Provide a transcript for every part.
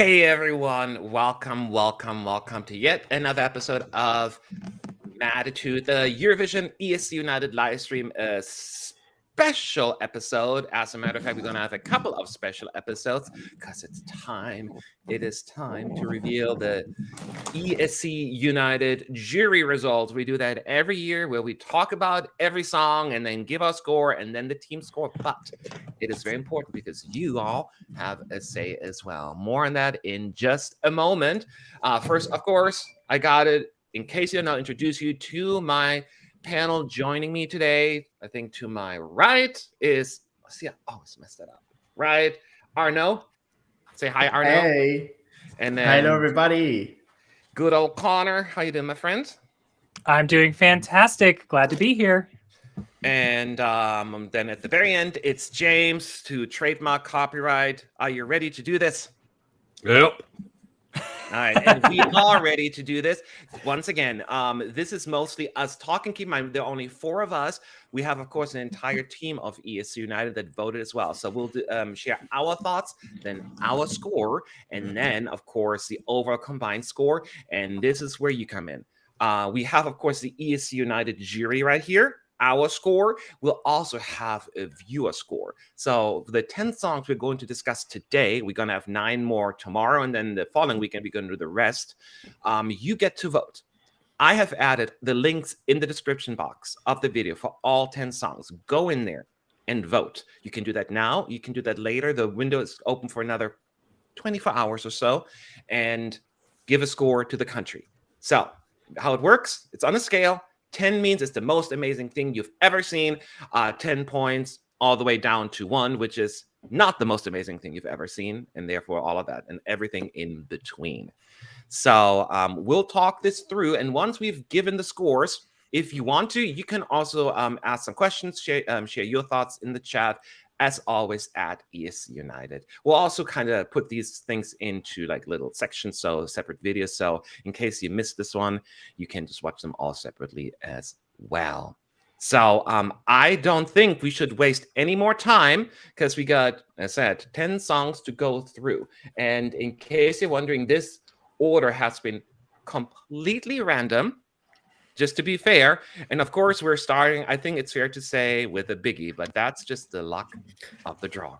Hey everyone, welcome to yet another episode of Mattitude, the Eurovision ESC United live stream, a special episode. As a matter of fact, we're going to have a couple of special episodes because it is time to reveal the ESC United jury results. We do that every year where we talk about every song and then give our score and then the team score. But it is very important because you all have a say as well. More on that in just a moment. First, of course, I got it. In case you're not introduce you to my panel joining me today, I think to my right is, see, I always mess that up. Right, Arno. Say hi, Arno. Hey. And then hello, everybody. Good old Connor. How you doing, my friend? I'm doing fantastic. Glad to be here. And then at the very end, it's James to trademark copyright. Are you ready to do this? Yep. All right, and we are ready to do this. Once again, this is mostly us talking. Keep in mind, there are only 4 of us. We have, of course, an entire team of ESC United that voted as well. So we'll share our thoughts, then our score, and then, of course, the overall combined score. And this is where you come in. We have, of course, the ESC United jury right here. Our score will also have a viewer score. So the 10 songs we're going to discuss today, we're going to have 9 more tomorrow, and then the following weekend we're going to do the rest. You get to vote. I have added the links in the description box of the video for all 10 songs. Go in there and vote. You can do that now. You can do that later. The window is open for another 24 hours or so, and give a score to the country. So how it works, it's on a scale. 10 means it's the most amazing thing you've ever seen. 10 points all the way down to 1, which is not the most amazing thing you've ever seen, and therefore all of that and everything in between. So we'll talk this through, and once we've given the scores, if you want to, you can also ask some questions, share your thoughts in the chat, as always, at ESC United. We'll also kind of put these things into like little sections, so separate videos. So in case you missed this one, you can just watch them all separately as well. So I don't think we should waste any more time because we got, as I said, 10 songs to go through. And in case you're wondering, this order has been completely random, just to be fair. And of course, we're starting, I think it's fair to say, with a biggie, but that's just the luck of the draw.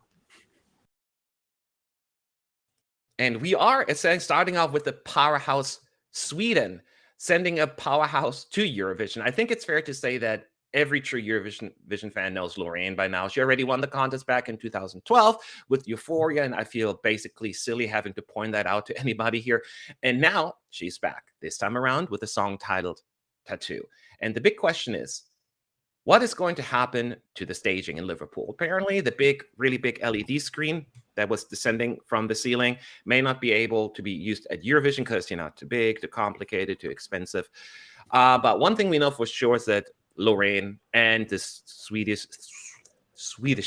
And we are essentially starting off with the powerhouse Sweden, sending a powerhouse to Eurovision. I think it's fair to say that every true Eurovision fan knows Loreen by now. She already won the contest back in 2012 with Euphoria, and I feel basically silly having to point that out to anybody here. And now she's back, this time around with a song titled Tattoo. And the big question is, what is going to happen to the staging in Liverpool? Apparently, the really big LED screen that was descending from the ceiling may not be able to be used at Eurovision because, too big, too complicated, too expensive. But one thing we know for sure is that Loreen and this Swedish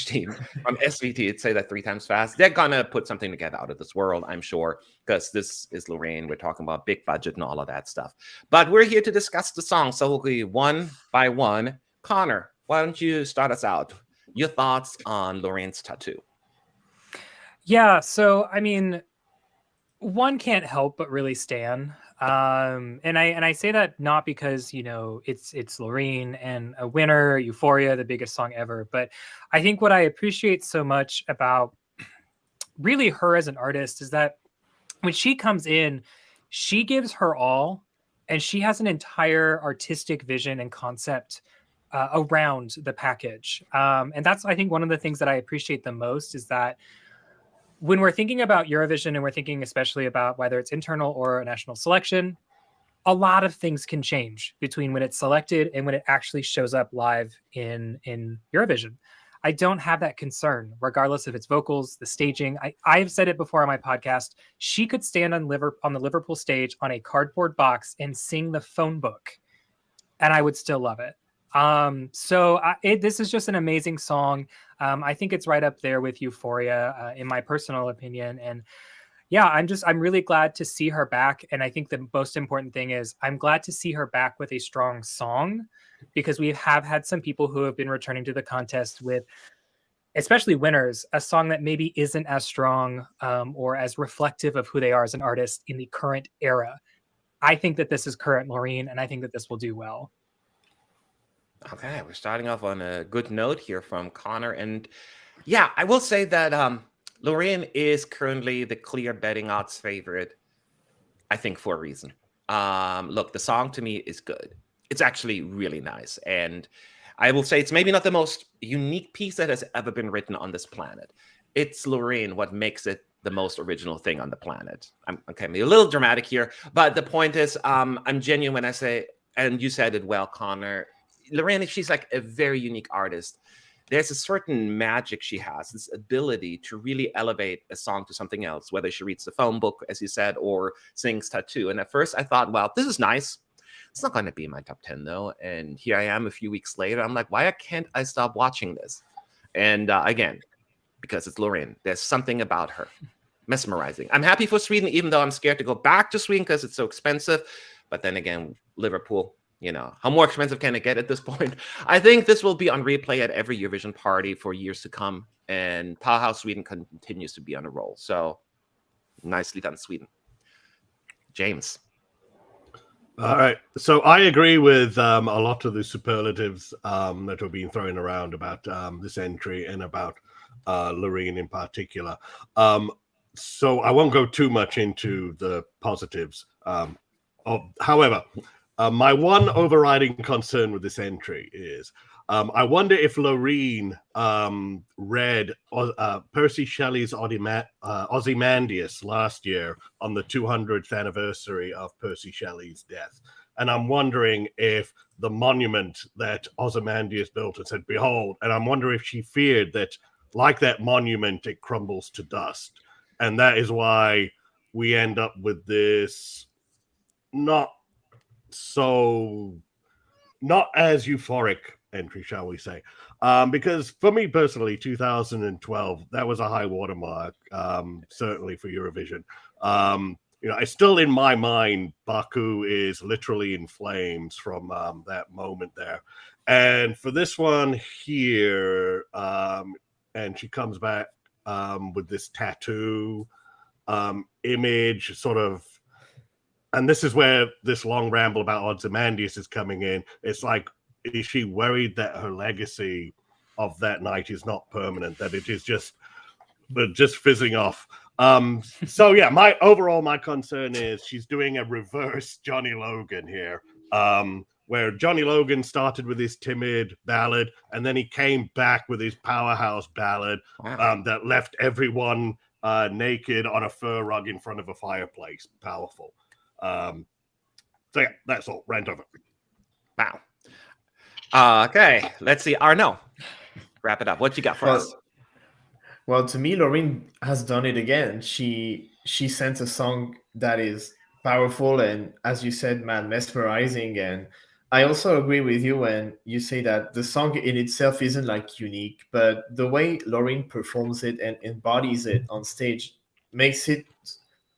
team from SVT, say that 3 times fast, they're gonna put something together out of this world, I'm sure, because this is Loreen. We're talking about big budget and all of that stuff. But we're here to discuss the song, so we'll go one by one. Connor, why don't you start us out? Your thoughts on Loreen's Tattoo? Yeah, so I mean, one can't help but really stan. And I say that not because it's Loreen and a winner, Euphoria, the biggest song ever, but I think what I appreciate so much about really her as an artist is that when she comes in, she gives her all, and she has an entire artistic vision and concept around the package. And that's, I think, one of the things that I appreciate the most is that when we're thinking about Eurovision and we're thinking especially about whether it's internal or a national selection, a lot of things can change between when it's selected and when it actually shows up live in Eurovision. I don't have that concern, regardless of its vocals, the staging. I've said it before on my podcast. She could stand on the Liverpool stage on a cardboard box and sing the phone book, and I would still love it. This is just an amazing song. I think it's right up there with Euphoria, in my personal opinion. And yeah, I'm really glad to see her back. And I think the most important thing is I'm glad to see her back with a strong song, because we have had some people who have been returning to the contest with especially winners, a song that maybe isn't as strong or as reflective of who they are as an artist in the current era. I think that this is current Loreen, and I think that this will do well. Okay, we're starting off on a good note here from Connor. And yeah, I will say that Loreen is currently the clear betting odds favorite, I think, for a reason. Look, the song to me is good. It's actually really nice. And I will say it's maybe not the most unique piece that has ever been written on this planet. It's Loreen what makes it the most original thing on the planet. I'm okay, maybe a little dramatic here, but the point is, I'm genuine when I say, and you said it well, Connor, Lorraine, she's like a very unique artist. There's a certain magic she has, this ability to really elevate a song to something else, whether she reads the phone book, as you said, or sings Tattoo. And at first I thought, well, this is nice. It's not going to be in my top 10, though. And here I am a few weeks later. I'm like, why can't I stop watching this? And again, because it's Lorraine. There's something about her. Mesmerizing. I'm happy for Sweden, even though I'm scared to go back to Sweden because it's so expensive. But then again, Liverpool, you know, how more expensive can it get at this point? I think this will be on replay at every Eurovision party for years to come. And Powerhouse Sweden continues to be on a roll. So nicely done, Sweden. James. All right. So I agree with a lot of the superlatives that were being thrown around about this entry and about Loreen in particular. So I won't go too much into the positives. However, my one overriding concern with this entry is I wonder if Loreen read Percy Shelley's Ozymandias last year on the 200th anniversary of Percy Shelley's death. And I'm wondering if the monument that Ozymandias built and said, behold, and I'm wondering if she feared that, like that monument, it crumbles to dust. And that is why we end up with this not as euphoric entry, shall we say. Because for me personally, 2012, that was a high watermark, certainly for Eurovision. You know, it's still in my mind, Baku is literally in flames from that moment there. And for this one here, and she comes back with this tattoo image, sort of, and this is where this long ramble about Ozymandias is coming in. It's like, is she worried that her legacy of that night is not permanent, that it is just fizzing off? So yeah, my concern is she's doing a reverse Johnny Logan here, where Johnny Logan started with his timid ballad, and then he came back with his powerhouse ballad that left everyone naked on a fur rug in front of a fireplace. Powerful. So yeah, that's all. Rant over. Wow. Okay, let's see. Arno, wrap it up. What you got for us? Well, to me, Loreen has done it again. She sent a song that is powerful and, as you said, man, mesmerizing. And I also agree with you when you say that the song in itself isn't like unique, but the way Loreen performs it and embodies it on stage makes it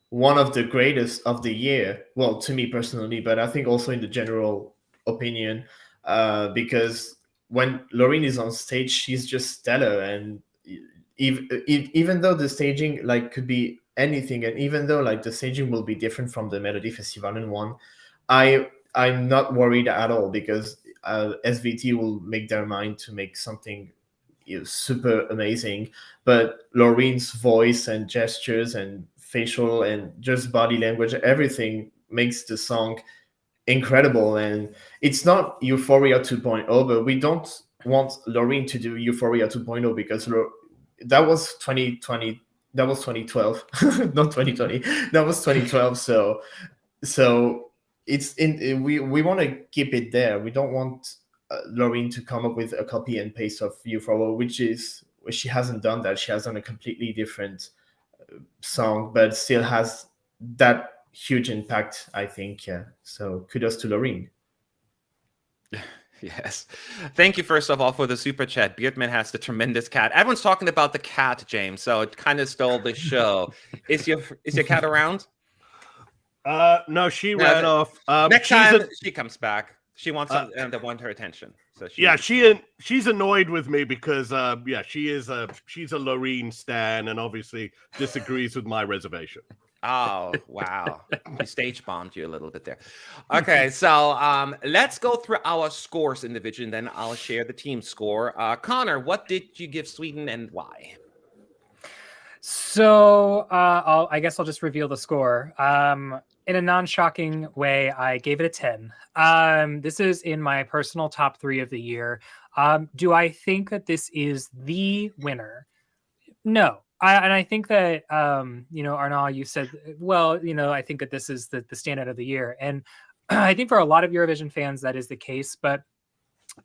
one of the greatest of the year. Well, to me personally, but I think also in the general opinion, because when Loreen is on stage, she's just stellar. And even though the staging like could be anything, and even though like the staging will be different from the Melody Festivalen one, I'm not worried at all, because SVT will make their mind to make something super amazing. But Loreen's voice and gestures and facial and just body language, everything makes the song incredible. And it's not Euphoria 2.0, but we don't want Loreen to do Euphoria 2.0, because that was 2020, that was 2012 not 2020, that was 2012. So it's in, we want to keep it there. We don't want Loreen to come up with a copy and paste of Euphoria, which she hasn't done that. She has done a completely different song, but still has that huge impact, I think. Yeah. So kudos to Loreen. Yes. Thank you, first of all, for the super chat. Beardman has the tremendous cat. Everyone's talking about the cat, James, so it kind of stole the show. Is your cat around? No, she ran off. Next time she comes back. She wants someone that want her attention. So she's annoyed with me because she's a Loreen stan and obviously disagrees with my reservation. Oh, wow. He stage bombed you a little bit there. Okay, so let's go through our scores individually, and then I'll share the team score. Connor, what did you give Sweden and why? So I guess I'll just reveal the score. In a non-shocking way, I gave it a 10. This is in my personal top 3 of the year. Do I think that this is the winner? No. I think that, Arnaud, you said, well, I think that this is the standout of the year. And I think for a lot of Eurovision fans, that is the case. But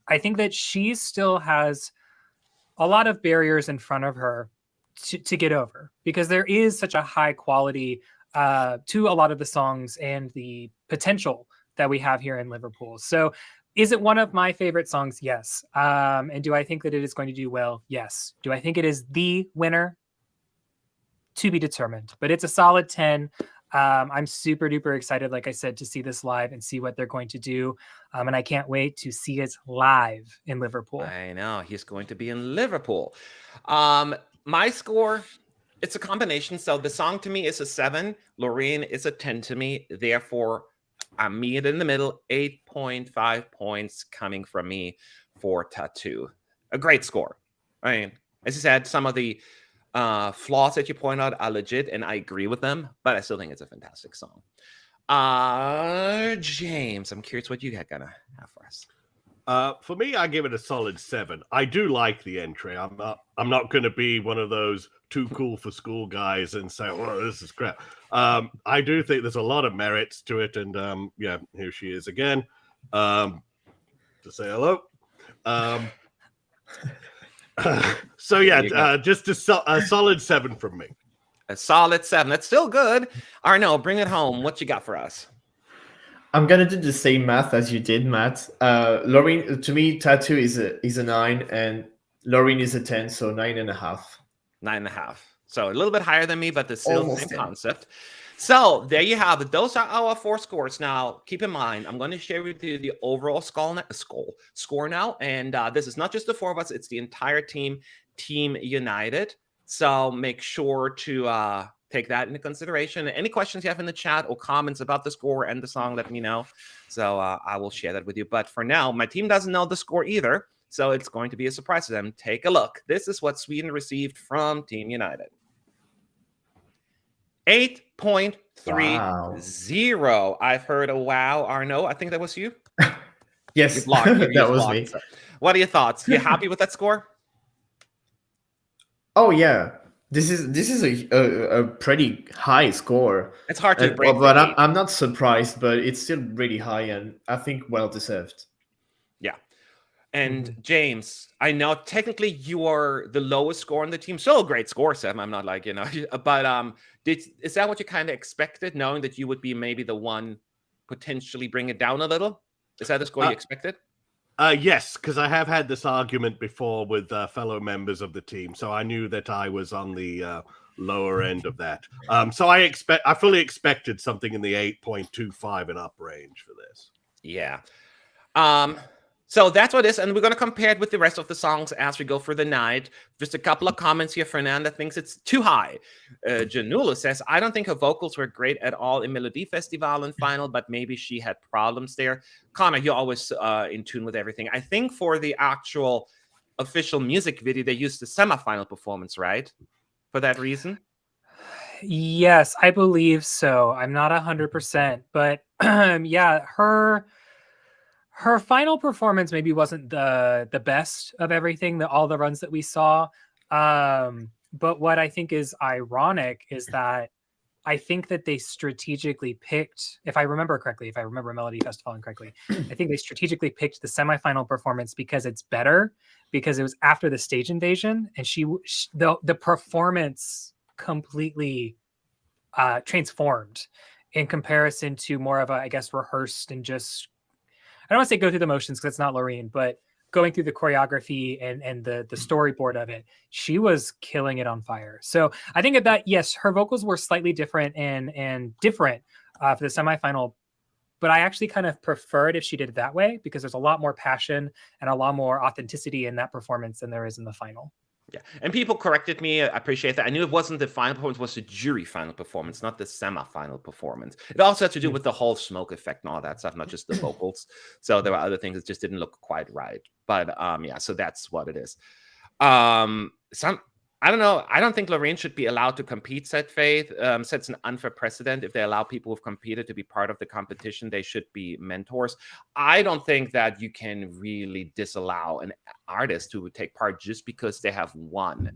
I think that she still has a lot of barriers in front of her to get over, because there is such a high quality to a lot of the songs and the potential that we have here in Liverpool. So is it one of my favorite songs? Yes. And do I think that it is going to do well? Yes. Do I think it is the winner? To be determined, but it's a solid 10. I'm super duper excited, like I said, to see this live and see what they're going to do. And I can't wait to see it live in Liverpool. I know he's going to be in Liverpool. My score, it's a combination. So the song to me is a 7. Loreen is a 10 to me. Therefore, I'm meet in the middle. 8.5 points coming from me for Tattoo. A great score. I mean, as you said, some of the flaws that you point out are legit, and I agree with them, but I still think it's a fantastic song. James, I'm curious what you gonna have for us. For me, I give it a solid 7. I do like the entry. I'm not going to be one of those too cool for school guys and say, "Oh, this is crap." I do think there's a lot of merits to it, and here she is again to say hello. Just a solid 7 from me. A solid 7. That's still good. Arno, bring it home. What you got for us? I'm gonna do the same math as you did, Matt. Loreen, to me, Tattoo is a 9, and Loreen is a 10, so 9.5. 9.5. So a little bit higher than me, but the still Almost same 10. concept. So there you have it. Those are our 4 scores. Now, keep in mind, I'm going to share with you the overall score now. And this is not just the 4 of us. It's the entire team, Team United. So make sure to take that into consideration. Any questions you have in the chat or comments about the score and the song, let me know. So I will share that with you. But for now, my team doesn't know the score either. So it's going to be a surprise to them. Take a look. This is what Sweden received from Team United. 8.30. Wow. I've heard a wow, Arno. I think that was you. Yes, that was me. So what are your thoughts? You happy with that score? Oh yeah, this is a pretty high score. It's hard to break. But I'm not surprised, but it's still really high, and I think well deserved. Yeah. And James, I know technically you are the lowest score on the team. Still a great score, Sam. I'm not like, but is that what you kind of expected, knowing that you would be maybe the one potentially bring it down a little? Is that the score you expected? Yes, because I have had this argument before with fellow members of the team, so I knew that I was on the lower end of that. So I fully expected something in the 8.25 and up range for this. Yeah. So that's what it is, and we're going to compare it with the rest of the songs as we go through the night. Just a couple of comments here. Fernanda thinks it's too high. Janula says, I don't think her vocals were great at all in Melody Festival and final, but maybe she had problems there. Connor, you're always in tune with everything. I think for the actual official music video, they used the semifinal performance, right? For that reason? Yes, I believe so. I'm not 100%, but yeah, her final performance maybe wasn't the best of everything, all the runs that we saw. But what I think is ironic is that I think that they strategically picked, if I remember Melody Festival correctly, I think they strategically picked the semifinal performance because it's better, because it was after the stage invasion, and the performance completely transformed in comparison to more of a, I guess, rehearsed and just, I don't want to say go through the motions because it's not Loreen, but going through the choreography and the storyboard of it, she was killing it on fire. So I think that yes, her vocals were slightly different and different for the semifinal but I actually kind of prefer it if she did it that way, because there's a lot more passion and a lot more authenticity in that performance than there is in the final. Yeah, and people corrected me. I appreciate that. I knew it wasn't the final performance; it was the jury final performance, not the semi-final performance. It also had to do with the whole smoke effect and all that stuff, not just the vocals. So there were other things that just didn't look quite right. But yeah, so that's what it is. I don't know. I don't think Lorraine should be allowed to compete, said Faith. Sets an unfair precedent. If they allow people who've competed to be part of the competition, they should be mentors. I don't think that you can really disallow an artist who would take part just because they have won.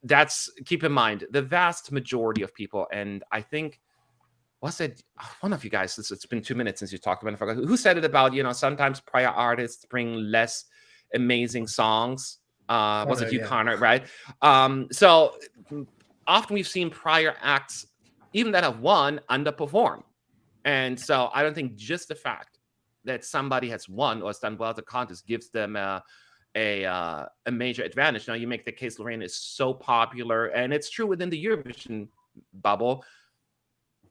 That's, keep in mind, the vast majority of people, and I think, was it one of you guys? It's been 2 minutes since you talked about it. Who said it about, sometimes prior artists bring less amazing songs. Was it you, Connor, right? So often we've seen prior acts, even that have won, underperform. And so I don't think just the fact that somebody has won or has done well at the contest gives them a major advantage. Now, you make the case Lorraine is so popular, and it's true within the Eurovision bubble,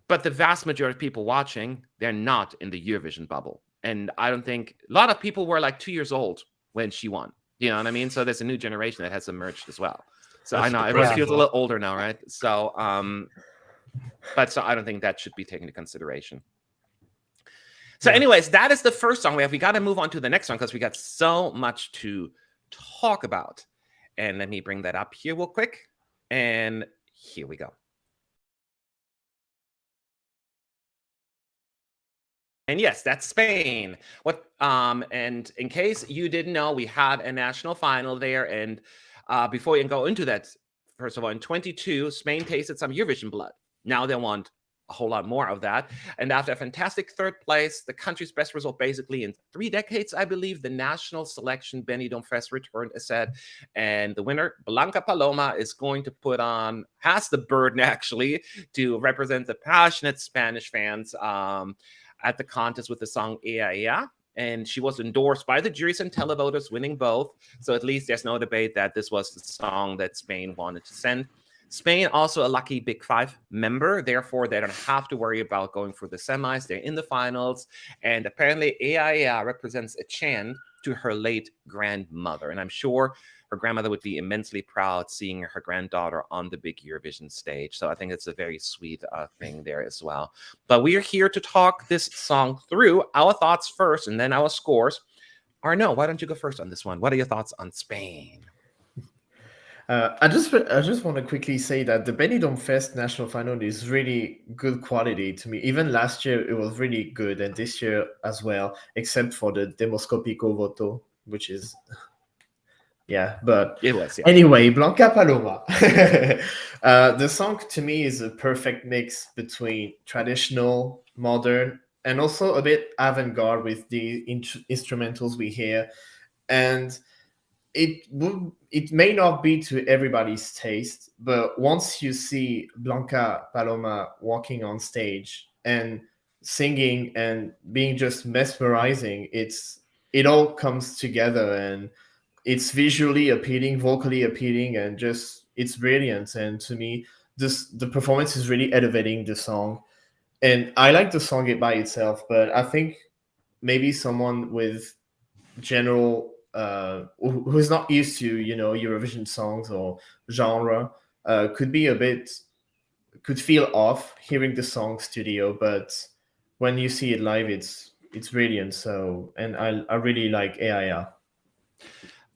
but the vast majority of people watching, they're not in the Eurovision bubble. And I don't think, a lot of people were like 2 years old when she won. You know what I mean? So there's a new generation that has emerged as well. So I know everyone feels a little older now, right? So, but so I don't think that should be taken into consideration. So anyways, that is the first song we have. We got to move on to the next one because we got so much to talk about. And let me bring that up here real quick. And here we go. And yes, that's Spain. And in case you didn't know, we had a national final there. And before you can go into that, first of all, in 22, Spain tasted some Eurovision blood. Now they want a whole lot more of that. And after a fantastic third place, the country's best result basically in 3 decades, I believe, the national selection Benidorm Fest returned a set. And the winner, Blanca Paloma, is going to put on, has the burden actually, to represent the passionate Spanish fans at the contest with the song Ea Ea. And she was endorsed by the juries and televoters, winning both. So at least there's no debate that this was the song that Spain wanted to send. Spain also a lucky Big Five member. Therefore, they don't have to worry about going for the semis. They're in the finals. And apparently Ea Ea represents a chant to her late grandmother. And I'm sure her grandmother would be immensely proud seeing her granddaughter on the big Eurovision stage. So I think it's a very sweet thing there as well. But we are here to talk this song through. Our thoughts first, and then our scores. Arnaud, why don't you go first on this one? What are your thoughts on Spain? I just want to quickly say that the Benidorm Fest National Final is really good quality to me. Even last year, it was really good, and this year as well, except for the Demoscopico Voto, which is... Yeah, but it was, yeah. Anyway, Blanca Paloma. The song to me is a perfect mix between traditional, modern, and also a bit avant-garde with the instrumentals we hear. And it may not be to everybody's taste, but once you see Blanca Paloma walking on stage and singing and being just mesmerizing, it all comes together, and it's visually appealing, vocally appealing, and just it's brilliant. And to me, the performance is really elevating the song. And I like the song by itself, but I think maybe someone with general who's not used to Eurovision songs or genre could feel off hearing the song studio, but when you see it live, it's brilliant. So, and I really like Ea.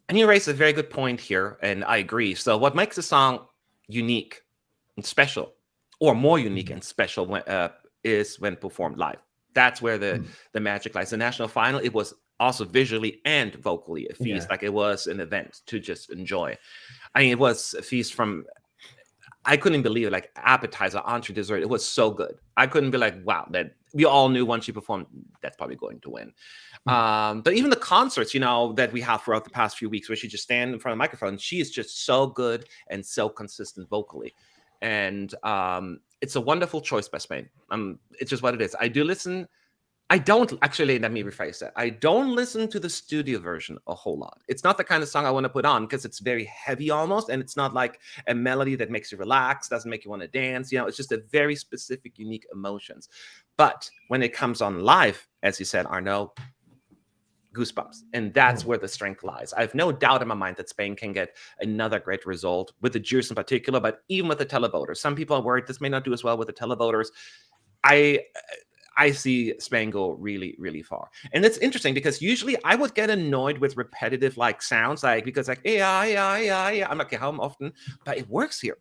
And you raised a very good point here, and I agree. So what makes a song unique and special, or more unique and special, is when performed live. That's where the magic lies. The national final, it was also visually and vocally a feast. Like it was an event to just enjoy. I mean, it was a feast from, I couldn't believe it, like appetizer, entree, dessert. It was so good. I couldn't be like, wow, that we all knew once she performed, that's probably going to win. But even the concerts, that we have throughout the past few weeks where she just stands in front of the microphone, she is just so good and so consistent vocally. And it's a wonderful choice by Spain. It's just what it is. I do listen I don't actually, let me rephrase that. I don't listen to the studio version a whole lot. It's not the kind of song I want to put on because it's very heavy almost. And it's not like a melody that makes you relax, doesn't make you want to dance. You know, it's just a very specific, unique emotions. But when it comes on live, as you said, Arnaud, goosebumps. And that's where the strength lies. I have no doubt in my mind that Spain can get another great result with the jurors in particular, but even with the televoters. Some people are worried this may not do as well with the televoters. I see Spain go really, really far. And it's interesting because usually I would get annoyed with repetitive like sounds, like because like, yeah. I'm like, okay, how often? But it works here.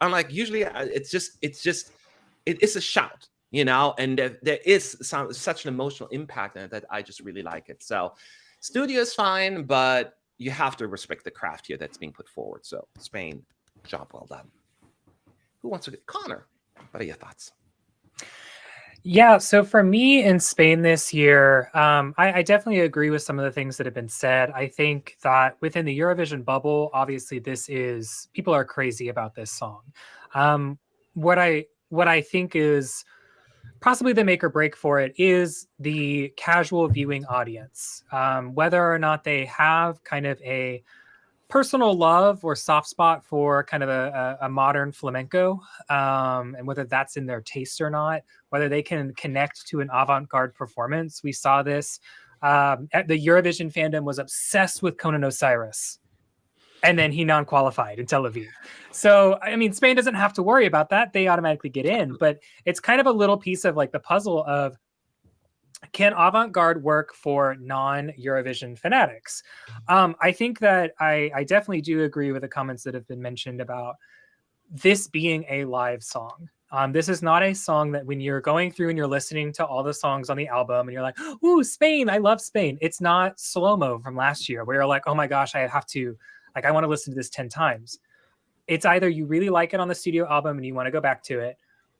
I'm like, usually it's a shout, you know, and there is such an emotional impact in it that I just really like it. So studio is fine, but you have to respect the craft here that's being put forward. So Spain, job well done. Who wants to get Connor? What are your thoughts? Yeah, so for me in Spain this year, I definitely agree with some of the things that have been said. I think that within the Eurovision bubble, obviously people are crazy about this song. What I think is possibly the make or break for it is the casual viewing audience. Whether or not they have kind of a personal love or soft spot for kind of a modern flamenco, and whether that's in their taste or not, whether they can connect to an avant-garde performance. We saw this. The Eurovision fandom was obsessed with Conan Osiris, and then he non-qualified in Tel Aviv. So, I mean, Spain doesn't have to worry about that. They automatically get in, but it's kind of a little piece of like the puzzle of, can avant-garde work for non-Eurovision fanatics? I think that I definitely do agree with the comments that have been mentioned about this being a live song. This is not a song that when you're going through and you're listening to all the songs on the album and you're like, ooh, Spain, I love Spain. It's not slow-mo from last year where you're like, oh my gosh, I want to listen to this 10 times. It's either you really like it on the studio album and you want to go back to it,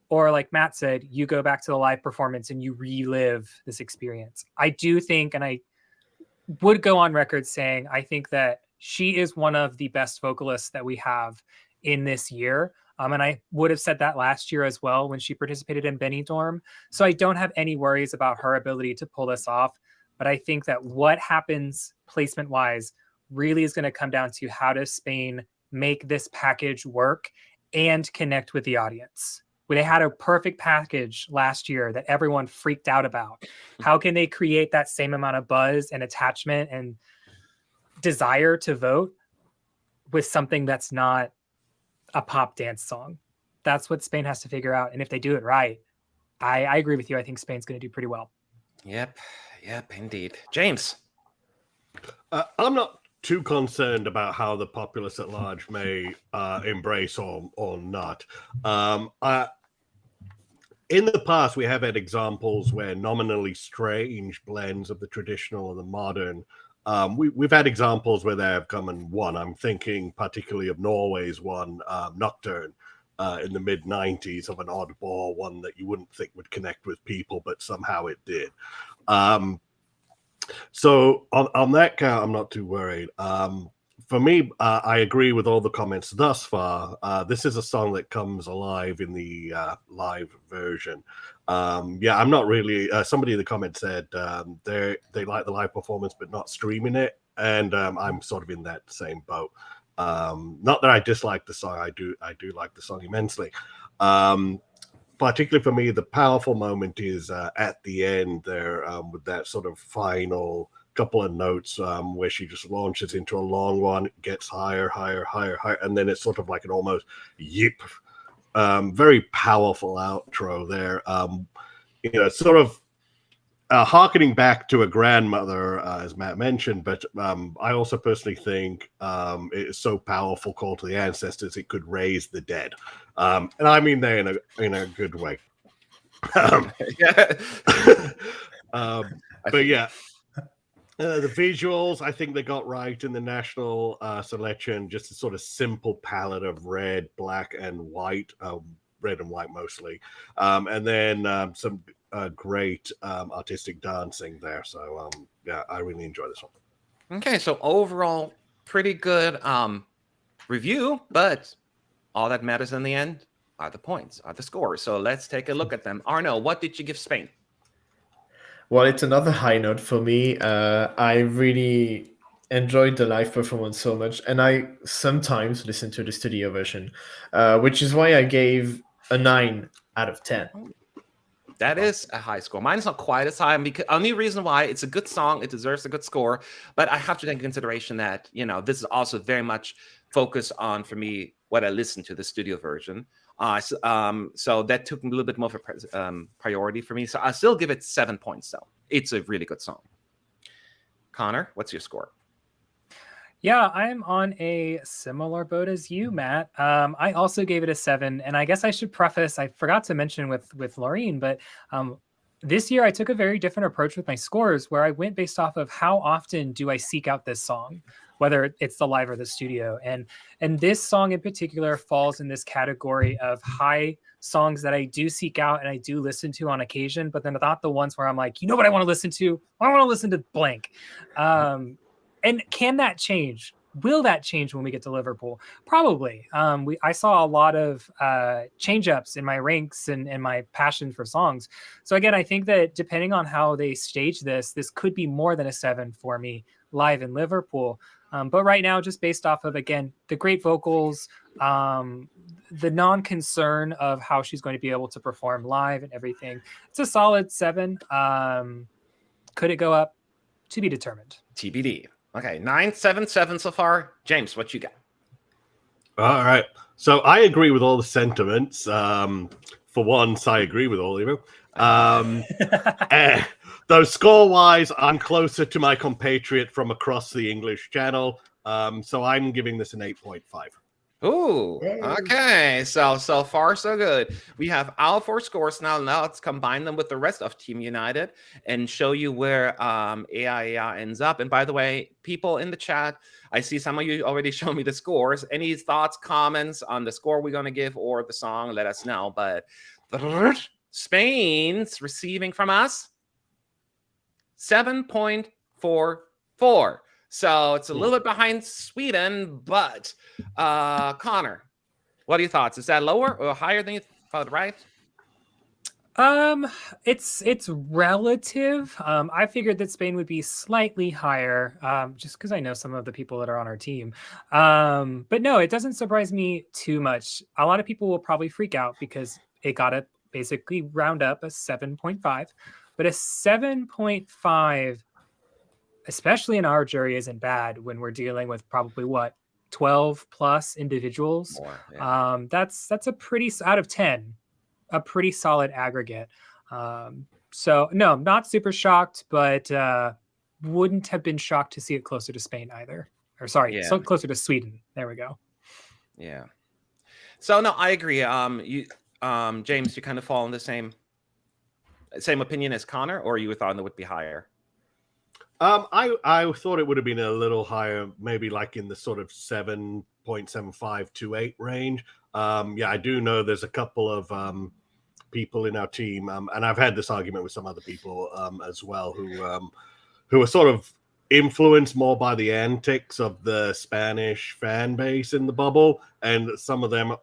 or like Matt said, you go back to the live performance and you relive this experience. I do think, and I would go on record saying, I think that she is one of the best vocalists that we have in this year. And I would have said that last year as well when she participated in Benidorm. So I don't have any worries about her ability to pull this off. But I think that what happens placement-wise really is going to come down to how does Spain make this package work and connect with the audience. They had a perfect package last year that everyone freaked out about. How can they create that same amount of buzz and attachment and desire to vote with something that's not a pop dance song? That's what Spain has to figure out. And if they do it right, I agree with you. I think Spain's going to do pretty well. Yep, indeed. James? I'm not too concerned about how the populace at large may embrace or not. In the past, we have had examples where nominally strange blends of the traditional and the modern. We've had examples where they have come and won. I'm thinking particularly of Norway's one, Nocturne, in the mid-90s, of an oddball one that you wouldn't think would connect with people, but somehow it did. So on that count, I'm not too worried. For me, I agree with all the comments thus far. This is a song that comes alive in the live version. I'm not really. Somebody in the comments said they like the live performance, but not streaming it, and I'm sort of in that same boat. Not that I dislike the song. I do like the song immensely. Particularly for me, the powerful moment is at the end there with that sort of final couple of notes where she just launches into a long one, gets higher, and then it's sort of like an almost yip, very powerful outro there. Sort of harkening back to a grandmother, as Matt mentioned, but I also personally think it is so powerful, call to the ancestors, it could raise the dead. And I mean that in a good way. But yeah. The visuals, I think they got right in the national selection. Just a sort of simple palette of red, black, and white. Red and white mostly. And then some great artistic dancing there. So, I really enjoy this one. Okay, so overall, pretty good review. But all that matters in the end are the points, are the scores. So let's take a look at them. Arno, what did you give Spain? Well, it's another high note for me. I really enjoyed the live performance so much, and I sometimes listen to the studio version, which is why I gave a 9 out of 10. That is a high score. Mine's not quite as high. Because only reason why, it's a good song, it deserves a good score, but I have to take into consideration that, you know, this is also very much focused on, for me, what I listen to the studio version. So that took a little bit more of a priority for me. So I still give it 7 points though. It's a really good song. Connor, what's your score? Yeah, I'm on a similar boat as you, Matt. I also gave it a 7, and I guess I should preface, I forgot to mention with Laureen, but this year I took a very different approach with my scores, where I went based off of how often do I seek out this song, whether it's the live or the studio. And this song in particular falls in this category of high songs that I do seek out and I do listen to on occasion, but then not the ones where I'm like, you know what I want to listen to? I want to listen to blank. And can that change? Will that change when we get to Liverpool? Probably. I saw a lot of change-ups in my ranks and my passion for songs. So again, I think that depending on how they stage this could be more than a 7 for me live in Liverpool. But right now, just based off of, again, the great vocals, the non-concern of how she's going to be able to perform live and everything, it's a solid 7. Could it go up? To be determined. TBD. Okay, 977 so far. James, what you got? All right. So I agree with all the sentiments. For once, I agree with all of you. Though score-wise, I'm closer to my compatriot from across the English Channel. So I'm giving this an 8.5. Ooh, okay. So far, so good. We have our 4 scores now. Now let's combine them with the rest of Team United and show you where AIA ends up. And by the way, people in the chat, I see some of you already show me the scores. Any thoughts, comments on the score we're going to give or the song, let us know. But Spain's receiving from us 7.44. So it's a little bit behind Sweden, but Connor, what are your thoughts? Is that lower or higher than you thought, right? It's relative. I figured that Spain would be slightly higher, just because I know some of the people that are on our team. But no, it doesn't surprise me too much. A lot of people will probably freak out because it got to basically round up a 7.5, but a 7.5, especially in our jury, isn't bad when we're dealing with probably 12 plus individuals. More, yeah. That's a pretty, out of 10, a pretty solid aggregate. So no, not super shocked, but wouldn't have been shocked to see it closer to Spain either. Or sorry, so closer to Sweden. There we go. Yeah. So no, I agree. James, you kind of fall in the same opinion as Connor, or you thought it would be higher? I thought it would have been a little higher, maybe like in the sort of 7.75 to 8 range. Yeah, I do know there's a couple of people in our team, and I've had this argument with some other people as well, who are sort of influenced more by the antics of the Spanish fan base in the bubble, and some of them,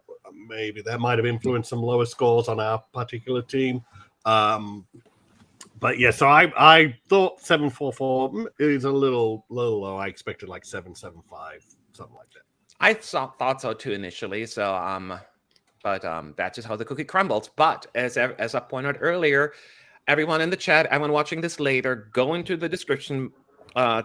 maybe that might have influenced some lower scores on our particular team. But yeah, so I thought 7.44 is a little low. I expected like 7.75, something like that. I thought so too initially. So but that's just how the cookie crumbles. But as I pointed out earlier, everyone in the chat, everyone watching this later, go into the description,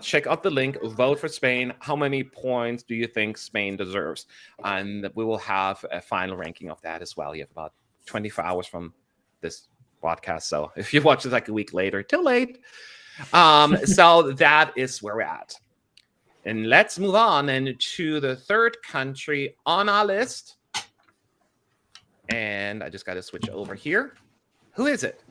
check out the link, vote for Spain. How many points do you think Spain deserves? And we will have a final ranking of that as well. You have about 24 hours from this podcast, so if you watch it like a week later, too late. So that is where we're at, and let's move on and to the third country on our list. And I just got to switch over here. Who is it?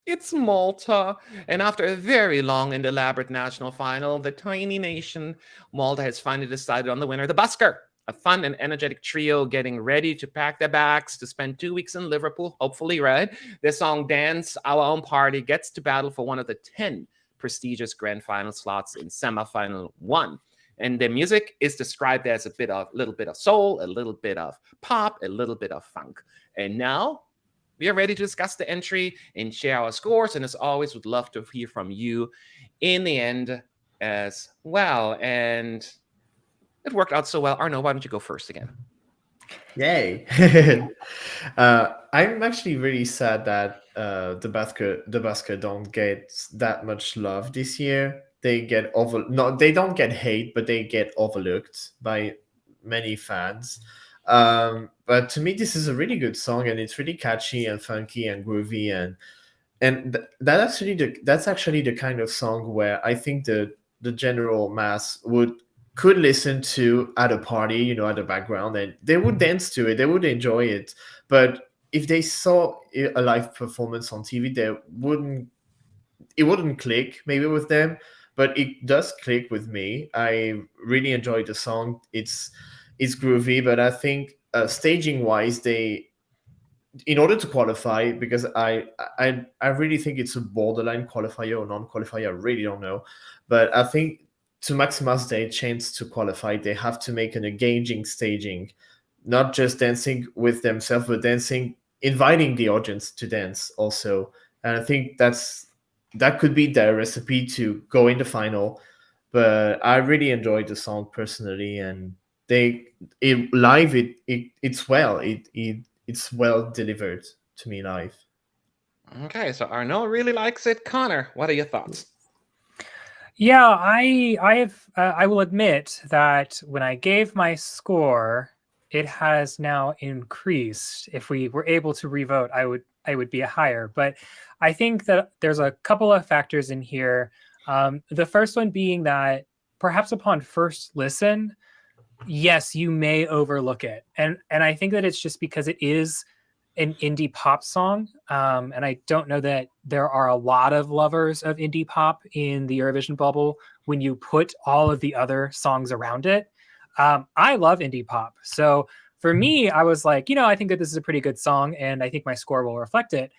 It's Malta. And after a very long and elaborate national final, the tiny nation Malta has finally decided on the winner, the Busker. A fun and energetic trio getting ready to pack their bags to spend 2 weeks in Liverpool, hopefully, right? Their song Dance Our Own Party gets to battle for one of the 10 prestigious grand final slots in semifinal 1. And their music is described as a little bit of soul, a little bit of pop, a little bit of funk. And now we are ready to discuss the entry and share our scores. And as always, would love to hear from you in the end as well. And it worked out so well. Arno, why don't you go first again? Yay. I'm actually really sad that the Basque don't get that much love this year. They get they don't get hate, but they get overlooked by many fans. But to me, this is a really good song, and it's really catchy and funky and groovy, and that's actually the kind of song where I think the general mass could listen to at a party, at the background, and they would dance to it, they would enjoy it. But if they saw a live performance on TV, it wouldn't click maybe with them, but it does click with me. I really enjoy the song. It's groovy, but I think staging wise, in order to qualify, because I really think it's a borderline qualifier or non-qualifier, I really don't know, but I think to maximize their chance to qualify, they have to make an engaging staging, not just dancing with themselves, but inviting the audience to dance also. And I think that could be their recipe to go in the final. But I really enjoyed the song personally, and live it's well delivered to me live. Okay, so Arno really likes it. Connor, what are your thoughts? Yeah, I will admit that when I gave my score, it has now increased. If we were able to revote, I would be higher. But I think that there's a couple of factors in here. The first one being that perhaps upon first listen, yes, you may overlook it. And I think that it's just because it is an indie pop song. And I don't know that there are a lot of lovers of indie pop in the Eurovision bubble when you put all of the other songs around it. I love indie pop. So for me, I was like, I think that this is a pretty good song, and I think my score will reflect it.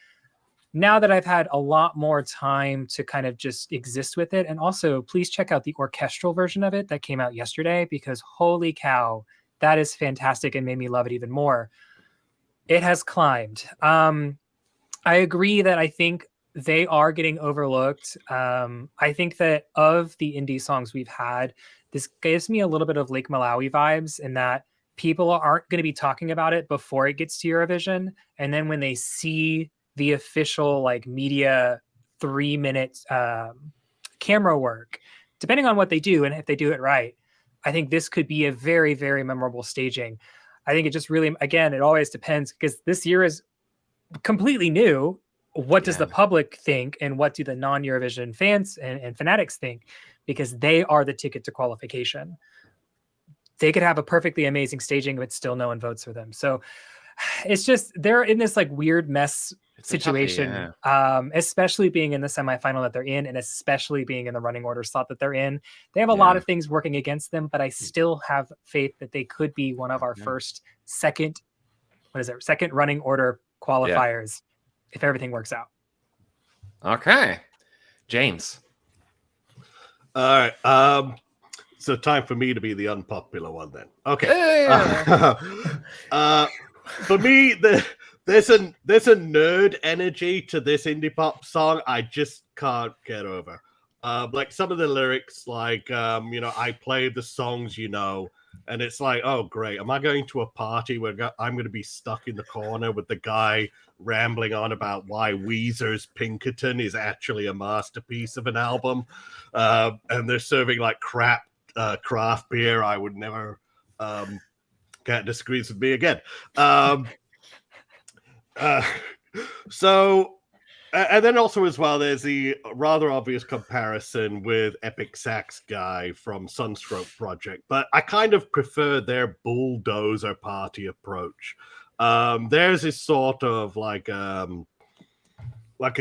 Now that I've had a lot more time to kind of just exist with it, and also please check out the orchestral version of it that came out yesterday, because holy cow, that is fantastic and made me love it even more. It has climbed. I agree that I think they are getting overlooked. I think that of the indie songs we've had, this gives me a little bit of Lake Malawi vibes, in that people aren't going to be talking about it before it gets to Eurovision. And then when they see the official media 3-minute camera work, depending on what they do and if they do it right, I think this could be a very, very memorable staging. I think it just really, again, it always depends, because this year is completely new. What does the public think, and what do the non-Eurovision fans and fanatics think? Because they are the ticket to qualification. They could have a perfectly amazing staging, but still no one votes for them. So it's just, they're in this weird mess situation, especially being in the semifinal that they're in, and especially being in the running order slot that they're in. They have a lot of things working against them, but I still have faith that they could be one of our second running order qualifiers if everything works out. Okay, James. All right. So time for me to be the unpopular one then. Okay. For me, there's a nerd energy to this indie pop song I just can't get over. Some of the lyrics, I play the songs, and it's like, oh great, am I going to a party where I'm going to be stuck in the corner with the guy rambling on about why Weezer's Pinkerton is actually a masterpiece of an album, and they're serving crap craft beer. I would never can't disagree with me again. And then also as well, there's the rather obvious comparison with Epic Sax guy from Sunstroke Project, but I kind of prefer their bulldozer party approach. Theirs is sort of like a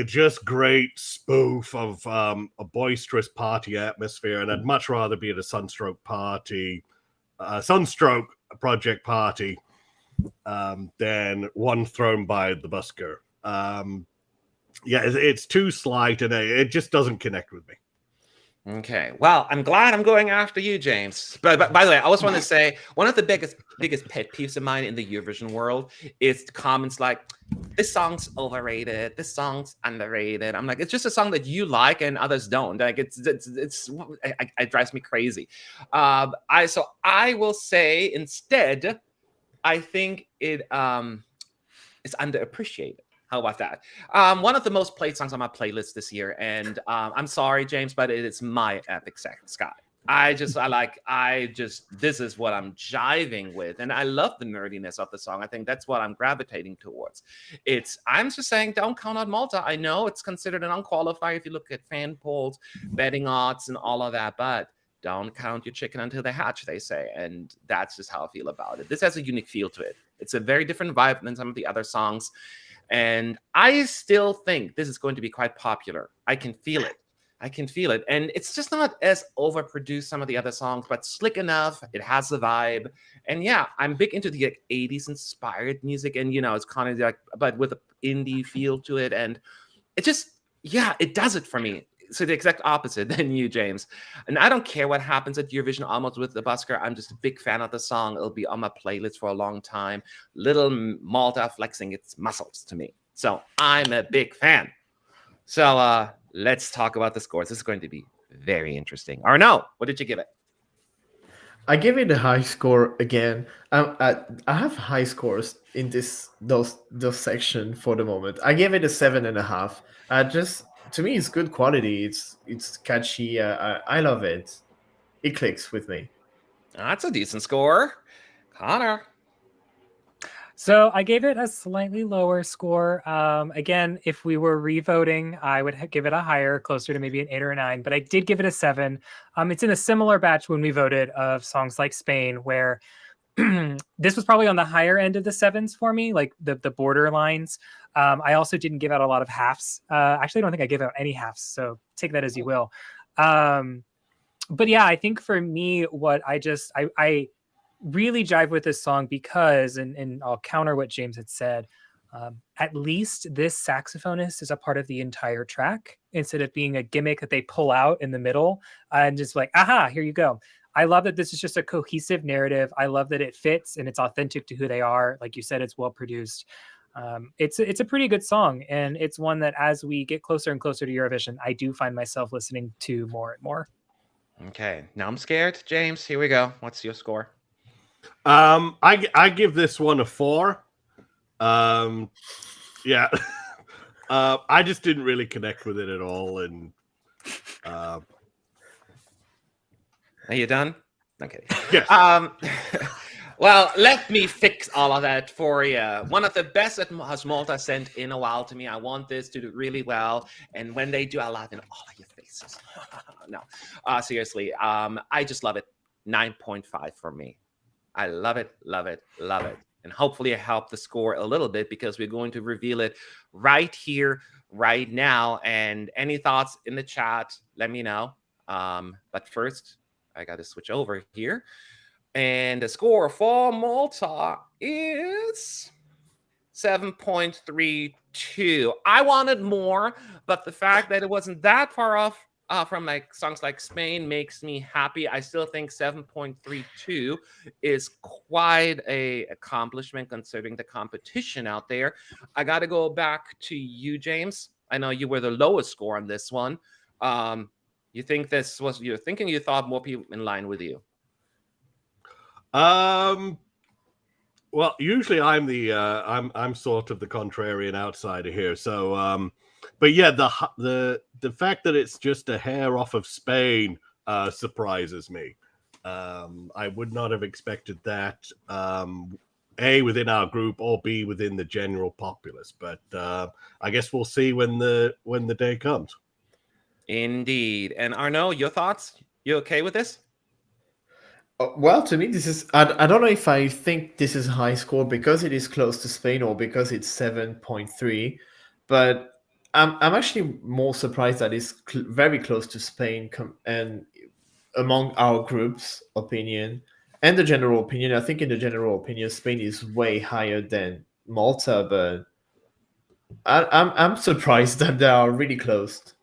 just great spoof of a boisterous party atmosphere, and I'd much rather be at a Sunstroke Project party than one thrown by the busker. It's too slight, and it just doesn't connect with me. Okay, well, I'm glad I'm going after you, James. But by the way, I also want to say one of the biggest pet peeves of mine in the Eurovision world is comments like, this song's overrated, this song's underrated. I'm like, it's just a song that you like and others don't. Like it drives me crazy. I will say instead, I think it is underappreciated. How about that? One of the most played songs on my playlist this year, and I'm sorry, James, but it is my Epic Sky. This is what I'm jiving with. And I love the nerdiness of the song. I think that's what I'm gravitating towards. I'm just saying, don't count out Malta. I know it's considered an unqualifier if you look at fan polls, betting odds, and all of that, but don't count your chicken until they hatch, they say. And that's just how I feel about it. This has a unique feel to it. It's a very different vibe than some of the other songs. And I still think this is going to be quite popular. I can feel it. And it's just not as overproduced some of the other songs, but slick enough. It has the vibe. And yeah, I'm big into the 80s inspired music. And, it's kind of like, but with an indie feel to it. And it just, it does it for me. So the exact opposite than you, James. And I don't care what happens at Eurovision almost with the busker. I'm just a big fan of the song. It'll be on my playlist for a long time. Little Malta flexing its muscles to me. So I'm a big fan. So let's talk about the scores. This is going to be very interesting. Arnaud, what did you give it? I give it a high score again. I have high scores in those section for the moment. I gave it a 7.5. To me, it's good quality. It's catchy. I love it. It clicks with me. That's a decent score. Connor. So I gave it a slightly lower score. Again, if we were revoting, I would give it a higher, closer to maybe an 8 or a 9, but I did give it a 7. It's in a similar batch when we voted of songs like Spain, where this was probably on the higher end of the 7s for me, like the border lines. I also didn't give out a lot of halves. Actually, I don't think I gave out any halves, so take that as you will. But yeah, I think for me, what I really jive with this song because, and I'll counter what James had said, at least this saxophonist is a part of the entire track instead of being a gimmick that they pull out in the middle and just like, aha, here you go. I love that this is just a cohesive narrative. I love that it fits and it's authentic to who they are. Like you said, it's well produced. It's a pretty good song, and it's one that as we get closer and closer to Eurovision, I do find myself listening to more and more. Okay, now I'm scared. James, here we go. What's your score? I give this one a 4. Yeah. I just didn't really connect with it at all, and are you done? Okay. Yes. Well, let me fix all of that for you. One of the best that has Malta sent in a while to me. I want this to do really well, and when they do, I laugh in all of your faces. No, seriously, I just love it. 9.5 for me. I love it, love it, love it. And hopefully I help the score a little bit because we're going to reveal it right here, right now. And any thoughts in the chat, let me know. But first, I got to switch over here. And the score for Malta is 7.32. I wanted more, but the fact that it wasn't that far off from like songs like Spain makes me happy. I still think 7.32 is quite a accomplishment considering the competition out there. I got to go back to you, James. I know you were the lowest score on this one. You think this was you're thinking you thought more people in line with you? Well, usually I'm the I'm sort of the contrarian outsider here. So but yeah, the fact that it's just a hair off of Spain surprises me. I would not have expected that, A, within our group, or B, within the general populace. But I guess we'll see when the day comes. Indeed. And Arnaud, your thoughts? You okay with this? Well, to me, this is. I don't know if I think this is a high score because it is close to Spain or because it's 7.3, but I'm actually more surprised that it's very close to Spain and among our group's opinion and the general opinion. I think in the general opinion, Spain is way higher than Malta, but I'm surprised that they are really close.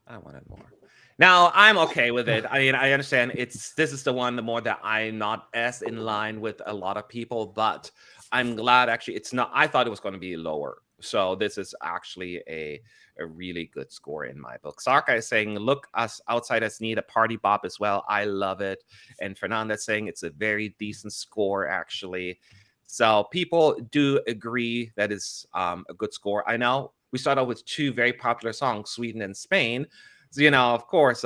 I wanted more. Now, I'm okay with it. I mean, I understand this is the one the more that I'm not as in line with a lot of people, but I'm glad actually it's not. I thought it was going to be lower. So this is actually a really good score in my book. Sarka is saying, look, us outsiders need a party bop as well. I love it. And Fernanda saying it's a very decent score, actually. So people do agree that is a good score. I know we start out with two very popular songs, Sweden and Spain. So, you know, of course,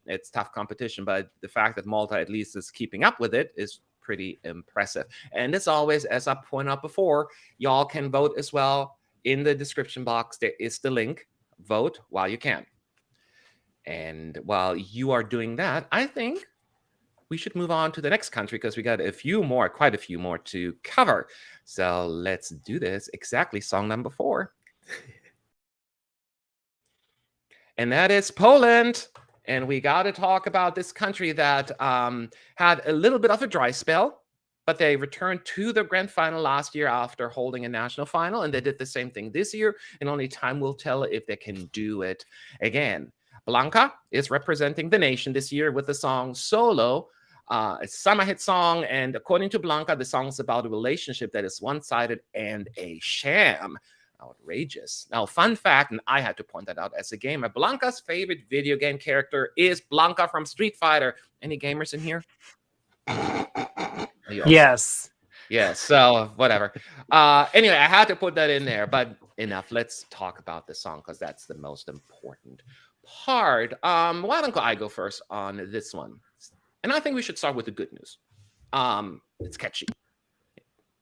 it's tough competition, but the fact that Malta at least is keeping up with it is pretty impressive. And as always, as I pointed out before, y'all can vote as well. In the description box, there is the link. Vote while you can. And while you are doing that, I think we should move on to the next country because we got quite a few more to cover. So let's do this. Exactly, song number 4. And that is Poland. And we got to talk about this country that had a little bit of a dry spell, but they returned to the grand final last year after holding a national final, and they did the same thing this year, and only time will tell if they can do it again. Blanca is representing the nation this year with the song Solo, a summer hit song, and according to Blanca, the song is about a relationship that is one-sided and a sham. Outrageous. Now, fun fact, and I had to point that out as a gamer, Blanca's favorite video game character is Blanca from Street Fighter. Any gamers in here? Yes. Yes, so whatever. Anyway, I had to put that in there, but enough. Let's talk about the song because that's the most important part. Why don't I go first on this one? And I think we should start with the good news. It's catchy.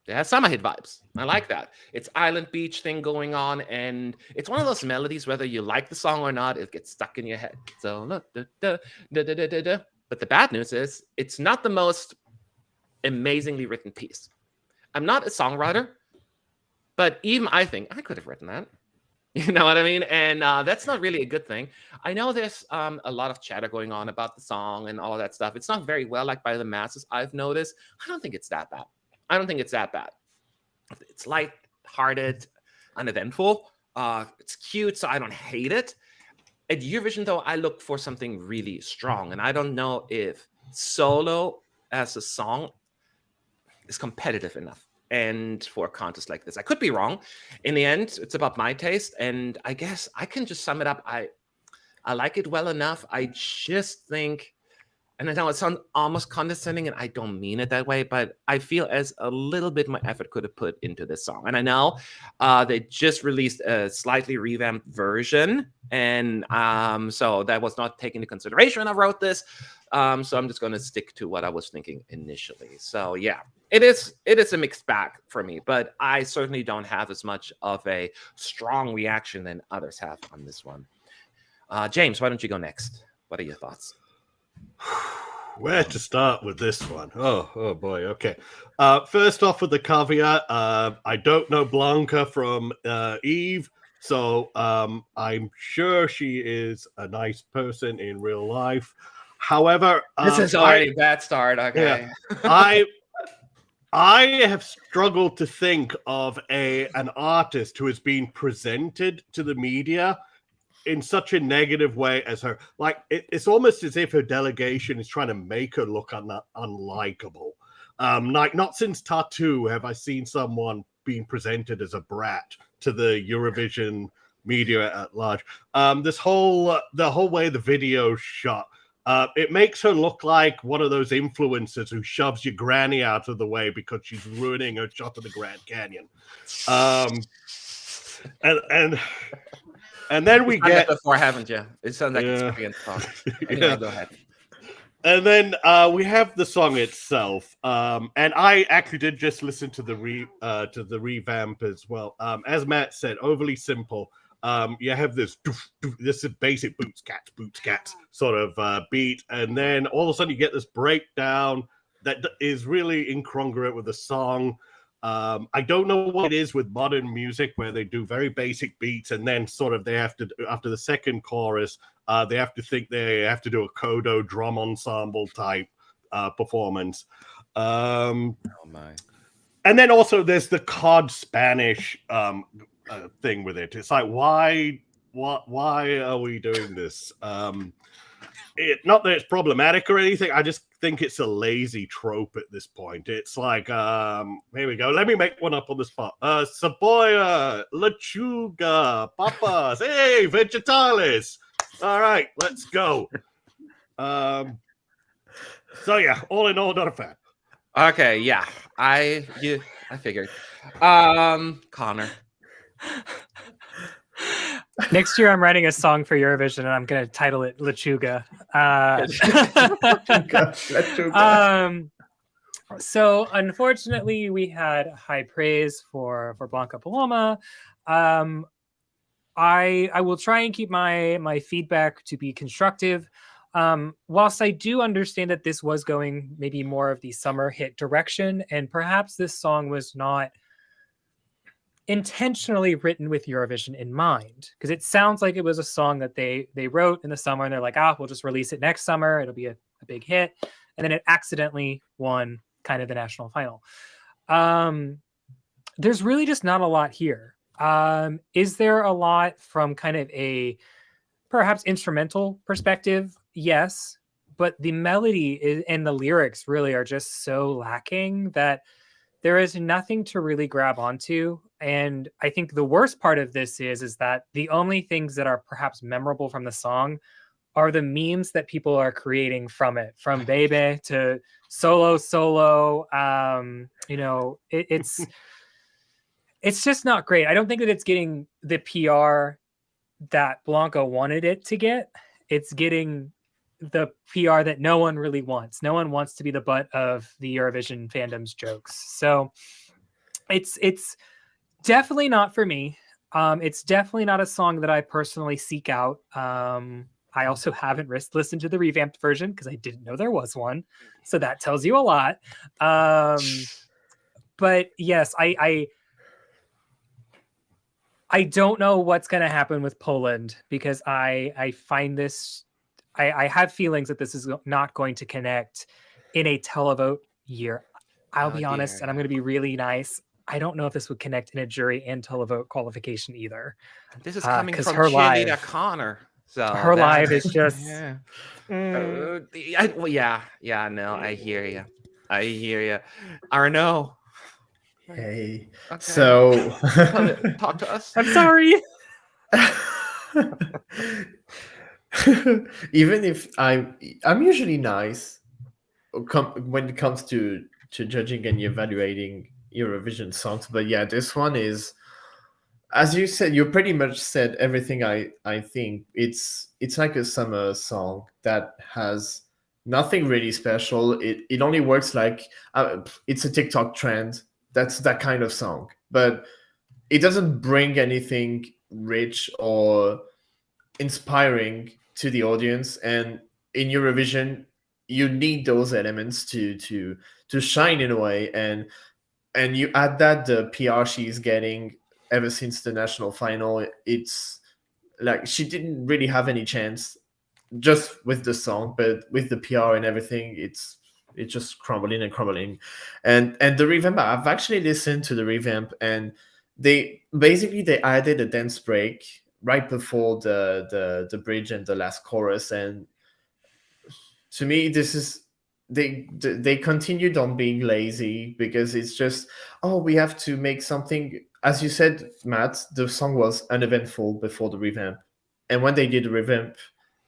It has summer hit vibes. I like that. It's island beach thing going on, and it's one of those melodies, whether you like the song or not, it gets stuck in your head. So, but the bad news is it's not the most amazingly written piece. I'm not a songwriter, but even I think I could have written that. You know what I mean? And that's not really a good thing. I know there's a lot of chatter going on about the song and all that stuff. It's not very well liked by the masses, I've noticed. I don't think it's that bad. It's light-hearted, uneventful. It's cute, so I don't hate it. At Eurovision, though, I look for something really strong, and I don't know if Solo as a song is competitive enough and for a contest like this. I could be wrong. In the end, it's about my taste, and I guess I can just sum it up. I like it well enough. I just think, and I know it sounds almost condescending, and I don't mean it that way, but I feel as a little bit more effort could have put into this song. And I know they just released a slightly revamped version, and so that was not taken into consideration when I wrote this. So I'm just going to stick to what I was thinking initially. So yeah, it is a mixed bag for me, but I certainly don't have as much of a strong reaction than others have on this one. James, why don't you go next? What are your thoughts? Where to start with this one? Oh boy. Okay. First off, with the caveat, I don't know Blanca from Eve, so I'm sure she is a nice person in real life. However, this is already a bad start. Okay. Yeah, I have struggled to think of an artist who has been presented to the media in such a negative way as her. Like, it's almost as if her delegation is trying to make her look unlikable. Like, not since Tattoo have I seen someone being presented as a brat to the Eurovision media at large. The whole way the video shot, it makes her look like one of those influencers who shoves your granny out of the way because she's ruining her shot of the Grand Canyon. And then we get before, haven't you? It sounds like experience talk. Anyway, go ahead. And then we have the song itself, and I actually did just listen to the revamp as well. As Matt said, overly simple. You have this is basic boots cats sort of beat, and then all of a sudden you get this breakdown that is really incongruent with the song. I don't know what it is with modern music where they do very basic beats and then sort of they have to, after the second chorus, they have to think they have to do a codo drum ensemble type performance. Oh my! And then also there's the COD Spanish thing with it. It's like, why are we doing this? Not that it's problematic or anything. I just think it's a lazy trope at this point. It's like, here we go. Let me make one up on the spot. Saboya, lechuga, papas, hey, vegetales. All right, let's go. So yeah, all in all, not a fan. Okay, yeah, I figured. Connor. Next year, I'm writing a song for Eurovision, and I'm going to title it "Lechuga." So unfortunately, we had high praise for Blanca Paloma. I will try and keep my feedback to be constructive. Whilst I do understand that this was going maybe more of the summer hit direction, and perhaps this song was not intentionally written with Eurovision in mind, because it sounds like it was a song that they wrote in the summer and they're like, we'll just release it next summer, it'll be a big hit, and then it accidentally won kind of the national final. There's really just not a lot here. Is there a lot from kind of a perhaps instrumental perspective? Yes, but the melody and the lyrics really are just so lacking that there is nothing to really grab onto. And I think the worst part of this is that the only things that are perhaps memorable from the song are the memes that people are creating from it, from Bebe to Solo. It's just not great. I don't think that it's getting the PR that Blanca wanted it to get. It's getting the PR that no one really wants. No one wants to be the butt of the Eurovision fandom's jokes. So it's definitely not for me. It's definitely not a song that I personally seek out. I also haven't listened to the revamped version because I didn't know there was one. So that tells you a lot. But yes, I don't know what's going to happen with Poland, because I find this, I have feelings that this is not going to connect in a televote year. I'll be honest, and I'm going to be really nice. I don't know if this would connect in a jury and televote qualification either. This is coming from her cheerleader live, Connor. So her live is just... Yeah. No, I hear you. Arnaud. Hey, Okay. so Talk to us. I'm sorry. Even if I'm usually nice when it comes to judging and evaluating Eurovision songs, but yeah, this one is, as you said, you pretty much said everything I think. It's like a summer song that has nothing really special. It only works like it's a TikTok trend. That's that kind of song, but it doesn't bring anything rich or inspiring to the audience. And in Eurovision, you need those elements to shine in a way. And you add that the PR she's getting ever since the national final, it's like she didn't really have any chance just with the song, but with the PR and everything, it's just crumbling. And the revamp, I've actually listened to the revamp, and they added a dance break right before the bridge and the last chorus. And to me, this is, they continued on being lazy, because it's just, we have to make something. As you said, Matt, the song was uneventful before the revamp, and when they did the revamp,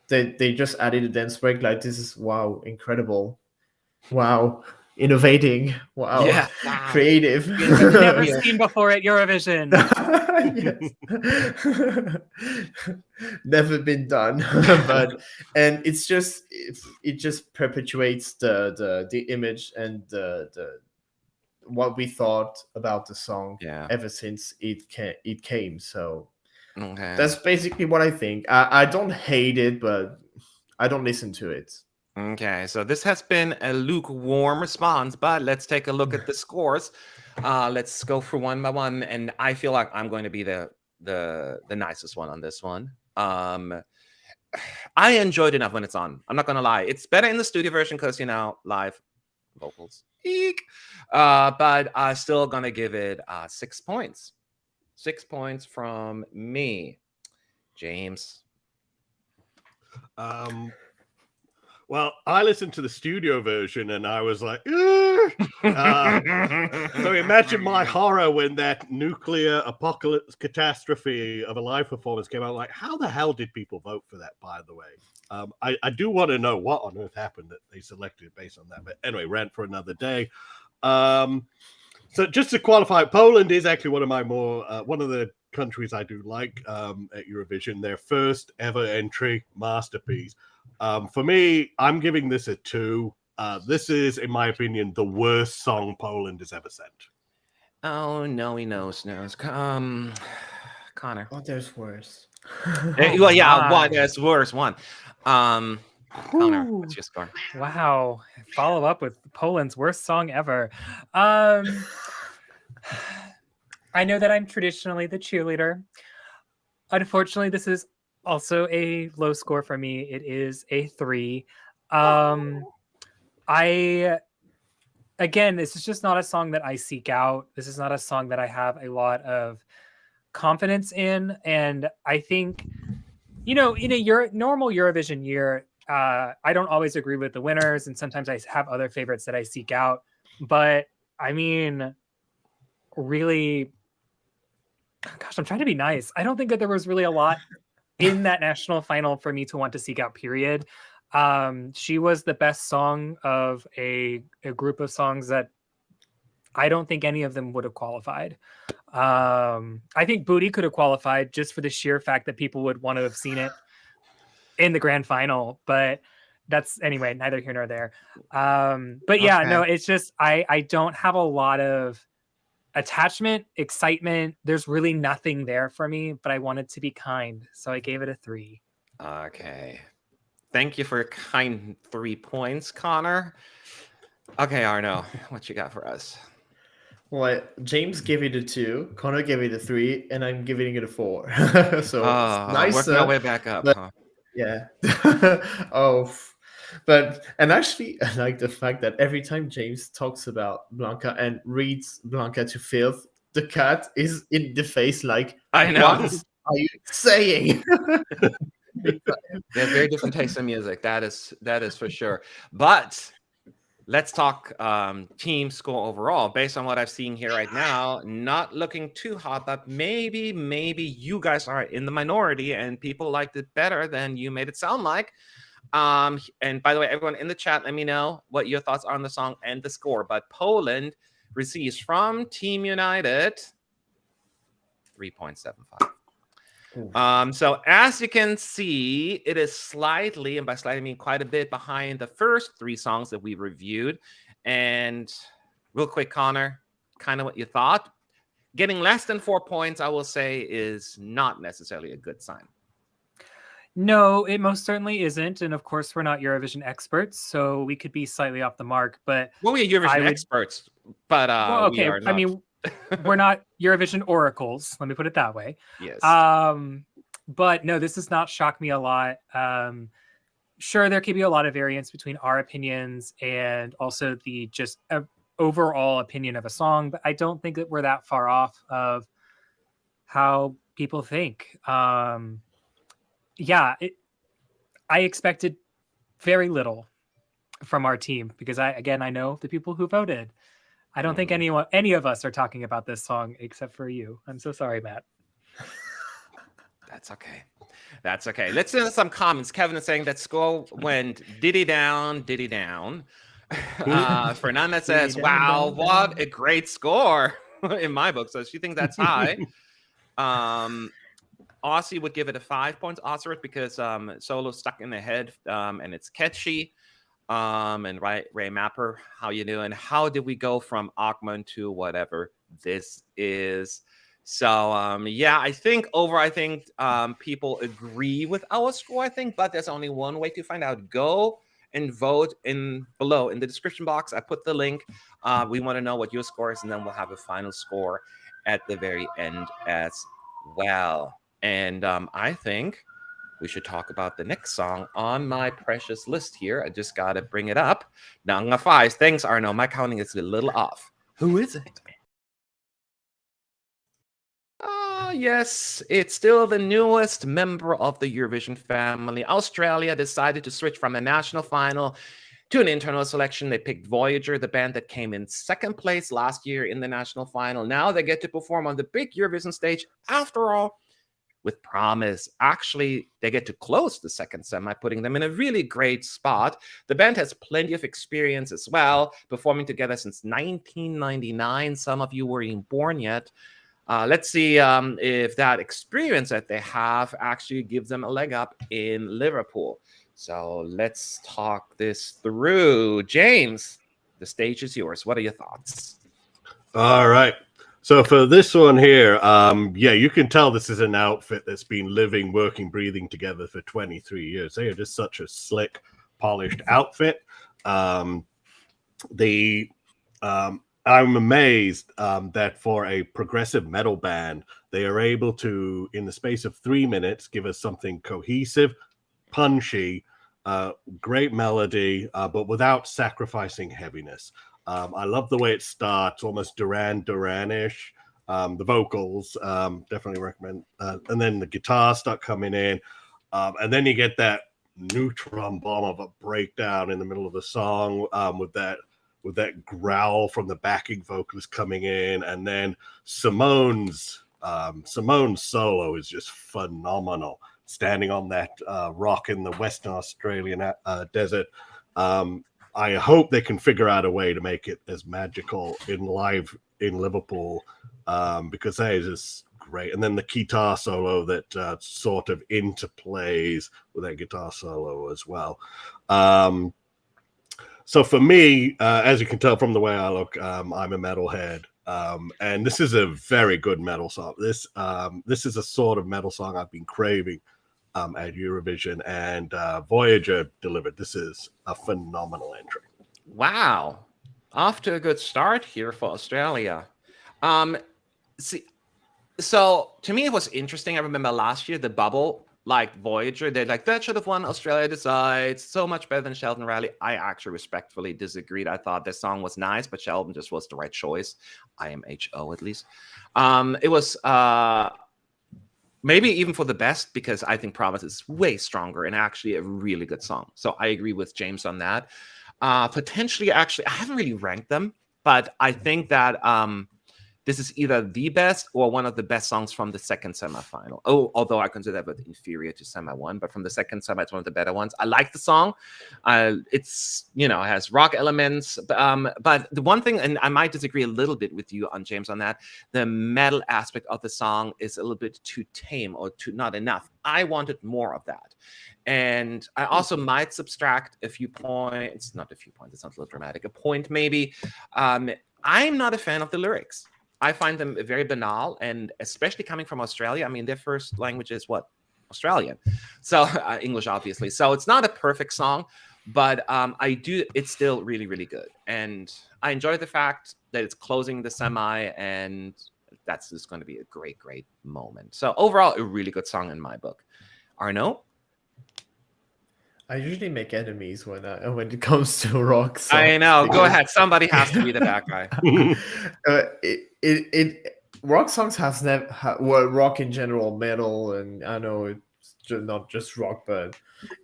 they just added a dance break. Like, this is, wow, incredible, wow, innovating, wow, Yeah, wow. Creative. Never seen before at Eurovision. Never been done. But and it's just, it just perpetuates the image and the what we thought about the song ever since it came. So that's basically what I think. I don't hate it, but I don't listen to it. Okay, so this has been a lukewarm response, but let's take a look at the scores. Let's go through one by one, and I feel like I'm going to be the nicest one on this one. I enjoyed it enough when it's on. I'm not gonna lie, it's better in the studio version because, you know, live vocals. Eek. But I'm still gonna give it 6 points. 6 points from me, James. Well, Well, I listened to the studio version and I was like, so imagine my horror when that nuclear apocalypse catastrophe of a live performance came out. Like, how the hell did people vote for that, by the way? I do want to know what on earth happened that they selected based on that. But anyway, rant for another day. So just to qualify, Poland is actually one of my more, one of the countries I do like at Eurovision. Their first ever entry, masterpiece. For me, I'm giving this a 2. This is, in my opinion, the worst song Poland has ever sent. Oh, no, he knows. Connor. Oh, there's worse. Well, yeah, one. There's worse. One. Connor, what's your score? Wow. Follow up with Poland's worst song ever. I know that I'm traditionally the cheerleader. Unfortunately, this is also a low score for me. It is a 3. Again, this is just not a song that I seek out. This is not a song that I have a lot of confidence in. And I think, in a normal Eurovision year, I don't always agree with the winners. And sometimes I have other favorites that I seek out. But I mean, really, gosh, I'm trying to be nice. I don't think that there was really a lot in that national final for me to want to seek out, period. She was the best song of a group of songs that I don't think any of them would have qualified. I think Booty could have qualified just for the sheer fact that people would want to have seen it in the grand final, but that's anyway, neither here nor there. But yeah, no, it's just, I don't have a lot of attachment, excitement. There's really nothing there for me, but I wanted to be kind, so I gave it a 3. Okay. Thank you for your kind 3 points, Connor. Okay, Arno, what you got for us? Well, James gave it a 2, Connor gave it a 3, and I'm giving it a 4. So nice. Working our way back up, huh? Yeah. And actually, I like the fact that every time James talks about Blanca and reads Blanca to filth, the cat is in the face like, I know. What are you saying? They're very different tastes in music. That is for sure. But let's talk team score overall. Based on what I've seen here right now, not looking too hot, but maybe you guys are in the minority and people liked it better than you made it sound like. And by the way, everyone in the chat, let me know what your thoughts are on the song and the score. But Poland receives from Team United 3.75. So as you can see, it is slightly, and by slightly I mean quite a bit, behind the first 3 songs that we reviewed. And real quick, Connor, kind of what you thought. Getting less than 4 points, I will say, is not necessarily a good sign. No, it most certainly isn't. And of course, we're not Eurovision experts, so we could be slightly off the mark. But well, we're Eurovision experts, but okay. we are not. I mean, we're not Eurovision oracles. Let me put it that way. Yes. But no, this does not shock me a lot. Sure, there could be a lot of variance between our opinions and also the just overall opinion of a song, but I don't think that we're that far off of how people think. Yeah, I expected very little from our team because I know the people who voted. I don't think any of us are talking about this song except for you. I'm so sorry, Matt. That's okay. That's okay. Let's do some comments. Kevin is saying that score went diddy down. Fernanda says, wow, what a great score in my book. So she thinks that's high. Aussie would give it a 5 points, Osirith, because solo stuck in the head and it's catchy. And Ray Mapper, how you doing? How did we go from Augment to whatever this is? So yeah, I think people agree with our score, but there's only one way to find out. Go and vote below in the description box. I put the link. We want to know what your score is, and then we'll have a final score at the very end as well. And I think we should talk about the next song on my precious list here. I just got to bring it up. Nanga Five. Thanks, Arno. My counting is a little off. Who is it? Yes, it's still the newest member of the Eurovision family. Australia decided to switch from a national final to an internal selection. They picked Voyager, the band that came in second place last year in the national final. Now they get to perform on the big Eurovision stage after all, with promise. Actually, they get to close the second semi, putting them in a really great spot. The band has plenty of experience as well, performing together since 1999. Some of you weren't even born yet. Let's see if that experience that they have actually gives them a leg up in Liverpool. So let's talk this through. James, the stage is yours. What are your thoughts? All right. So for this one here, yeah, you can tell this is an outfit that's been living, working, breathing together for 23 years. They are just such a slick, polished outfit. I'm amazed that for a progressive metal band, they are able to, in the space of 3 minutes, give us something cohesive, punchy, great melody, but without sacrificing heaviness. I love the way it starts, almost Duran Duran-ish. The vocals, definitely recommend. And then the guitars start coming in. And then you get that neutron bomb of a breakdown in the middle of the song with that growl from the backing vocalist coming in. And then Simone's solo is just phenomenal. Standing on that rock in the Western Australian desert. I hope they can figure out a way to make it as magical in Liverpool, because that is just great. And then the guitar solo that sort of interplays with that guitar solo as well. So for me, as you can tell from the way I look, I'm a metalhead. And this is a very good metal song. This is a sort of metal song I've been craving at Eurovision, and Voyager delivered. This is a phenomenal entry. Wow. Off to a good start here for Australia. So to me, it was interesting. I remember last year, the bubble, like Voyager, they're like, that should have won. Australia decides. So much better than Sheldon Riley. I actually respectfully disagreed. I thought this song was nice, but Sheldon just was the right choice. IMHO, at least. It was maybe even for the best, because I think Promise is way stronger and actually a really good song. So I agree with James on that. Potentially, actually, I haven't really ranked them, but I think that this is either the best or one of the best songs from the second semifinal. Oh, although I consider that inferior to semi one, but from the second semi, it's one of the better ones. I like the song. It's, it has rock elements. But the one thing, and I might disagree a little bit with you on James on that, the metal aspect of the song is a little bit too tame or too not enough. I wanted more of that. And I also might subtract a few points, not a few points, it sounds a little dramatic, a point maybe. I'm not a fan of the lyrics. I find them very banal, and especially coming from Australia. I mean, their first language is what? Australian. So English, obviously. So it's not a perfect song, but it's still really, really good. And I enjoy the fact that it's closing the semi, and that's just going to be a great, great moment. So overall, a really good song in my book. Arnaud? I usually make enemies when it comes to rock songs. I know. Go ahead. Somebody has to be the bad guy. Rock songs has never rock in general, metal, and I know it's not just rock, but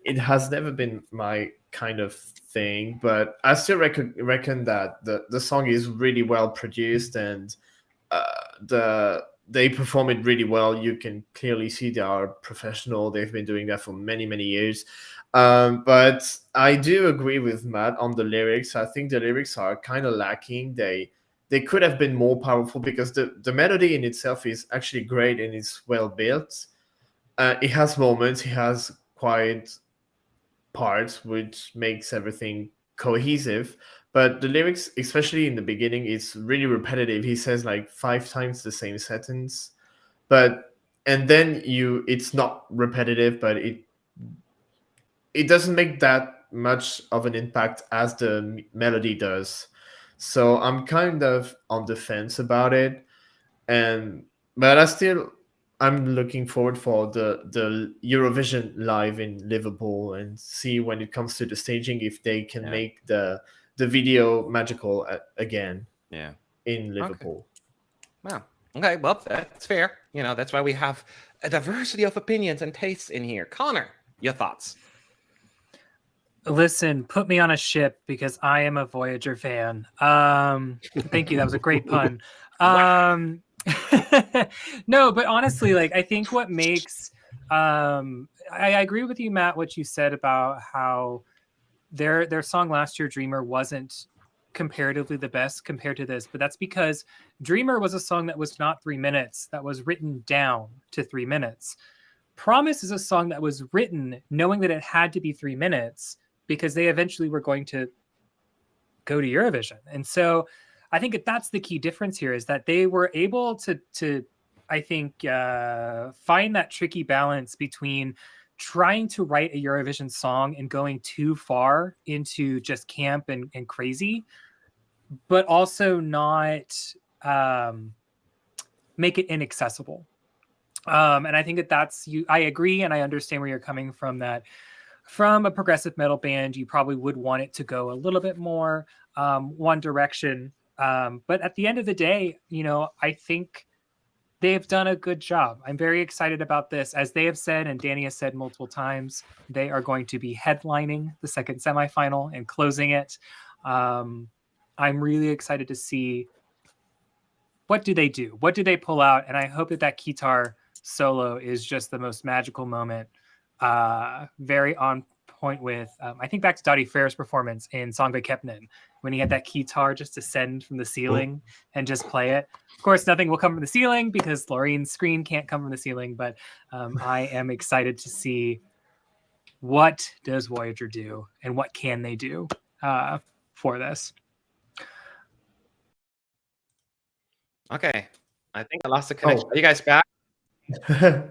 it has never been my kind of thing. But I still reckon that the song is really well produced, and they perform it really well. You can clearly see they are professional. They've been doing that for many, many years. But I do agree with Matt on the lyrics. I think the lyrics are kind of lacking. They could have been more powerful, because the melody in itself is actually great and it's well built. It has moments, it has quiet parts, which makes everything cohesive. But the lyrics, especially in the beginning, is really repetitive. He says like 5 times the same sentence, and then it's not repetitive, but it doesn't make that much of an impact as the melody does. So I'm kind of on the fence about it, but I'm looking forward for the Eurovision live in Liverpool, and see when it comes to the staging if they can make the video magical again. Yeah, in Liverpool. Okay. Wow. Okay, well, that's fair. You know, that's why we have a diversity of opinions and tastes in here. Connor, your thoughts? Listen, put me on a ship because I am a Voyager fan. Thank you. That was a great pun. No, but honestly, like I think what makes I agree with you, Matt, what you said about how their song last year, Dreamer, wasn't comparatively the best compared to this, but that's because Dreamer was a song that was not 3 minutes, that was written down to 3 minutes. Promise is a song that was written knowing that it had to be 3 minutes because they eventually were going to go to Eurovision. And so I think that's the key difference here, is that they were able to I think, find that tricky balance between trying to write a Eurovision song and going too far into just camp and crazy, but also not make it inaccessible. And I think that's you. I agree, and I understand where you're coming from. That from a progressive metal band, you probably would want it to go a little bit more one direction. But at the end of the day, you know, I think they've done a good job. I'm very excited about this. As they have said, and Danny has said multiple times, they are going to be headlining the second semifinal and closing it. I'm really excited to see what do they do? What do they pull out? And I hope that guitar solo is just the most magical moment. Very on point with, I think back to Dottie Fair's performance in Song Kepnen, when he had that guitar just descend from the ceiling and just play it. Of course, nothing will come from the ceiling because Loreen's screen can't come from the ceiling, but I am excited to see what does Voyager do and what can they do for this. Okay, I think I lost the connection. Are you guys back?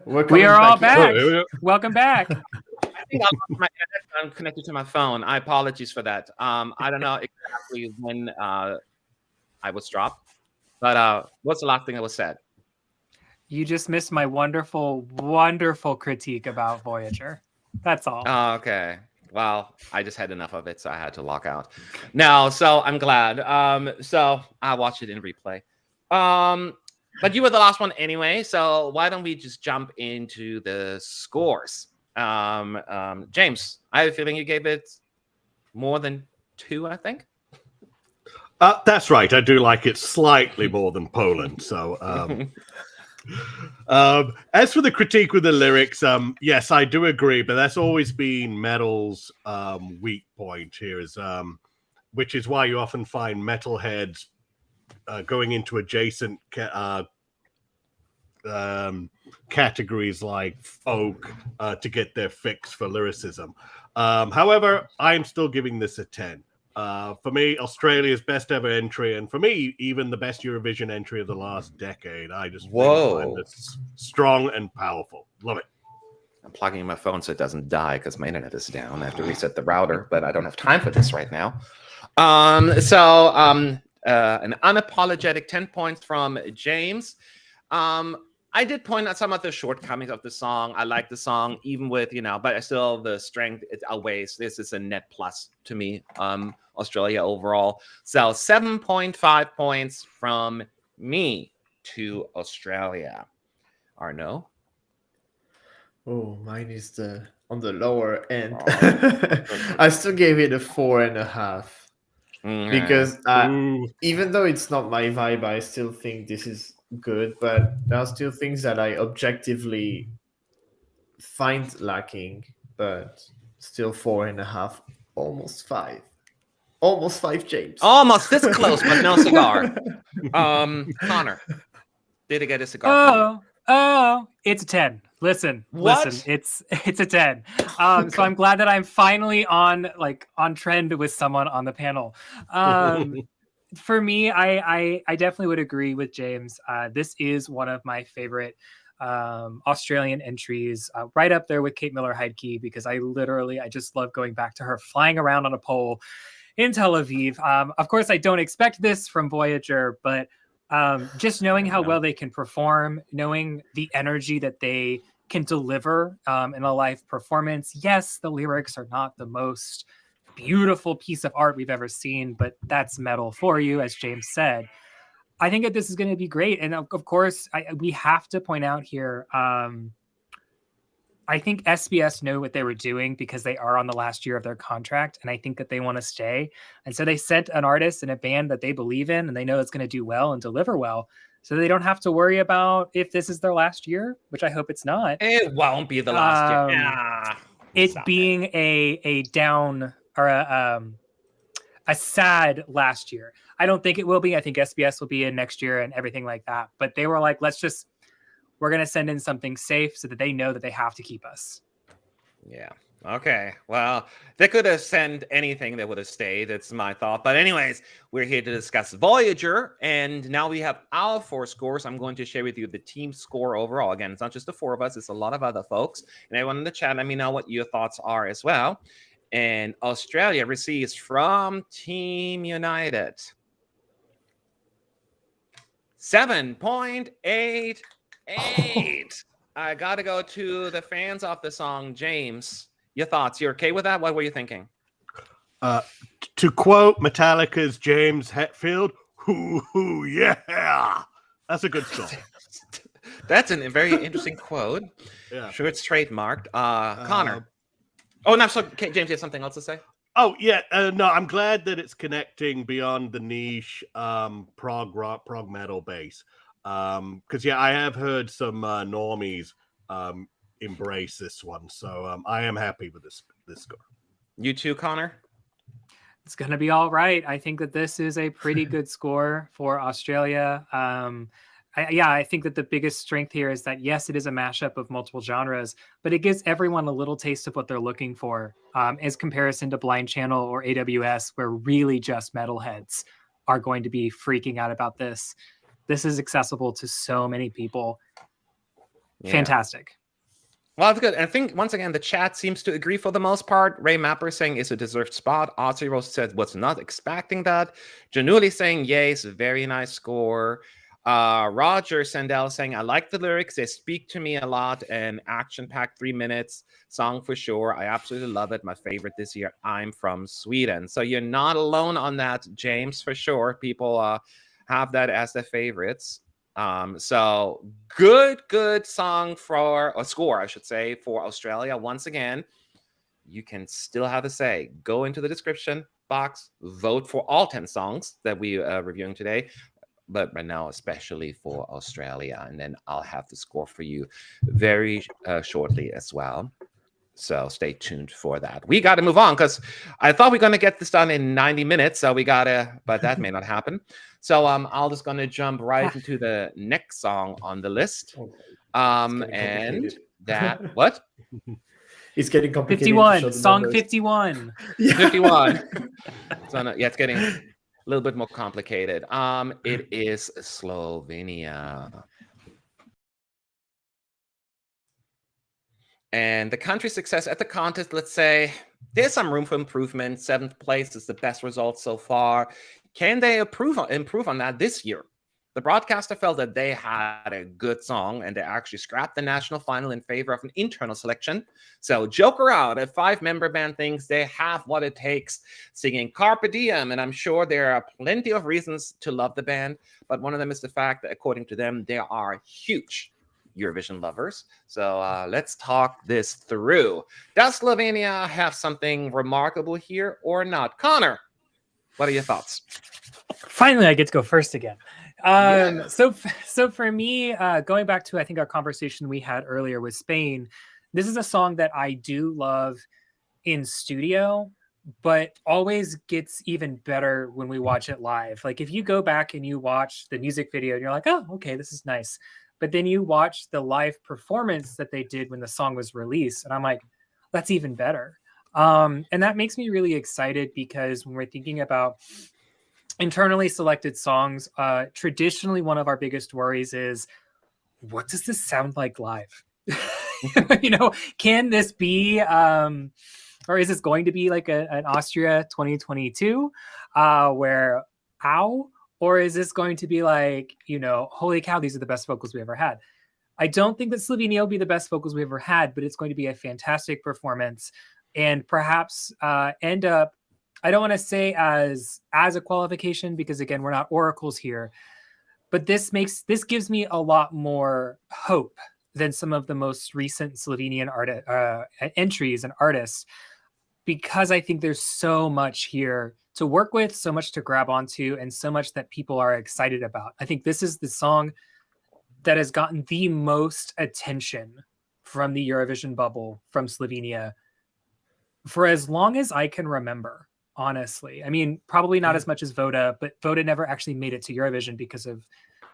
We are all back. Welcome back. I think I lost my internet. I'm connected to my phone. I apologize for that. I don't know exactly when I was dropped, but what's the last thing that was said? You just missed my wonderful, wonderful critique about Voyager. That's all. Oh, okay. Well, I just had enough of it, so I had to log out. No, so I'm glad. So I watched it in replay. But you were the last one anyway, so why don't we just jump into the scores? James, I have a feeling you gave it more than 2, I think. That's right. I do like it slightly more than Poland. So, as for the critique with the lyrics, yes, I do agree, but that's always been metal's weak point here, is which is why you often find metalheads going into adjacent categories like folk to get their fix for lyricism. However, I'm still giving this a 10. For me, Australia's best ever entry, and for me, even the best Eurovision entry of the last decade. I just really find this strong and powerful. Love it. I'm plugging in my phone so it doesn't die because my internet is down. I have to reset the router, but I don't have time for this right now. An unapologetic 10 points from James. I did point out some of the shortcomings of the song. I like the song, even with, but still the strength, it outweighs. This is a net plus to me, Australia overall. So 7.5 points from me to Australia. Arnaud? Oh, mine is on the lower end. I still gave it a 4.5. Because even though it's not my vibe, I still think this is good, but there are still things that I objectively find lacking, but still 4.5, almost 5. Almost 5, James. Almost this close, but no cigar. Connor, did it get a cigar? Oh, it's a 10. Listen, it's a 10. So I'm glad that I'm finally on trend with someone on the panel. For me, I definitely would agree with James. This is one of my favorite Australian entries, right up there with Kate Miller-Heidke, because I just love going back to her flying around on a pole in Tel Aviv. Of course, I don't expect this from Voyager, but just knowing how well they can perform, knowing the energy that they can deliver in a live performance. Yes, the lyrics are not the most beautiful piece of art we've ever seen, but that's metal for you, as James said. I think that this is going to be great. And of course, we have to point out here, I think SBS knew what they were doing because they are on the last year of their contract. And I think that they want to stay. And so they sent an artist and a band that they believe in and they know it's going to do well and deliver well. So they don't have to worry about if this is their last year, which I hope it's not. It won't be the last year. It being a down or a sad last year. I don't think it will be. I think SBS will be in next year and everything like that. But they were like, we're going to send in something safe so that they know that they have to keep us. Yeah. Okay. Well, they could have sent anything that would have stayed. That's my thought. But anyways, we're here to discuss Voyager. And now we have our 4 scores. I'm going to share with you the team score overall. Again, it's not just the 4 of us. It's a lot of other folks. And everyone in the chat, let me know what your thoughts are as well. And Australia receives from Team United 7.88. I got to go to the fans of the song. James, your thoughts? You're okay with that? What were you thinking? To quote Metallica's James Hetfield, hoo, yeah. That's a good song. That's a very interesting quote. Yeah. Sure, it's trademarked. Connor. Oh, no, so James, you have something else to say? Oh, yeah. No, I'm glad that it's connecting beyond the niche prog rock, prog metal base. Because, yeah, I have heard some normies embrace this one. So I am happy with this score. You too, Connor? It's going to be all right. I think that this is a pretty good score for Australia. I think that the biggest strength here is that, yes, it is a mashup of multiple genres, but it gives everyone a little taste of what they're looking for as comparison to Blind Channel or AWS, where really just metalheads are going to be freaking out about this. This is accessible to so many people. Yeah. Fantastic. Well, that's good. And I think, once again, the chat seems to agree for the most part. Ray Mapper saying it's a deserved spot. Ozzy Rose said was not expecting that. Januli saying, yay, it's a very nice score. Roger Sandell saying, I like the lyrics. They speak to me a lot. And action-packed 3 minutes song for sure. I absolutely love it. My favorite this year. I'm from Sweden. So you're not alone on that, James, for sure. People have that as their favorites. So good song or score, I should say, for Australia. Once again, you can still have a say. Go into the description box, vote for all 10 songs that we are reviewing today. But right now, especially for Australia. And then I'll have the score for you very shortly as well. So stay tuned for that. We got to move on because I thought we were going to get this done in 90 minutes. So we got to, but that may not happen. So I'm just going to jump right into the next song on the list. And that, what? It's getting complicated. 51, song 51. 51. So no, yeah, it's getting a little bit more complicated. It is Slovenia. And the country's success at the contest, let's say, there's some room for improvement. 7th place is the best result so far. Can they improve on that this year? The broadcaster felt that they had a good song, and they actually scrapped the national final in favor of an internal selection. So Joker out, a 5-member band thinks they have what it takes, singing Carpe Diem, and I'm sure there are plenty of reasons to love the band, but one of them is the fact that, according to them, they are huge Eurovision lovers. So let's talk this through. Does Slovenia have something remarkable here or not? Connor, what are your thoughts? Finally, I get to go first again. So for me, going back to, I think, our conversation we had earlier with Spain, this is a song that I do love in studio, but always gets even better when we watch it live. Like if you go back and you watch the music video and you're like, oh, okay, this is nice. But then you watch the live performance that they did when the song was released. And I'm like, that's even better. And that makes me really excited because when we're thinking about internally selected songs, traditionally one of our biggest worries is, what does this sound like live? Can this be, or is this going to be like an Austria 2022 where, ow? Or is this going to be like, holy cow, these are the best vocals we ever had? I don't think that Slovenia will be the best vocals we ever had, but it's going to be a fantastic performance and perhaps end up, I don't want to say as a qualification, because again, we're not oracles here, but this gives me a lot more hope than some of the most recent Slovenian entries and artists, because I think there's so much here to work with, so much to grab onto, and so much that people are excited about. I think this is the song that has gotten the most attention from the Eurovision bubble from Slovenia for as long as I can remember, honestly. I mean, probably not as much as Voda, but Voda never actually made it to Eurovision because of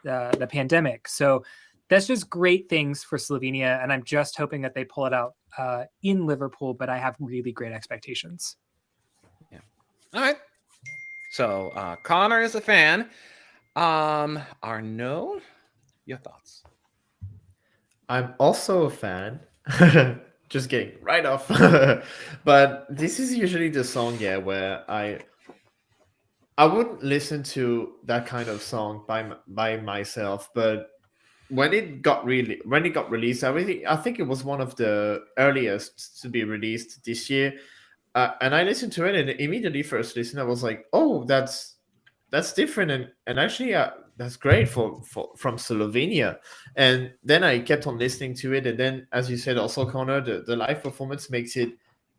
the pandemic. So that's just great things for Slovenia, and I'm just hoping that they pull it out in Liverpool, but I have really great expectations. Yeah. All right. So Connor is a fan. Arnaud, your thoughts? I'm also a fan. Just getting right off. But this is usually the song, where I wouldn't listen to that kind of song by myself, but when it got released, I think it was one of the earliest to be released this year, and I listened to it, and immediately first listen I was like, oh, that's different, and actually that's great from Slovenia. And then I kept on listening to it, and then, as you said also, Connor, the live performance makes it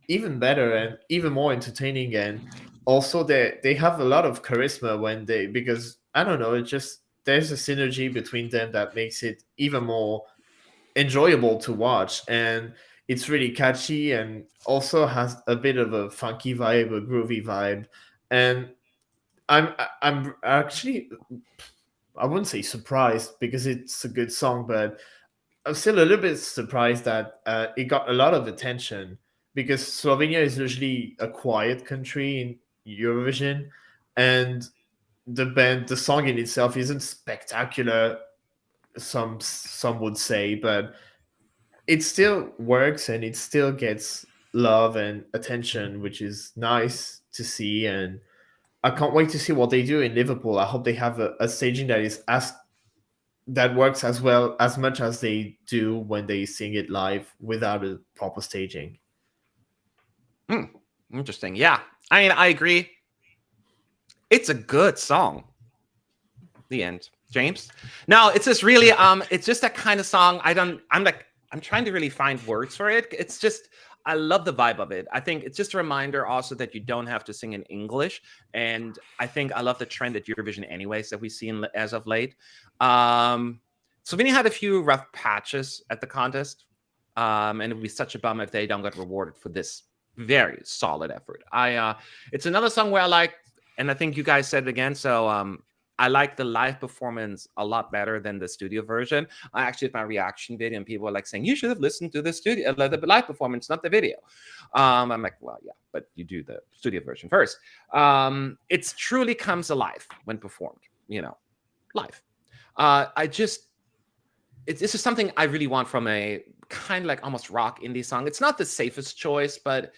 even better and even more entertaining. And also they have a lot of charisma because I don't know, it just, there's a synergy between them that makes it even more enjoyable to watch. And it's really catchy and also has a bit of a funky vibe, a groovy vibe. And I'm actually, I wouldn't say surprised because it's a good song, but I'm still a little bit surprised that it got a lot of attention, because Slovenia is usually a quiet country in Eurovision, and the song in itself isn't spectacular, some would say, but it still works and it still gets love and attention, which is nice to see. And I can't wait to see what they do in Liverpool. I hope they have a staging that works as well, as much as they do when they sing it live without a proper staging. Interesting. Yeah, I mean, I agree. It's a good song. The end. James? No, it's just really it's just that kind of song. I'm trying to really find words for it. It's just, I love the vibe of it. I think it's just a reminder also that you don't have to sing in English. And I think I love the trend at Eurovision anyways that we've seen as of late. Slovenia had a few rough patches at the contest. And it would be such a bum if they don't get rewarded for this very solid effort. It's another song where I like, and I think you guys said it again, so I like the live performance a lot better than the studio version. I actually did my reaction video, and people were like saying, you should have listened to the live performance, not the video. I'm like, well, yeah, but you do the studio version first. It truly comes alive when performed, live. This is something I really want from a kind of like almost rock indie song. It's not the safest choice, but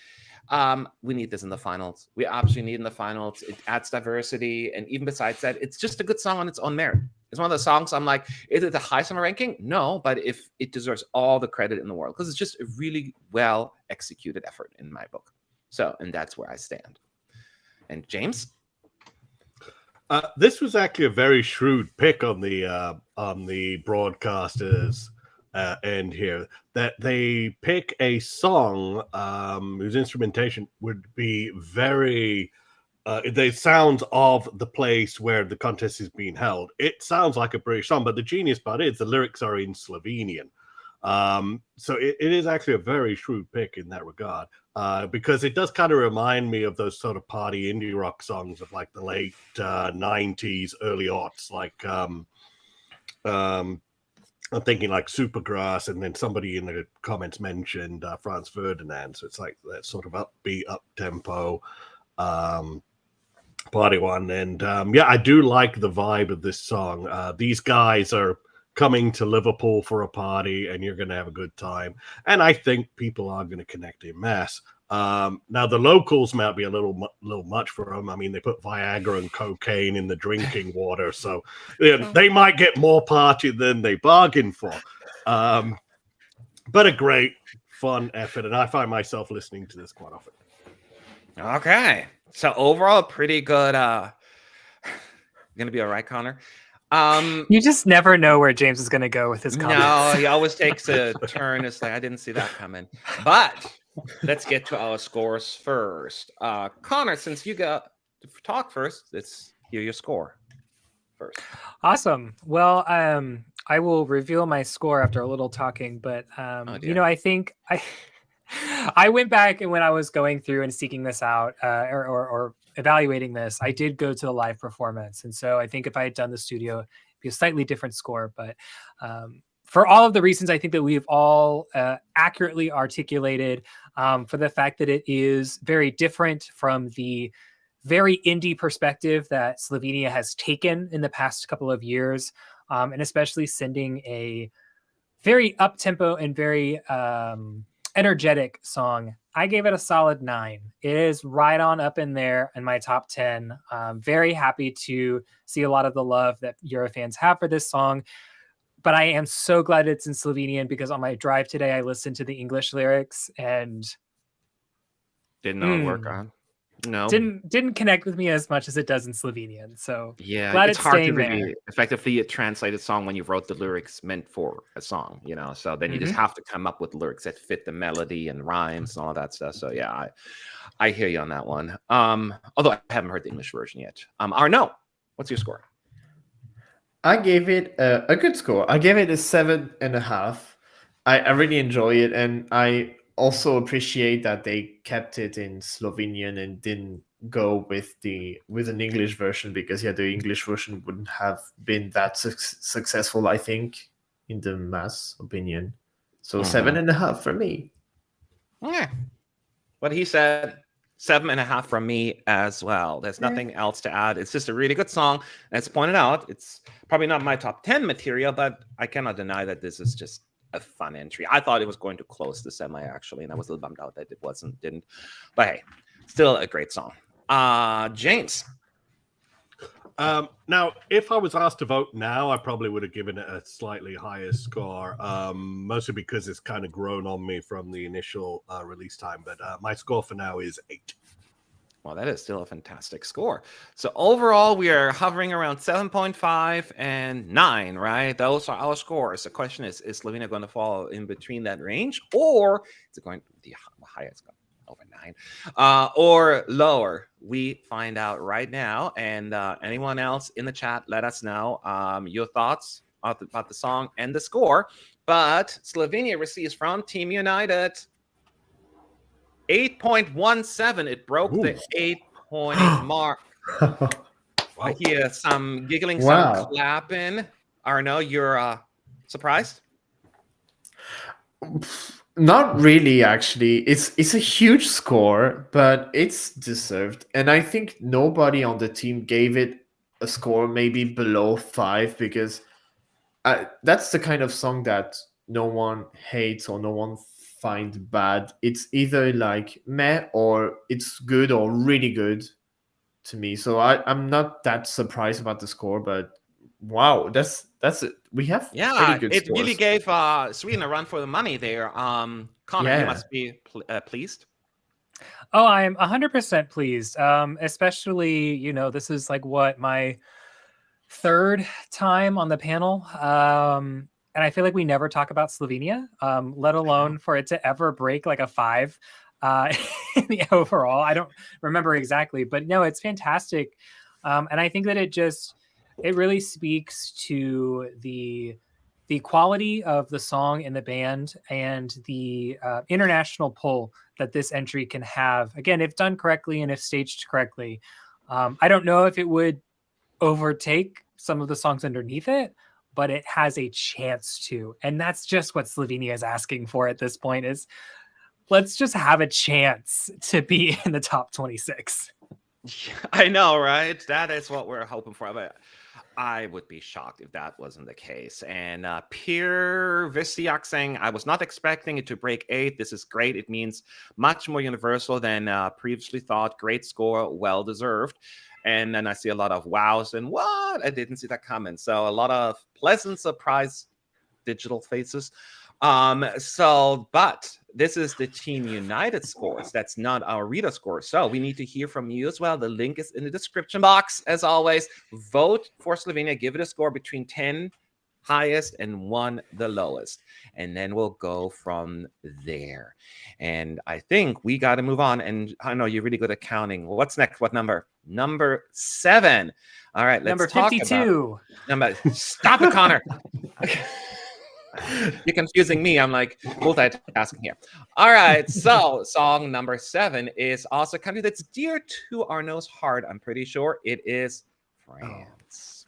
we need this in the finals. We absolutely need in the finals. It adds diversity, and even besides that, it's just a good song on its own merit. It's one of those songs I'm like, is it the highest on my ranking? No, but if it deserves all the credit in the world, because it's just a really well executed effort in my book. So, and that's where I stand. And James? This was actually a very shrewd pick on the broadcasters' end here, that they pick a song whose instrumentation would be very the sounds of the place where the contest is being held. It sounds like a British song, but the genius part is the lyrics are in Slovenian. So it is actually a very shrewd pick in that regard, because it does kind of remind me of those sort of party indie rock songs of like the late 90s, early aughts, like I'm thinking like Supergrass, and then somebody in the comments mentioned Franz Ferdinand. So it's like that sort of upbeat, up-tempo party one. And yeah, I do like the vibe of this song. These guys are coming to Liverpool for a party, and you're going to have a good time. And I think people are going to connect en masse. Now, the locals might be a little much for them. I mean, they put Viagra and cocaine in the drinking water, so they might get more party than they bargained for. But a great, fun effort, and I find myself listening to this quite often. Okay. So overall, pretty good. Gonna be all right, Connor. You just never know where James is going to go with his comments. No, he always takes a turn. It's like I didn't see that coming. But let's get to our scores first. Connor, since you got to talk first, let's hear your score first. Awesome. Well, I will reveal my score after a little talking, but I think I went back, and when I was going through and seeking this out, or evaluating this, I did go to the live performance, and so I think if I had done the studio, it'd be a slightly different score. But for all of the reasons I think that we've all accurately articulated, for the fact that it is very different from the very indie perspective that Slovenia has taken in the past couple of years, and especially sending a very up-tempo and very energetic song, I gave it a solid 9. It is right on up in there in my top 10. Very happy to see a lot of the love that Eurofans have for this song, but I am so glad it's in Slovenian, because on my drive today, I listened to the English lyrics and didn't know it work on. No, didn't connect with me as much as it does in Slovenian. So yeah, glad it's it's hard to staying really there. effectively translate a song when you wrote the lyrics meant for a song, so then you just have to come up with lyrics that fit the melody and rhymes and all that stuff. So yeah, I hear you on that one. Although I haven't heard the English version yet. Arnaud, what's your score? I gave it a good score. I gave it a 7.5. I really enjoy it, and I also appreciate that they kept it in Slovenian and didn't go with an English version, because the English version wouldn't have been that successful, I think, in the mass opinion. So 7.5 for me. Yeah, what he said. 7.5 from me as well. There's nothing else to add. It's just a really good song. As pointed out, it's probably not my top 10 material, but I cannot deny that this is just a fun entry. I thought it was going to close the semi, actually, and I was a little bummed out that it didn't. But hey, still a great song. James. Now, if I was asked to vote now, I probably would have given it a slightly higher score, mostly because it's kind of grown on me from the initial release time. But my score for now is 8. Well, that is still a fantastic score. So overall, we are hovering around 7.5 and 9, right? Those are our scores. The question is Slovenia going to fall in between that range, or is it going to be highest? Over 9 or lower? We find out right now. And anyone else in the chat, let us know your thoughts about the song and the score. But Slovenia receives from Team United 8.17. It broke the 8-point mark. I hear some giggling, some clapping. Arnaud, you're surprised? Not really, actually. It's a huge score, but it's deserved. And I think nobody on the team gave it a score maybe below 5, because that's the kind of song that no one hates or no one finds bad. It's either like meh, or it's good or really good to me. So I'm not that surprised about the score, but wow, that's it. We have pretty good it scores. really gave Sweden a run for the money there. Connor, you must be pleased. Oh, I'm 100% pleased. Especially, this is like my 3rd time on the panel. And I feel like we never talk about Slovenia, let alone for it to ever break like a 5 in the overall. I don't remember exactly, but no, it's fantastic. And I think that it really speaks to the quality of the song and the band, and the international pull that this entry can have. Again, if done correctly and if staged correctly. I don't know if it would overtake some of the songs underneath it, but it has a chance to. And that's just what Slovenia is asking for at this point, is let's just have a chance to be in the top 26. I know, right? That is what we're hoping for. But I would be shocked if that wasn't the case. And Pierre Visiak saying, I was not expecting it to break 8. This is great. It means much more universal than previously thought. Great score, well deserved. And then I see a lot of wows and what? I didn't see that coming. So a lot of pleasant surprise digital faces. But this is the Team United scores. That's not our reader scores. So we need to hear from you as well. The link is in the description box. As always, vote for Slovenia. Give it a score between 10 highest and 1 the lowest. And then we'll go from there. And I think we got to move on. And I know you're really good at counting. What's next? What number? Number 7. All right, let's Number talk 52. about Stop it, Connor. You're confusing me. I'm like multitasking here. All right. So song number 7 is also a country that's dear to Arnaud's heart. I'm pretty sure it is France.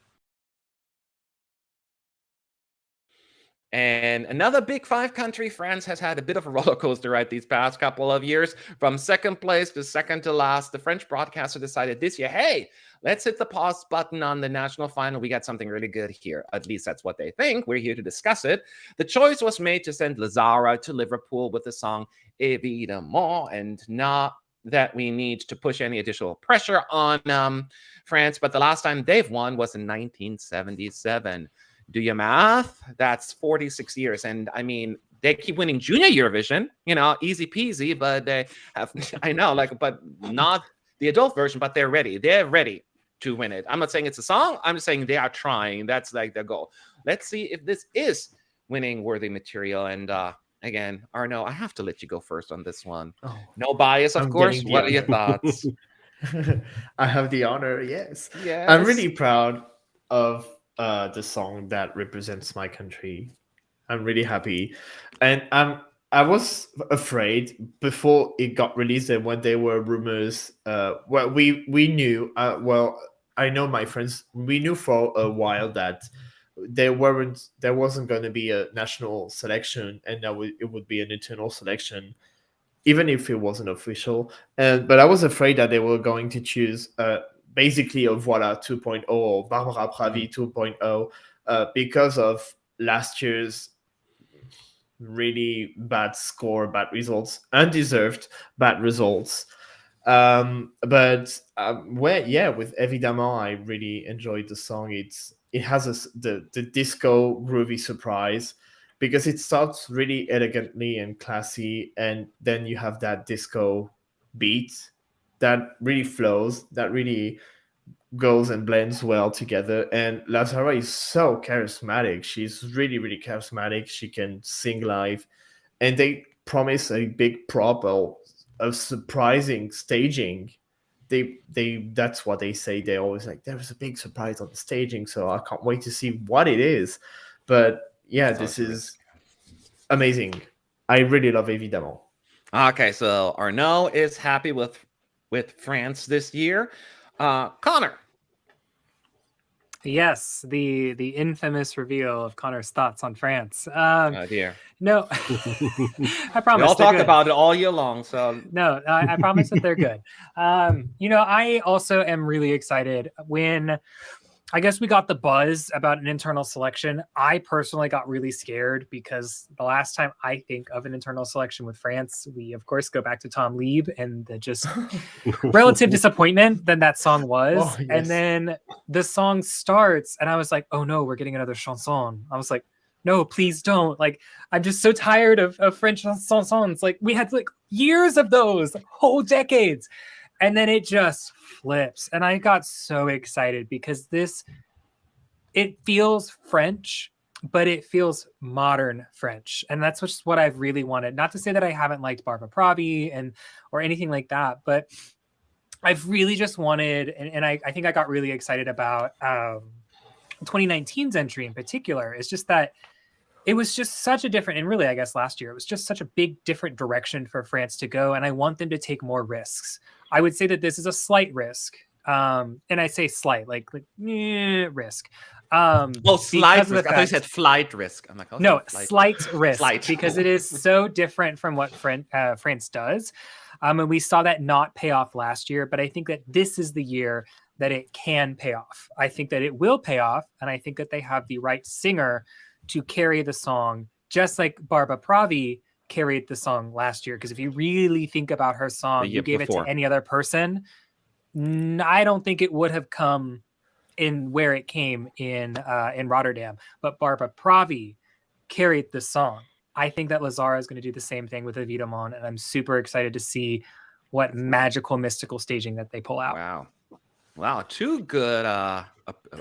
And another big 5 country, France has had a bit of a roller coaster ride these past couple of years. From second place to second to last, the French broadcaster decided this year, hey, let's hit the pause button on the national final. We got something really good here. At least that's what they think. We're here to discuss it. The choice was made to send Lazara to Liverpool with the song Évidemment, and not that we need to push any additional pressure on France, but the last time they've won was in 1977. Do your math? That's 46 years. And I mean, they keep winning junior Eurovision, easy peasy, but they have, I know, but not the adult version, but they're ready. They're ready to win it. I'm not saying it's a song. I'm just saying they are trying. That's like their goal. Let's see if this is winning worthy material. And again, Arnaud, I have to let you go first on this one. Oh, no bias, of course. What are your thoughts? I have the honor. Yes. I'm really proud of the song that represents my country. I'm really happy, and I was afraid before it got released, and when there were rumors. We knew. I know my friends. We knew for a while that there wasn't going to be a national selection, and that it would be an internal selection, even if it wasn't official. But I was afraid that they were going to choose basically a Voilà 2.0 or Barbara Pravi 2.0 because of last year's really bad results, undeserved bad results. With Évidemment, I really enjoyed the song. It has the disco groovy surprise, because it starts really elegantly and classy, and then you have that disco beat that really flows, that really goes and blends well together. And Lazara is so charismatic. She's really, really charismatic. She can sing live, and they promise a big prop of surprising staging. That's what they say. They always there's a big surprise on the staging, so I can't wait to see what it is. But yeah, this is amazing. I really love Évidemment. Okay, so Arnaud is happy with France this year. Connor. Yes, the infamous reveal of Connor's thoughts on France. Oh dear. No, I promise. We all talk about it all year long. So no, I promise that they're good. I also am really excited when, I guess, we got the buzz about an internal selection. I personally got really scared because the last time I think of an internal selection with France, we of course go back to Tom Lieb and the just relative disappointment that song was. Oh, yes. And then the song starts and I was like, oh no, we're getting another chanson. I was like, no, please don't. I'm just so tired of French chansons. We had years of those, whole decades. And then it just flips. And I got so excited because it feels French, but it feels modern French. And that's just what I've really wanted. Not to say that I haven't liked Barbara Pravi or anything like that, but I've really just wanted, and I think I got really excited about 2019's entry in particular. It's just that it was just such a different, and really, I guess last year, it was just such a big different direction for France to go. And I want them to take more risks. I would say that this is a slight risk. And I say slight, risk. Slight risk. I thought you said flight risk. I'm like, no, slight risk, because it is so different from what France does. And we saw that not pay off last year, but I think that this is the year that it can pay off. I think that it will pay off, and I think that they have the right singer to carry the song, just like Barbara Pravi carried the song last year. Because if you really think about her song, you gave it to any other person, I don't think it would have come in where it came in Rotterdam. But Barbara Pravi carried the song, I think that Lazara is going to do the same thing with Evidomon, and I'm super excited to see what magical, mystical staging that they pull out. Wow. Wow. Two good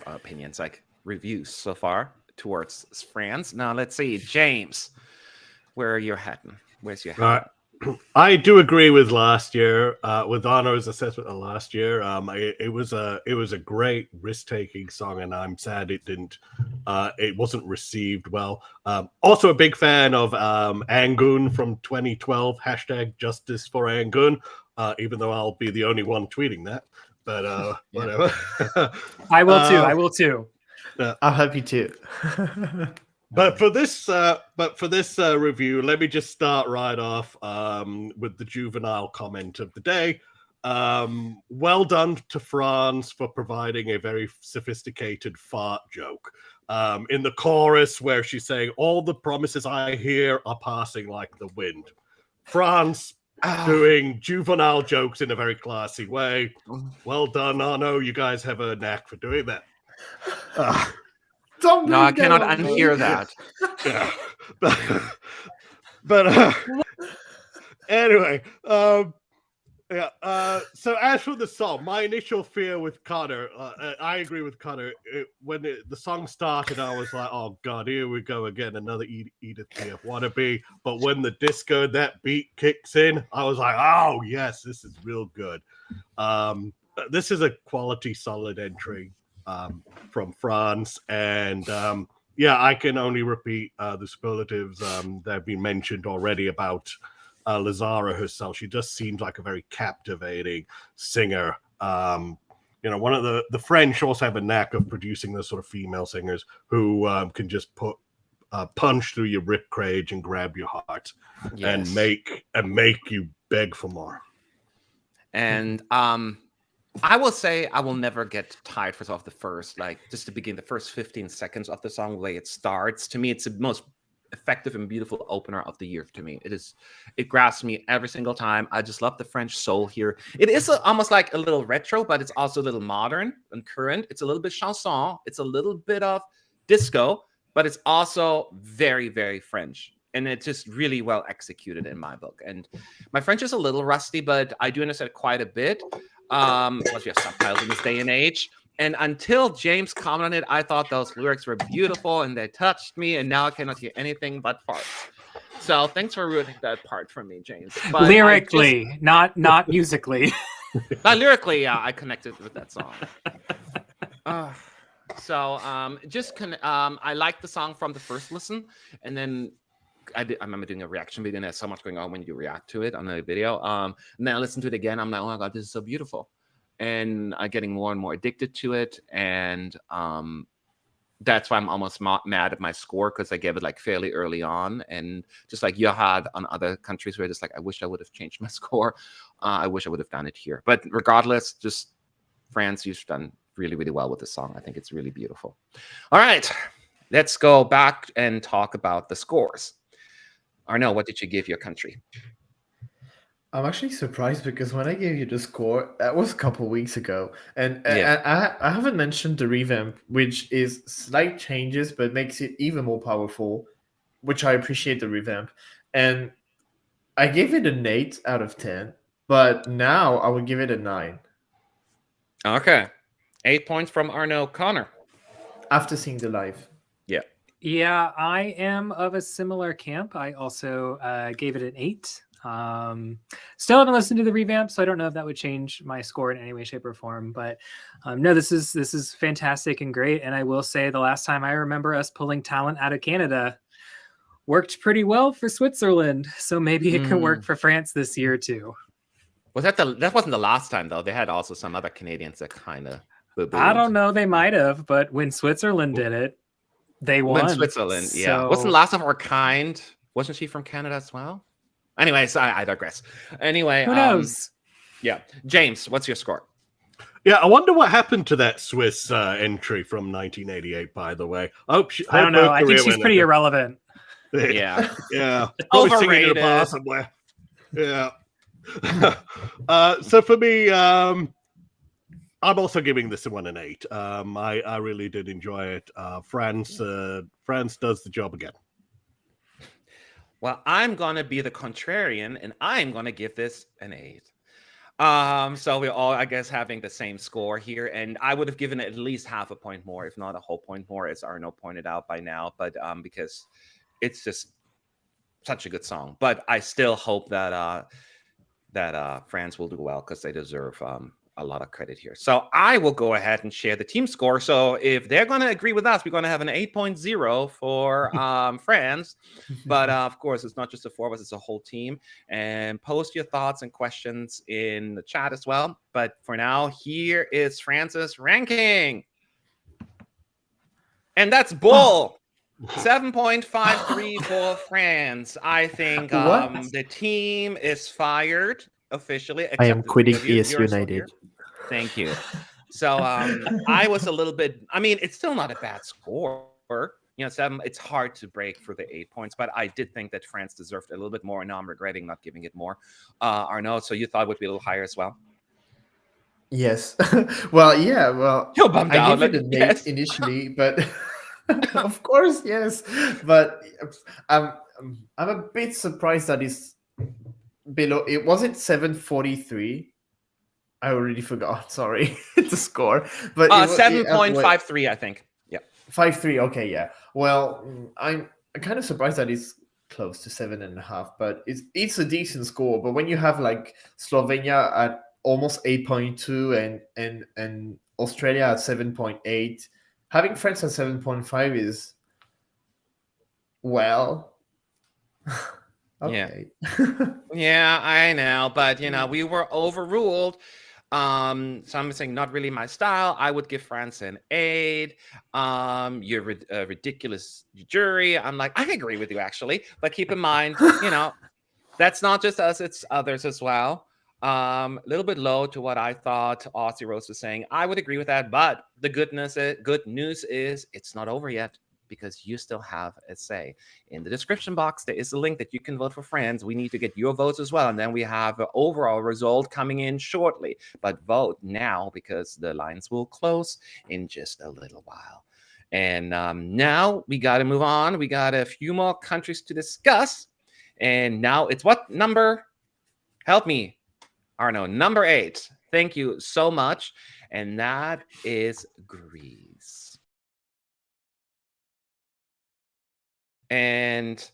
opinions, like reviews so far towards France. Now, let's see. James, where are you heading? Where's your head? I do agree with last year, with Arno's assessment of last year. It was a great risk-taking song, and I'm sad it wasn't received well. Also a big fan of Angoon from 2012, hashtag Justice for Angoon, even though I'll be the only one tweeting that. But whatever. I will too. I'm happy too. But for this review, let me just start right off with the juvenile comment of the day. Well done to France for providing a very sophisticated fart joke. In the chorus where she's saying, all the promises I hear are passing like the wind. France doing juvenile jokes in a very classy way. Well done, Arno. You guys have a knack for doing that. No, I cannot unhear that. Yeah. But anyway, so as for the song, my initial fear with Connor, I agree with Connor. When the song started, I was like, "Oh God, here we go again, another Edith Piaf wannabe." But when the disco, that beat kicks in, I was like, "Oh yes, this is real good." This is a quality, solid entry from France, and I can only repeat the superlatives that have been mentioned already about Lazara herself. She just seems like a very captivating singer. One of the French also have a knack of producing those sort of female singers who can just put punch through your ribcage and grab your heart, and make you beg for more. And I will say I will never get tired of the first, just to begin the first 15 seconds of the song, the way it starts. To me, it's the most effective and beautiful opener of the year. To me, it grabs me every single time. I just love the French soul here. It is almost like a little retro, but it's also a little modern and current. It's a little bit chanson. It's a little bit of disco, but it's also very, very French. And it's just really well executed in my book. And my French is a little rusty, but I do understand quite a bit. Plus we have subtitles in this day and age. And until James commented on it, I thought those lyrics were beautiful and they touched me. And now I cannot hear anything but farts. So thanks for ruining that part for me, James. But lyrically, not musically. Not lyrically, I connected with that song. I like the song from the first listen, and then I remember doing a reaction video, and there's so much going on when you react to it on the video. And then I listened to it again. I'm like, oh my God, this is so beautiful. And I'm getting more and more addicted to it. And that's why I'm almost mad at my score, because I gave it fairly early on. And just like you had on other countries where just I wish I would have changed my score. I wish I would have done it here. But regardless, just France, you've done really, really well with this song. I think it's really beautiful. All right, let's go back and talk about the scores. Arno, what did you give your country? I'm actually surprised because when I gave you the score, that was a couple of weeks ago. And I haven't mentioned the revamp, which is slight changes, but makes it even more powerful, which I appreciate the revamp. And I gave it an 8 out of 10, but now I would give it a 9. Okay. 8 points from Arno. Connor. After seeing the live. Yeah. Yeah, I am of a similar camp. I also gave it an 8. Still haven't listened to the revamp, so I don't know if that would change my score in any way, shape, or form. But no, this is fantastic and great. And I will say the last time I remember us pulling talent out of Canada worked pretty well for Switzerland. So maybe it can work for France this year too. Was that wasn't the last time though? They had also some other Canadians that kind of. I don't know. They might have, but when Switzerland did it, they won. When Switzerland, yeah. So... Wasn't Last of Our Kind? Wasn't she from Canada as well? Anyways, I digress. Anyway, who knows? Yeah, James, what's your score? Yeah, I wonder what happened to that Swiss entry from 1988. By the way, I don't know. I think she's pretty irrelevant. Yeah. Probably singing in a bar somewhere. Yeah. So for me, I'm also giving this one an 8. I really did enjoy it. France does the job again. Well, I'm gonna be the contrarian, and I'm gonna give this an 8. So we're all, I guess, having the same score here, and I would have given it at least half a point more, if not a whole point more, as Arno pointed out by now. But because it's just such a good song. But I still hope that France will do well, because they deserve a lot of credit here. So I will go ahead and share the team score. So if they're going to agree with us, we're going to have an 8.0 for France. But of course, it's not just the 4 of us, it's a whole team. And post your thoughts and questions in the chat as well. But for now, here is France's ranking. And that's bull. 7.53 for France. I think the team is fired officially. I am quitting ES United. Thank you. So I was a little bit, I mean, it's still not a bad score. You know, 7, it's hard to break for the 8 points, but I did think that France deserved a little bit more, and now I'm regretting not giving it more. Arnaud, so you thought it would be a little higher as well? Yes. Well, yeah, well, You're bummed out. I gave it an 8 initially, but of course, yes. But I'm a bit surprised that it's below. It wasn't 743. I already forgot. Sorry, the score. But 7.53, I think. Yeah, 5.3. Okay, yeah. Well, I'm kind of surprised that it's close to 7.5. But it's a decent score. But when you have like Slovenia at almost 8.2 and Australia at 7.8, having France at 7.5 is, well, okay. Yeah, I know, but you know, we were overruled. So I'm saying not really my style. I would give France an 8. You're a ridiculous jury. I'm like, I agree with you actually, but keep in mind, you know, that's not just us; it's others as well. A little bit low to what I thought Aussie Rose was saying. I would agree with that, but the good news is it's not over yet, because you still have a say. In the description box, there is a link that you can vote for France. We need to get your votes as well, and then we have an overall result coming in shortly. But vote now, because the lines will close in just a little while. And now we got to move on. We got a few more countries to discuss. And now it's what number? Help me, Arno. Number 8. Thank you so much. And that is Greece. And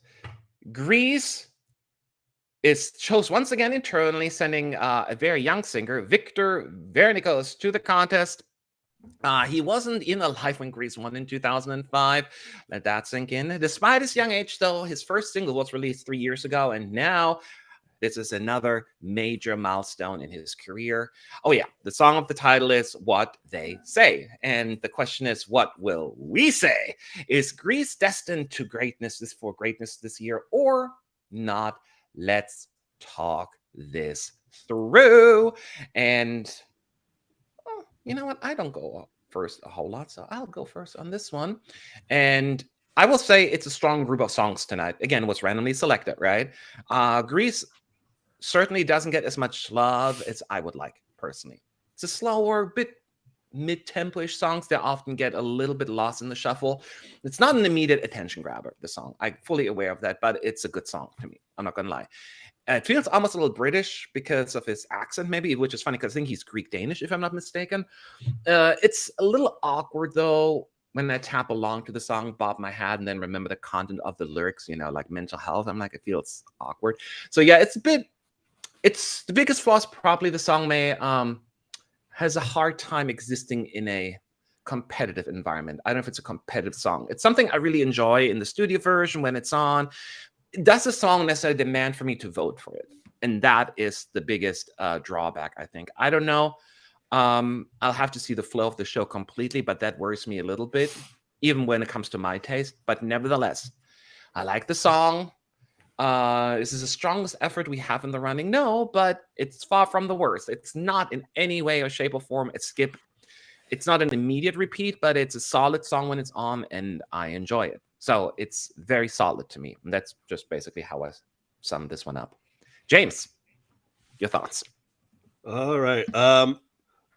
Greece chose once again internally, sending a very young singer, Victor Vernikos, to the contest. He wasn't in alive when Greece won in 2005. Let that sink in. Despite his young age, though, his first single was released 3 years ago, and now this is another major milestone in his career. Oh, yeah. The song of the title is What They Say. And the question is, what will we say? Is Greece destined to greatness this year or not? Let's talk this through. And you know what? I don't go first a whole lot, so I'll go first on this one. And I will say it's a strong group of songs tonight. Again, it was randomly selected, right? Greece certainly doesn't get as much love as I would like, personally. It's a slower, bit mid-tempo-ish songs that often get a little bit lost in the shuffle. It's not an immediate attention grabber, the song. I'm fully aware of that, but it's a good song to me. I'm not going to lie. It feels almost a little British because of his accent, maybe, which is funny because I think he's Greek-Danish, if I'm not mistaken. It's a little awkward, though, when I tap along to the song, bob my head, and then remember the content of the lyrics, you know, like mental health. I'm like, it feels awkward. So, yeah, it's the biggest flaw is probably the song has a hard time existing in a competitive environment. I don't know if it's a competitive song. It's something I really enjoy in the studio version when it's on. Does the song necessarily demand for me to vote for it? And that is the biggest drawback, I think. I don't know. I'll have to see the flow of the show completely, but that worries me a little bit, even when it comes to my taste. But nevertheless, I like the song. Is this the strongest effort we have in the running? No, but it's far from the worst. It's not in any way or shape or form a skip. It's not an immediate repeat, but it's a solid song when it's on, and I enjoy it. So it's very solid to me. And that's just basically how I sum this one up. James, your thoughts? All right.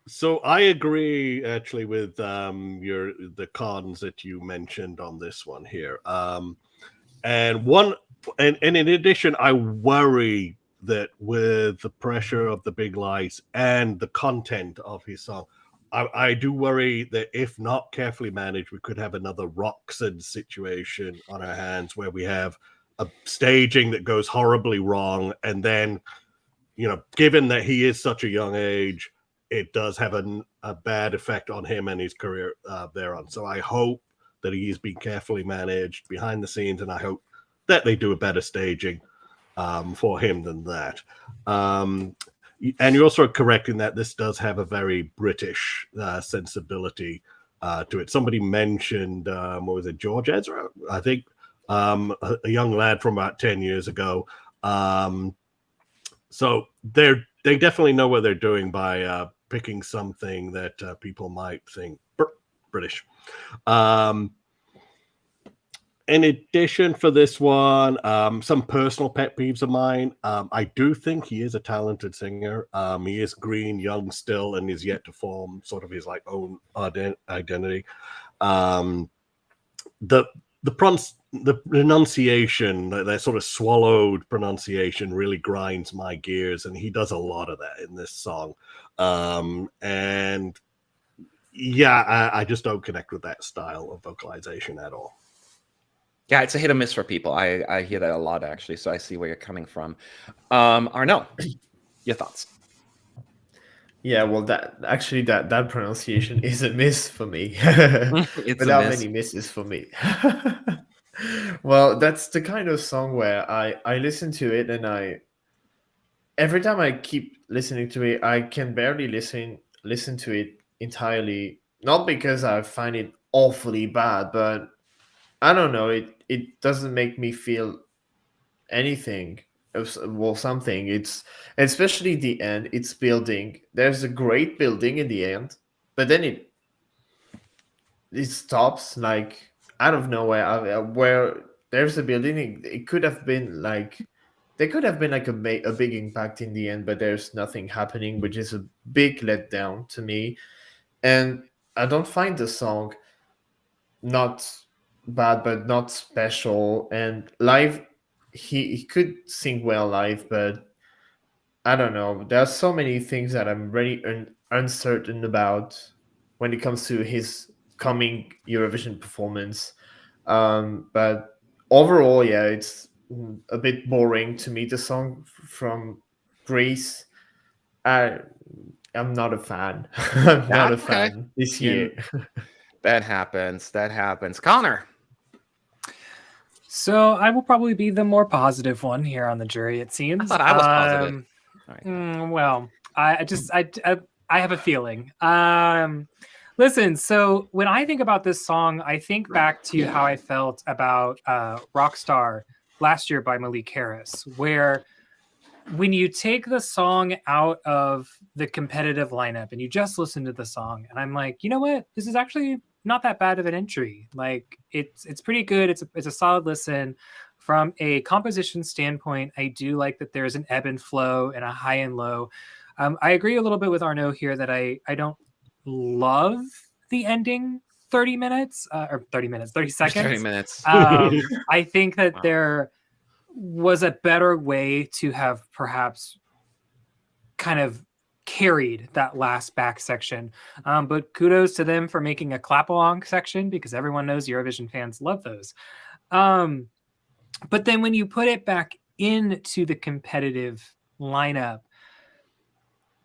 So I agree actually with the cons that you mentioned on this one here. And one and in addition, I worry that with the pressure of the big lights and the content of his song, I do worry that if not carefully managed, we could have another Roxanne situation on our hands where we have a staging that goes horribly wrong. And then, given that he is such a young age, it does have a bad effect on him and his career thereon. So I hope that he's been carefully managed behind the scenes, and I hope that they do a better staging for him than that. And you're also correct in that this does have a very British sensibility to it. Somebody mentioned, what was it, George Ezra? I think a young lad from about 10 years ago. So they definitely know what they're doing by picking something that people might think British. In addition, for this one, some personal pet peeves of mine. I do think he is a talented singer. He is green, young still, and is yet to form sort of his own identity. The pronunciation, that sort of swallowed pronunciation, really grinds my gears, and he does a lot of that in this song. And yeah, I just don't connect with that style of vocalization at all. Yeah, it's a hit or miss for people. I hear that a lot, actually, so I see where you're coming from. Arnaud, your thoughts? Yeah, well, that pronunciation is a miss for me. It's Without a miss. many misses for me. Well, that's the kind of song where I listen to it, and every time I keep listening to it, I can barely listen to it entirely. Not because I find it awfully bad, but I don't know. It doesn't make me feel anything. Well, something. It's especially the end. It's building. There's a great building in the end, but then it stops out of nowhere. Where there's a building, it could have been there could have been a big impact in the end, but there's nothing happening, which is a big letdown to me. And I don't find the song not bad, but not special. And live, he could sing well live, but I don't know. There are so many things that I'm really uncertain about when it comes to his coming Eurovision performance. But overall, yeah, it's a bit boring to me. The song from Greece, I'm not a fan. I'm not a fan this year. That happens. Connor. So I will probably be the more positive one here on the jury, it seems. I thought I was positive. All right. Well, I have a feeling. Listen, so when I think about this song, I think back to how I felt about Rockstar last year by Malik Harris, where when you take the song out of the competitive lineup and you just listen to the song, and I'm like, you know what? This is actually not that bad of an entry. It's pretty good. It's a solid listen. From a composition standpoint, I do like that there's an ebb and flow and a high and low. I agree a little bit with Arnaud here that I don't love the ending 30 seconds. 30 minutes. I think that there was a better way to have perhaps kind of carried that last back section. But kudos to them for making a clap along section, because everyone knows Eurovision fans love those. But then when you put it back into the competitive lineup,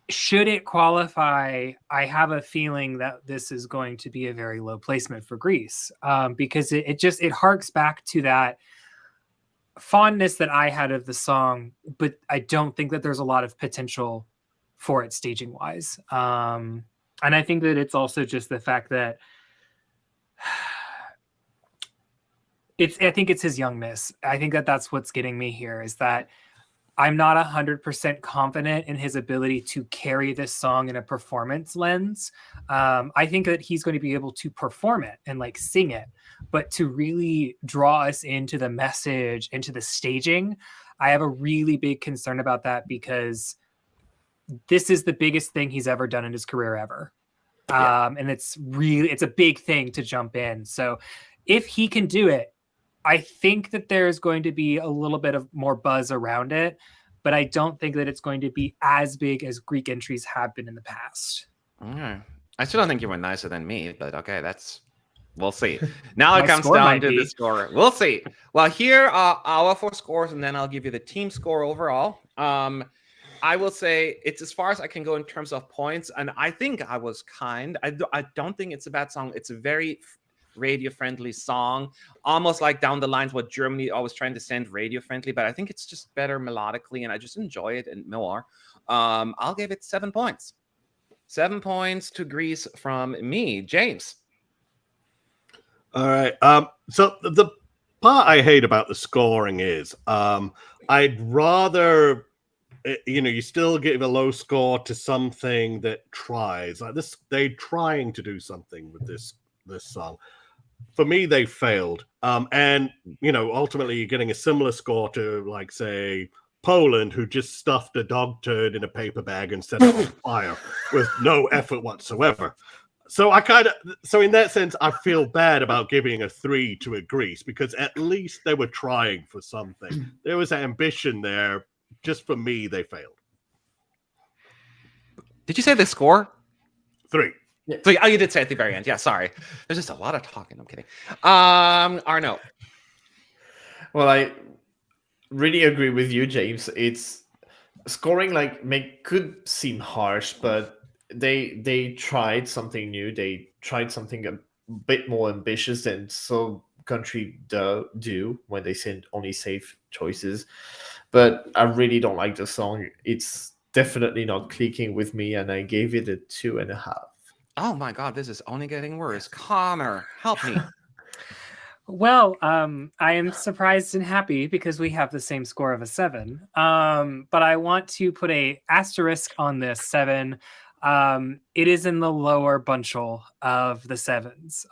should it qualify, I have a feeling that this is going to be a very low placement for Greece, because it harks back to that fondness that I had of the song, but I don't think that there's a lot of potential for it staging wise. And I think that it's also just the fact that I think it's his youngness. I think that that's what's getting me here, is that I'm not 100% confident in his ability to carry this song in a performance lens. I think that he's going to be able to perform it and sing it, but to really draw us into the message, into the staging, I have a really big concern about that, because this is the biggest thing he's ever done in his career ever. And it's a big thing to jump in. So if he can do it, I think that there's going to be a little bit of more buzz around it, but I don't think that it's going to be as big as Greek entries have been in the past. Okay. I still don't think you were nicer than me, but okay, we'll see. Now it My comes score down might to the be. score. We'll see. Well, here are our 4 scores, and then I'll give you the team score overall. I will say it's as far as I can go in terms of points, and I think I was kind. I don't think it's a bad song. It's a very radio-friendly song, almost like down the lines what Germany always trying to send radio-friendly, but I think it's just better melodically, and I just enjoy it and more. I'll give it 7 points. 7 points to Greece from me. James. All right. So the part I hate about the scoring is I'd rather you still give a low score to something that tries like this. They're trying to do something with this song. For me, they failed. And ultimately you're getting a similar score to, like, say, Poland, who just stuffed a dog turd in a paper bag and set it on fire with no effort whatsoever. So in that sense, I feel bad about giving a 3 to a Greece, because at least they were trying for something. There was ambition there. Just for me, they failed. Did you say the score? 3. Yeah. So, you did say at the very end. Yeah, sorry. There's just a lot of talking. I'm kidding. Arno. Well, I really agree with you, James. It's scoring could seem harsh, but they tried something new. They tried something a bit more ambitious than some country do when they send only safe choices. But I really don't like the song. It's definitely not clicking with me, and I gave it a 2.5. Oh my God, this is only getting worse. Connor, help me. Well, I am surprised and happy because we have the same score of a 7. But I want to put a asterisk on this 7. It is in the lower bunchel of the 7s.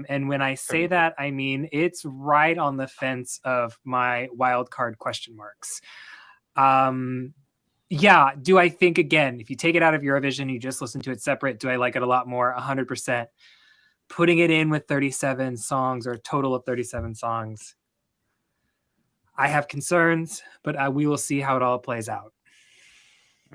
And when I say that, I mean it's right on the fence of my wild card question marks. Yeah, do I think, again, if you take it out of Eurovision, you just listen to it separate, do I like it a lot more? 100%. Putting it in with 37 songs, or a total of 37 songs, I have concerns, but we will see how it all plays out.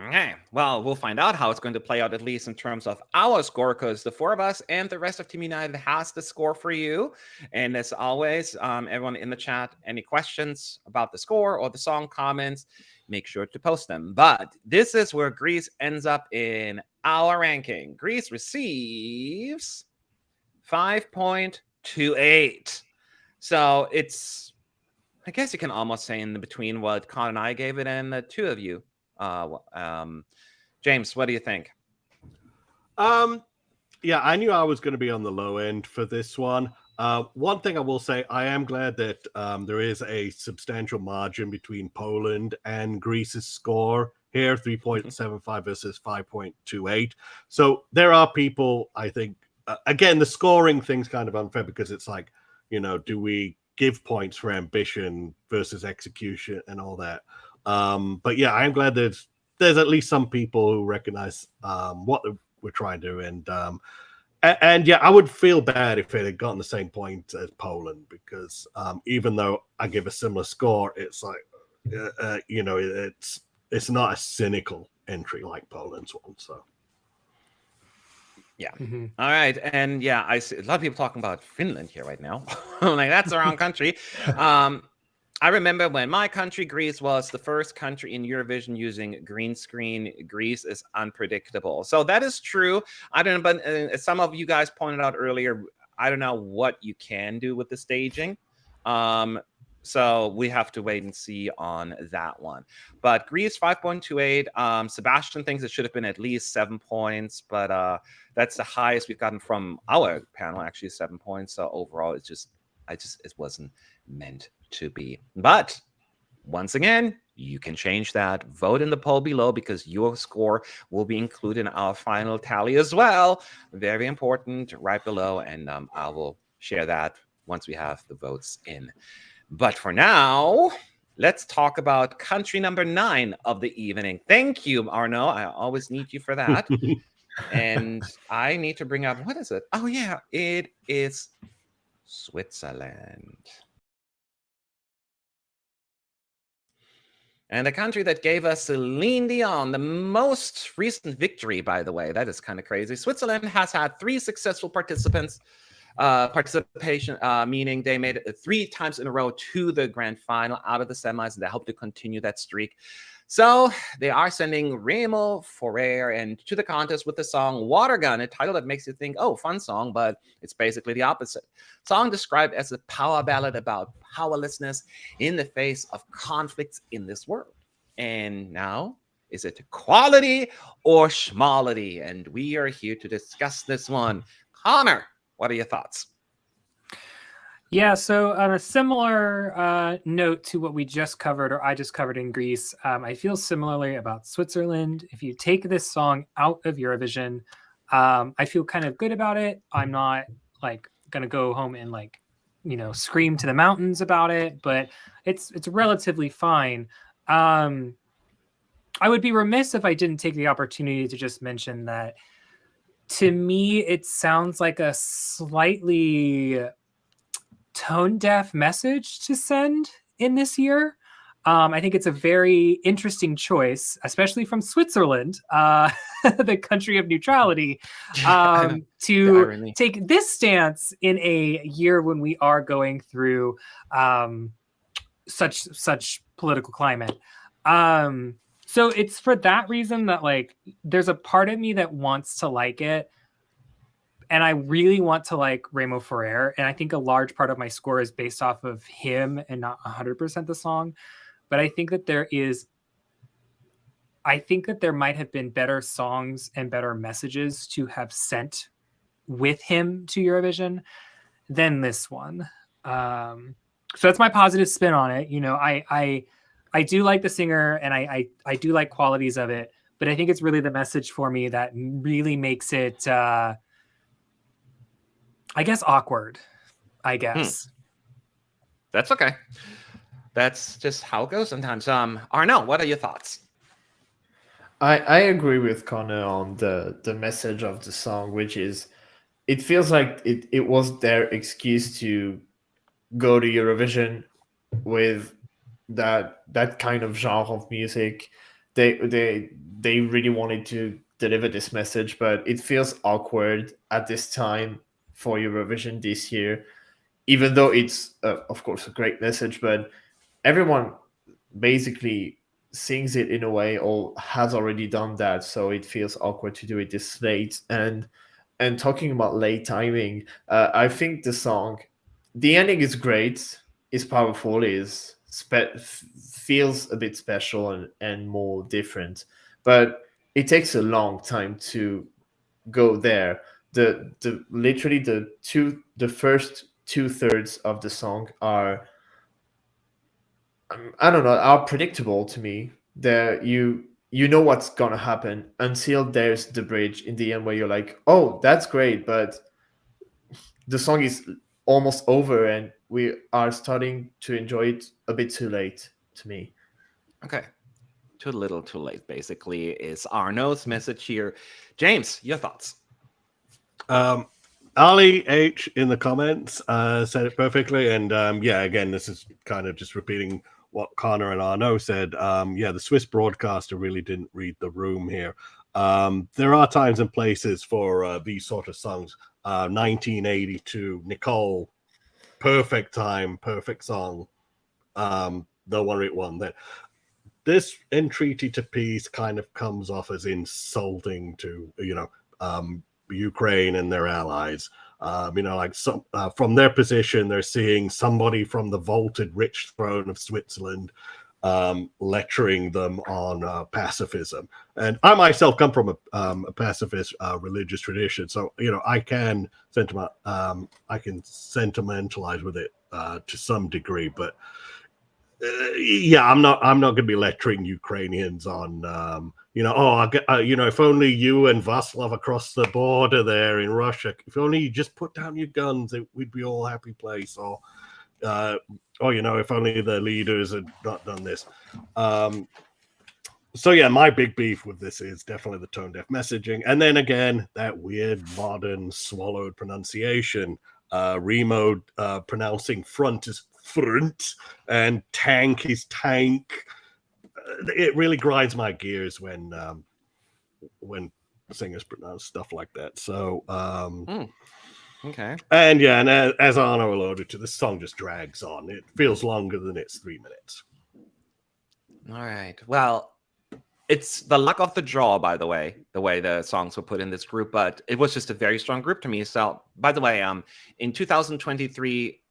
Okay, well, we'll find out how it's going to play out, at least in terms of our score, because the 4 of us and the rest of Team United has the score for you. And as always, everyone in the chat, any questions about the score or the song, comments, make sure to post them. But this is where Greece ends up in our ranking. Greece receives 5.28. So it's, I guess you can almost say, in the between what Con and I gave it and the 2 of you. James, what do you think? Yeah, I knew I was going to be on the low end for this one. One thing I will say, I am glad that there is a substantial margin between Poland and Greece's score here, 3.75 versus 5.28. So there are people, I think, again, the scoring thing's kind of unfair, because it's like, do we give points for ambition versus execution and all that? But yeah, I am glad there's at least some people who recognize what we're trying to do, and yeah, I would feel bad if it had gotten the same point as Poland, because even though I give a similar score, it's like it's not a cynical entry like Poland's one. So yeah. Mm-hmm. All right. And yeah, I see a lot of people talking about Finland here right now. Like, that's the wrong country. I remember when my country, Greece, was the first country in Eurovision using green screen. Greece is unpredictable. So that is true. I don't know, but as some of you guys pointed out earlier, I don't know what you can do with the staging. So we have to wait and see on that one. But Greece, 5.28. Sebastian thinks it should have been at least 7 points, but that's the highest we've gotten from our panel, actually, 7 points. So overall, it wasn't meant to be. But once again, you can change that. Vote in the poll below, because your score will be included in our final tally as well. Very important, right below. And I will share that once we have the votes in. But for now, let's talk about country number 9 of the evening. Thank you, Arno. I always need you for that. And I need to bring up, what is it? Oh, yeah, it is Switzerland. And the country that gave us Celine Dion, the most recent victory, by the way, that is kind of crazy. Switzerland has had 3 successful participation, meaning they made it 3 times in a row to the grand final out of the semis, and they hope to continue that streak. So they are sending Remo Ferrer and to the contest with the song Water Gun, a title that makes you think, oh, fun song, but it's basically the opposite. Song described as a power ballad about powerlessness in the face of conflicts in this world. And now, is it quality or schmality? And we are here to discuss this one. Connor, what are your thoughts? Yeah, so on a similar note to what we just covered, or I just covered in Greece, I feel similarly about Switzerland. If you take this song out of Eurovision, I feel kind of good about it. I'm not like gonna go home and like, scream to the mountains about it, but it's relatively fine. I would be remiss if I didn't take the opportunity to just mention that to me, it sounds like a slightly tone deaf message to send in this year. I think it's a very interesting choice, especially from Switzerland, the country of neutrality, to take this stance in a year when we are going through such political climate. So it's for that reason that like there's a part of me that wants to like it. And I really want to like Remo Ferrer. And I think a large part of my score is based off of him and not 100% the song. But I think that there might have been better songs and better messages to have sent with him to Eurovision than this one. So that's my positive spin on it. I do like the singer and I do like qualities of it, but I think it's really the message for me that really makes it, I guess, awkward, I guess. That's okay. That's just how it goes sometimes. Arnaud, what are your thoughts? I agree with Connor on the message of the song, which is, it feels like it was their excuse to go to Eurovision with that kind of genre of music. They really wanted to deliver this message, but it feels awkward at this time for Eurovision this year, even though it's of course a great message, but everyone basically sings it in a way or has already done that, so it feels awkward to do it this late. And talking about late timing, I think the ending is great, is powerful, feels a bit special and more different, but it takes a long time to go there. Literally the first 2/3 of the song are, I don't know, are predictable to me. You know what's gonna happen until there's the bridge in the end where you're like, oh, that's great, but the song is almost over and we are starting to enjoy it a bit too late to me. Okay. Too little, too late, basically, is Arnaud's message here. James, your thoughts? Ali H in the comments said it perfectly. And yeah, again, this is kind of just repeating what Connor and Arnaud said. Yeah, the Swiss broadcaster really didn't read the room here. There are times and places for these sort of songs. 1982, Nicole, perfect time, perfect song. The one it won then. This entreaty to peace kind of comes off as insulting to, Ukraine and their allies. Like some from their position, they're seeing somebody from the vaulted rich throne of Switzerland lecturing them on pacifism. And I myself come from a pacifist religious tradition, so I can sentimentalize with it to some degree, but yeah, I'm not going to be lecturing Ukrainians on if only you and Vaslav across the border there in Russia, if only you just put down your guns, we'd be all happy place. Or if only the leaders had not done this. So yeah, my big beef with this is definitely the tone deaf messaging, and then again that weird modern swallowed pronunciation. Remo pronouncing front is front and tank is tank. it really grinds my gears when singers pronounce stuff like that. So Okay. And yeah, and as Arno alluded to, this song just drags on. It feels longer than it's 3 minutes. All right. Well, it's the luck of the draw, by the way the songs were put in this group, but it was just a very strong group to me. So, by the way, in 2023,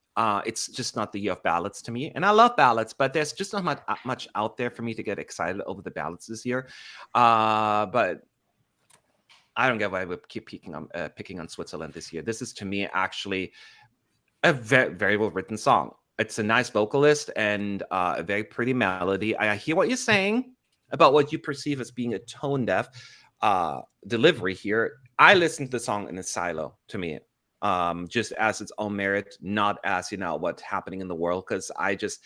it's just not the year of ballads to me, and I love ballads, but there's just not much out there for me to get excited over the ballads this year. But I don't get why we keep picking on Switzerland this year. This is, to me, actually a very, very well written song. It's a nice vocalist and a very pretty melody. I hear what you're saying about what you perceive as being a tone deaf delivery here. I listened to the song in a silo, to me, just as its own merit, not as, what's happening in the world, because I just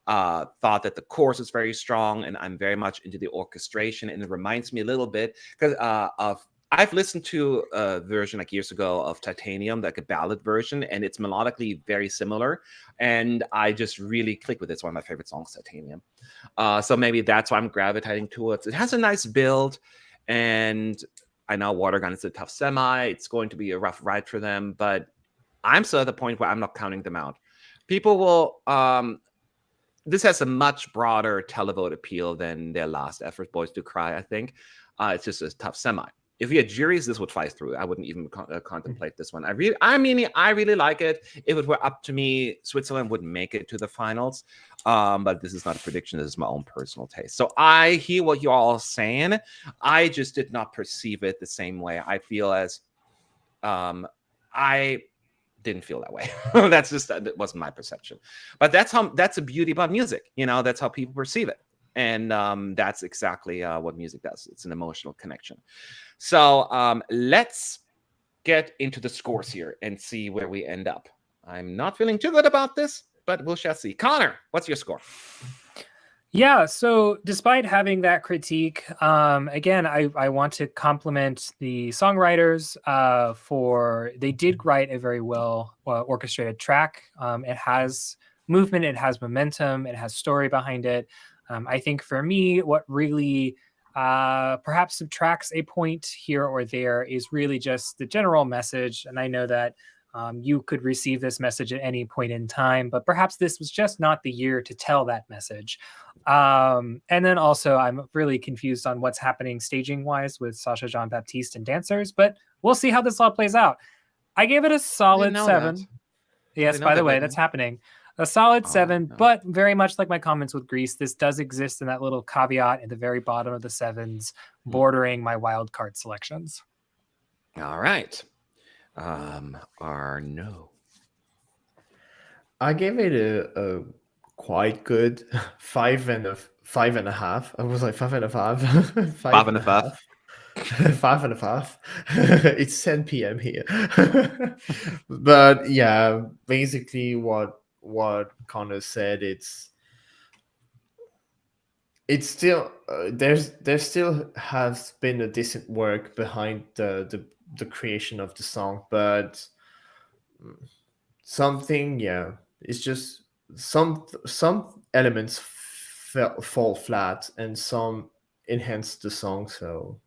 thought that the chorus is very strong, and I'm very much into the orchestration, and it reminds me a little bit of I've listened to a version like years ago of Titanium, like a ballad version, and it's melodically very similar. And I just really click with it. It's one of my favorite songs, Titanium. So maybe that's why I'm gravitating towards it. It has a nice build, and I know Watergun is a tough semi. It's going to be a rough ride for them, but I'm still at the point where I'm not counting them out. People will. This has a much broader televote appeal than their last effort, Boys Do Cry, I think. It's just a tough semi. If we had juries, this would fly through. I wouldn't even contemplate this one. I really like it. If it were up to me, Switzerland would make it to the finals. But this is not a prediction. This is my own personal taste. So I hear what you're all saying. I just did not perceive it the same way. I feel as I didn't feel that way. That wasn't my perception. But that's a beauty about music. That's how people perceive it. And that's exactly what music does. It's an emotional connection. So let's get into the scores here and see where we end up. I'm not feeling too good about this, but we shall see. Connor, what's your score? Yeah, so despite having that critique, again, I want to compliment the songwriters for they did write a very well orchestrated track. It has movement, it has momentum, it has story behind it. I think for me, what really perhaps subtracts a point here or there is really just the general message. And I know that you could receive this message at any point in time, but perhaps this was just not the year to tell that message. And then also, I'm really confused on what's happening staging wise with Sasha Jean-Baptiste and dancers, but we'll see how this all plays out. I gave it a solid 7. That. Yes, by the way, that's happening. A solid 7, no. But very much like my comments with Greece, this does exist in that little caveat at the very bottom of the 7s, bordering my wild card selections. All right. Arno. I gave it a quite good 5.5. I was like 5.5. 5.5. 5.5. It's 10 p.m. here. But yeah, basically what Connor said, it's still there still has been a decent work behind the creation of the song, but something, it's just some elements fall flat and some enhance the song. So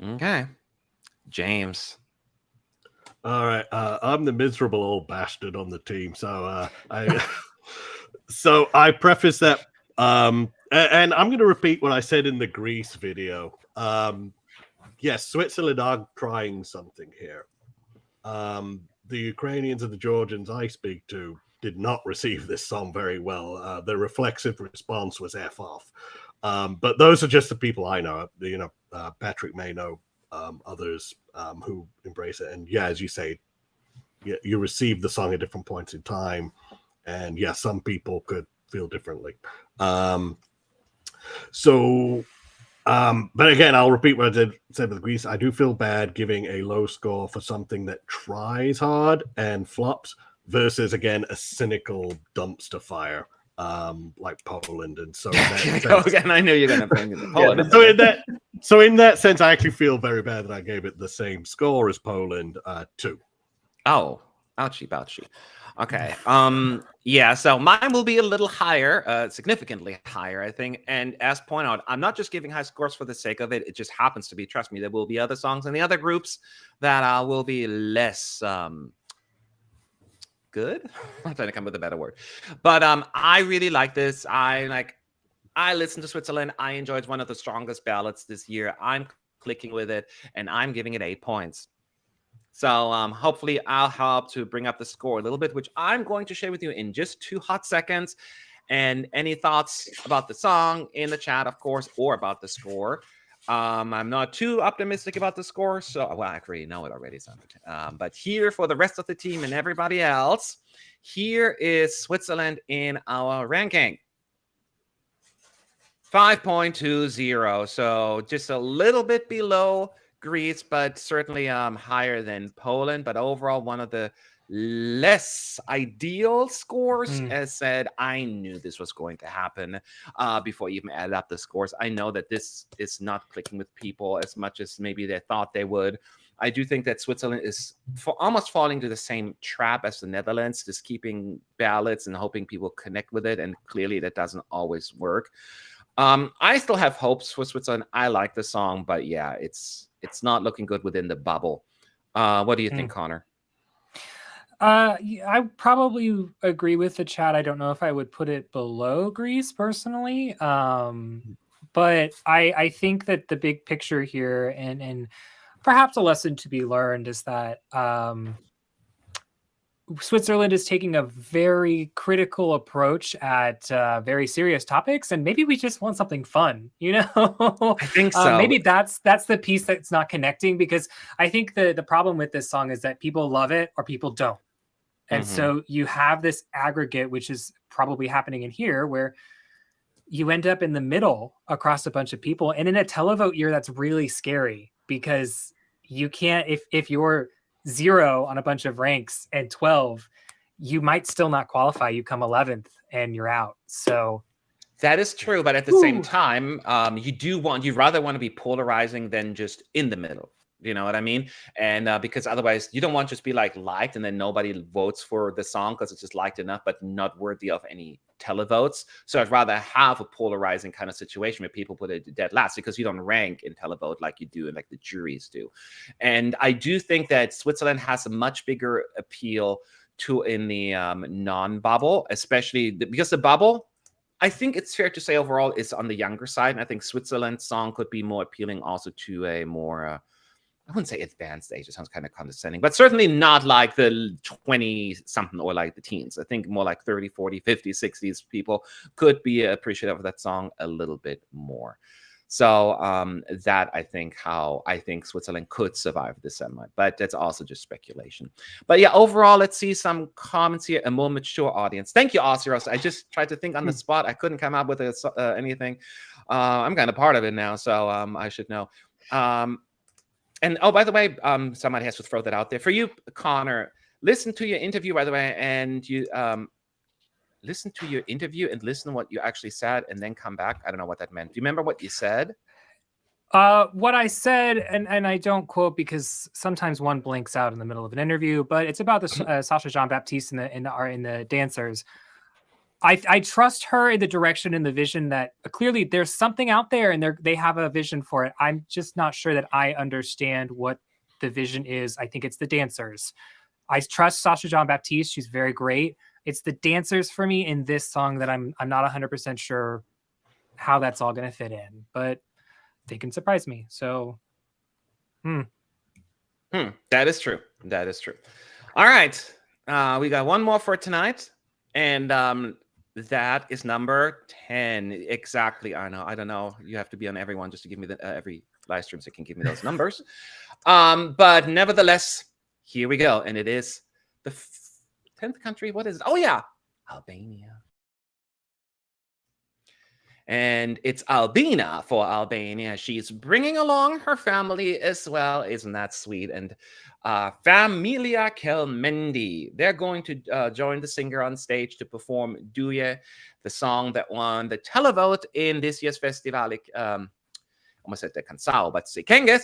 okay, James. All right, I'm the miserable old bastard on the team, so I preface that, and I'm going to repeat what I said in the Greece video. Yes, Switzerland are trying something here. The Ukrainians and the Georgians I speak to did not receive this song very well. The reflexive response was F off. But those are just the people I know. Patrick may know others who embrace it. And yeah, as you say, you receive the song at different points in time. And yeah, some people could feel differently. But again, I'll repeat what I said with Greece. I do feel bad giving a low score for something that tries hard and flops versus, again, a cynical dumpster fire like Poland. And so again, I knew you're going to bring in Poland. So in that sense, I actually feel very bad that I gave it the same score as Poland, 2. Oh, Ouchie, bouchie. Okay. Yeah, so mine will be a little higher, significantly higher, I think. And as pointed out, I'm not just giving high scores for the sake of it. It just happens to be, trust me, there will be other songs in the other groups that will be less good. I'm trying to come up with a better word. But I really like this. I listened to Switzerland. I enjoyed one of the strongest ballads this year. I'm clicking with it, and I'm giving it 8 points. So hopefully I'll help to bring up the score a little bit, which I'm going to share with you in just 2 hot seconds. And any thoughts about the song in the chat, of course, or about the score. I'm not too optimistic about the score, so well, I already know it already. So, but here for the rest of the team and everybody else, here is Switzerland in our ranking. 5.20, so just a little bit below Greece, but certainly higher than Poland. But overall, one of the less ideal scores. As said, I knew this was going to happen before I even added up the scores. I know that this is not clicking with people as much as maybe they thought they would. I do think that Switzerland is almost falling to the same trap as the Netherlands, just keeping ballots and hoping people connect with it. And clearly that doesn't always work. I still have hopes for Switzerland. I like the song, but yeah, it's not looking good within the bubble. What do you think, Connor? I probably agree with the chat. I don't know if I would put it below Greece personally. But I think that the big picture here and perhaps a lesson to be learned is that Switzerland is taking a very critical approach at very serious topics, and maybe we just want something fun, you know? I think so. Maybe that's the piece that's not connecting, because I think the problem with this song is that people love it or people don't. And so you have this aggregate, which is probably happening in here, where you end up in the middle across a bunch of people. And in a televote year, that's really scary, because you can't, if you're 0 on a bunch of ranks and 12, you might still not qualify. You come 11th and you're out. So that is true, but at the same time, you'd rather want to be polarizing than just in the middle. You know what I mean? And because otherwise you don't want to just be like liked and then nobody votes for the song because it's just liked enough but not worthy of any televotes. So I'd rather have a polarizing kind of situation where people put it dead last, because you don't rank in televote like you do and like the juries do. And I do think that Switzerland has a much bigger appeal to in the non-bubble, especially because the bubble, I think it's fair to say overall is on the younger side. And I think Switzerland's song could be more appealing also to a more I wouldn't say advanced age. It sounds kind of condescending, but certainly not like the 20-something or like the teens. I think more like 30, 40, 50, 60s people could be appreciative of that song a little bit more. So that I think Switzerland could survive this semi, but that's also just speculation. But yeah, overall, let's see some comments here. A more mature audience. Thank you, Osiros. I just tried to think on the spot. I couldn't come up with anything. I'm kind of part of it now, so I should know. And oh, by the way, somebody has to throw that out there for you, Connor. Listen to your interview, by the way, and you listen to your interview and listen to what you actually said, and then come back. I don't know what that meant. Do you remember what you said? What I said, and I don't quote because sometimes one blinks out in the middle of an interview, but it's about the Sasha Jean-Baptiste in the dancers. I trust her in the direction and the vision that clearly there's something out there and they have a vision for it. I'm just not sure that I understand what the vision is. I think it's the dancers. I trust Sasha Jean-Baptiste. She's very great. It's the dancers for me in this song that I'm not 100% sure how that's all going to fit in, but they can surprise me. So, That is true. That is true. All right. We got one more for tonight. And that is number 10. Exactly. I know. I don't know. You have to be on everyone just to give me every live stream so you can give me those numbers. But nevertheless, here we go. And it is the 10th country. What is it? Oh, yeah. Albania. And it's Albina for Albania. She's bringing along her family as well. Isn't that sweet? And Familia Kelmendi. They're going to join the singer on stage to perform Duje, the song that won the televote in this year's Festivalik almost said the Kansao, but say Kangas.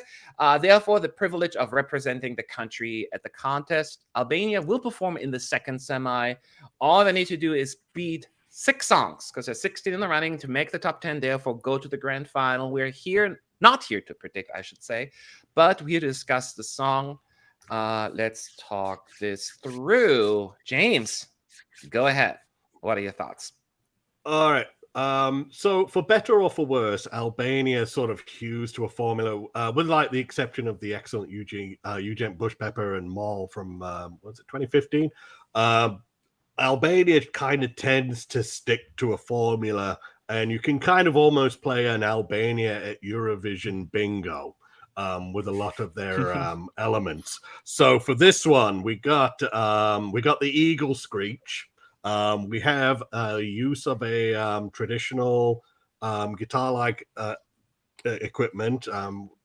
Therefore, the privilege of representing the country at the contest. Albania will perform in the second semi. All they need to do is beat 6 songs, because there's 16 in the running, to make the top 10, therefore go to the grand final. We're here, not here to predict, I should say, but we're here to discuss the song. Let's talk this through. James, go ahead. What are your thoughts? All right. So for better or for worse, Albania sort of hews to a formula, with like the exception of the excellent Eugene Bushpepper and Mall from was it 2015? Albania kind of tends to stick to a formula, and you can kind of almost play an Albania at Eurovision bingo with a lot of their elements. So for this one, we got the eagle screech. We have use of a traditional guitar-like equipment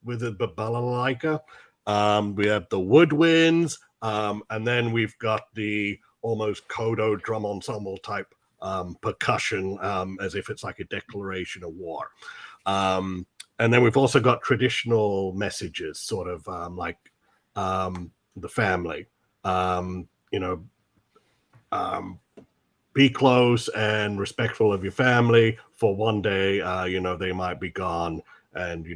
with a balalaika. We have the woodwinds, and then we've got the almost Kodo drum ensemble type percussion, as if it's like a declaration of war. And then we've also got traditional messages, sort of like the family, be close and respectful of your family, for one day, they might be gone, and,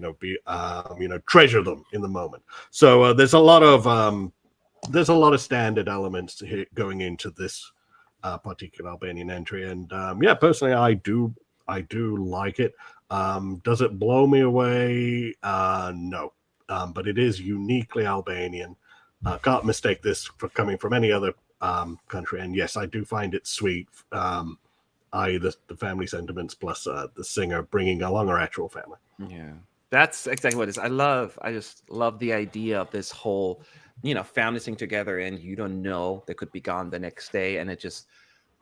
treasure them in the moment. So there's a lot of standard elements going into this particular Albanian entry. And personally, I do like it. Does it blow me away? No. But it is uniquely Albanian. Can't mistake this for coming from any other country. And yes, I do find it sweet. The family sentiments plus the singer bringing along her actual family. Yeah, that's exactly what it is. I just love the idea of this whole, family sing together, and you don't know they could be gone the next day, and it just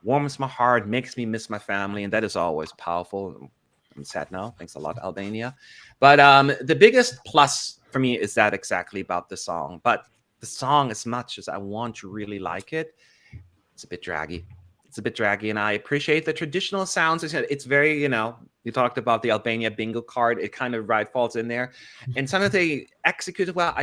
warms my heart, makes me miss my family, and that is always powerful. I'm sad now. Thanks a lot, Albania. But the biggest plus for me is that exactly about the song. But the song, as much as I want to really like it, it's a bit draggy. And I appreciate the traditional sounds. It's very, you talked about the Albania bingo card. It kind of falls in there. And sometimes they execute it well.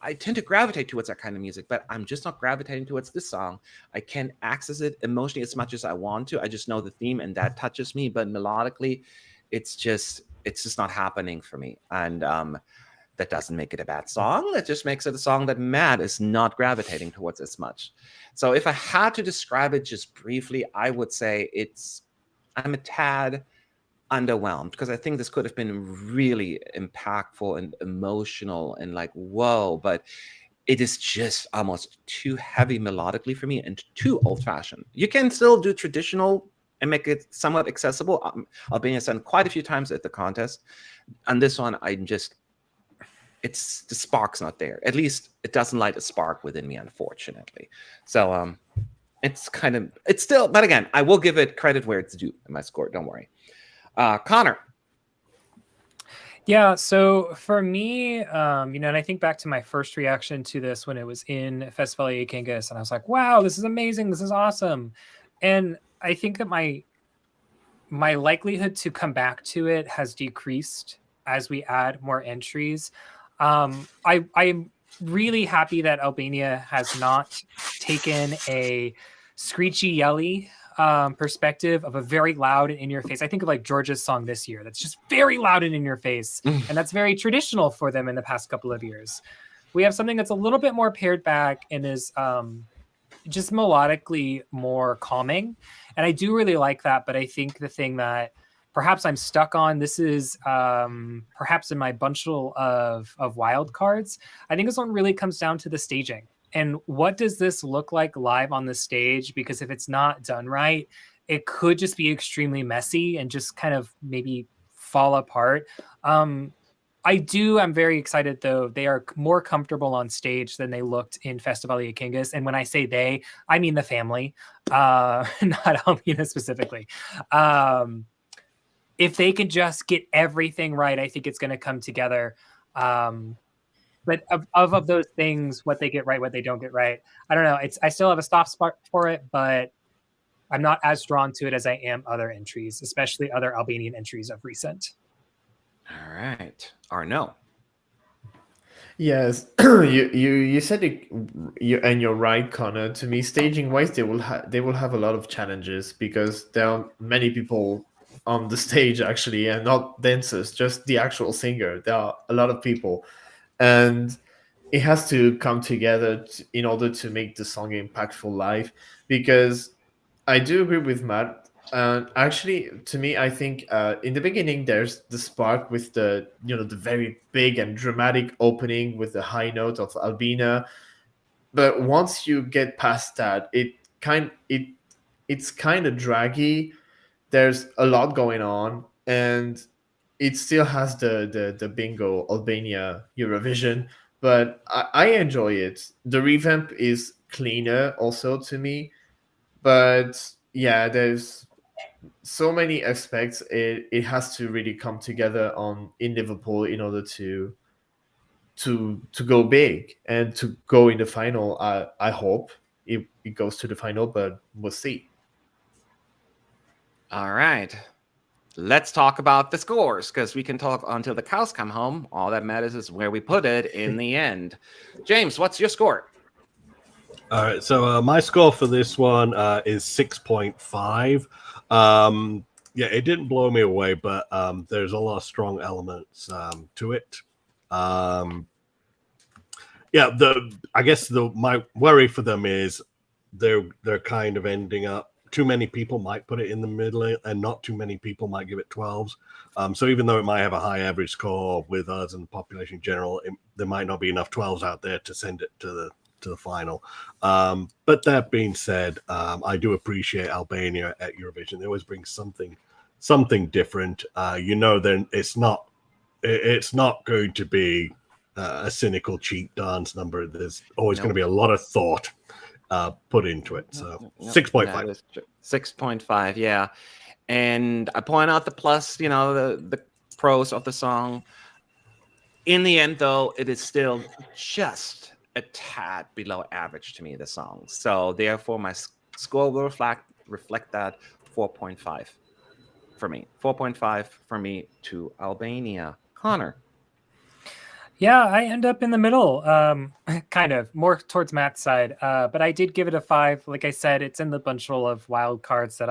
I tend to gravitate towards that kind of music, but I'm just not gravitating towards this song. I can't access it emotionally as much as I want to. I just know the theme, and that touches me. But melodically, it's just not happening for me. And that doesn't make it a bad song. That just makes it a song that Matt is not gravitating towards as much. So if I had to describe it just briefly, I would say I'm a tad underwhelmed, because I think this could have been really impactful and emotional and like, whoa, but it is just almost too heavy melodically for me and too old-fashioned. You can still do traditional and make it somewhat accessible. Albania's done quite a few times at the contest. On this one, the spark's not there. At least it doesn't light a spark within me, unfortunately. So it's still, but again, I will give it credit where it's due in my score. Don't worry. Connor. Yeah, so for me, and I think back to my first reaction to this when it was in Festivalia Kangas, and I was like, wow, this is amazing. This is awesome. And I think that my likelihood to come back to it has decreased as we add more entries. I'm really happy that Albania has not taken a screechy, yelly perspective of a very loud and in your face. I think of like Georgia's song this year. That's just very loud and in your face. And that's very traditional for them in the past couple of years. We have something that's a little bit more pared back and is just melodically more calming. And I do really like that. But I think the thing that perhaps I'm stuck on, this is perhaps in my bundle of wild cards, I think this one really comes down to the staging. And what does this look like live on the stage? Because if it's not done right, it could just be extremely messy and just kind of maybe fall apart. I'm very excited, though. They are more comfortable on stage than they looked in Festivalia Kangas. And when I say they, I mean the family, not Albania specifically. If they can just get everything right, I think it's going to come together. But of those things, what they get right, what they don't get right, I don't know. I still have a soft spot for it, but I'm not as drawn to it as I am other entries, especially other Albanian entries of recent. All right. Or no. Yes, you said it, you're right, Connor. To me, staging wise, they will have a lot of challenges because there are many people on the stage actually, and not dancers, just the actual singer. There are a lot of people, and it has to come together in order to make the song impactful live. Because I do agree with Matt. And actually, to me, I think in the beginning there's the spark with the the very big and dramatic opening with the high note of Albina. But once you get past that, it's kind of draggy. There's a lot going on, and it still has the bingo Albania Eurovision. But I enjoy it. The revamp is cleaner also to me, but yeah, there's so many aspects. It has to really come together on in Liverpool in order to go big and to go in the final. I hope it goes to the final, but we'll see. All right. Let's talk about the scores, because we can talk until the cows come home. All that matters is where we put it in the end. James, what's your score? All right, so my score for this one is 6.5. Yeah, it didn't blow me away, but there's a lot of strong elements to it. Yeah, I guess my worry for them is they're kind of ending up. Too many people might put it in the middle, and not too many people might give it 12s. So even though it might have a high average score with us and the population in general, there might not be enough 12s out there to send it to the final. But that being said, I do appreciate Albania at Eurovision. They always bring something different. Then it's not going to be a cynical cheap dance number. There's always going to be a lot of thought put into it. So 6.5. 6.5, yeah. And I point out the plus, the pros of the song. In the end, though, it is still just a tad below average to me, the song. So therefore, my score will reflect that 4.5 for me. 4.5 for me to Albania. Connor. Yeah, I end up in the middle, kind of more towards Matt's side. But I did give it a 5. Like I said, it's in the bunch of wild cards that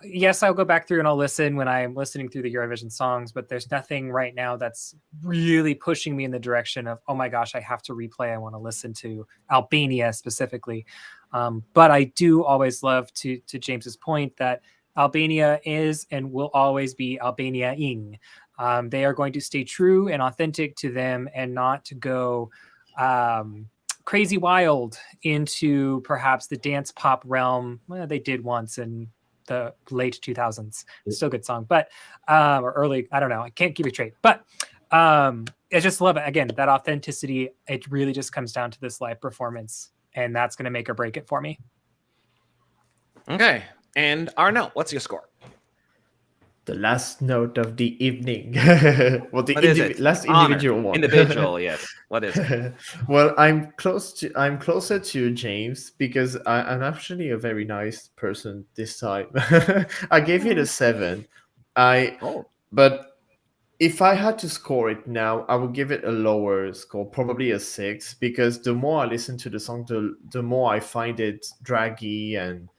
yes, I'll go back through and I'll listen when I'm listening through the Eurovision songs, but there's nothing right now that's really pushing me in the direction of, oh my gosh, I have to replay. I want to listen to Albania specifically. But I do always love to James's point that Albania is and will always be Albania-ing. They are going to stay true and authentic to them and not to go crazy wild into perhaps the dance pop realm. Well, they did once in the late 2000s. Still a good song, but or early, I don't know. I can't keep it straight. But I just love it. Again, that authenticity, it really just comes down to this live performance, and that's going to make or break it for me. Okay. And Arnaud, what's your score? The last note of the evening. What is it? Last individual one. Individual, yes. What is it? Well, I'm closer to James because I'm actually a very nice person this time. I gave it a 7. But if I had to score it now, I would give it a lower score, probably a 6, because the more I listen to the song, the more I find it draggy and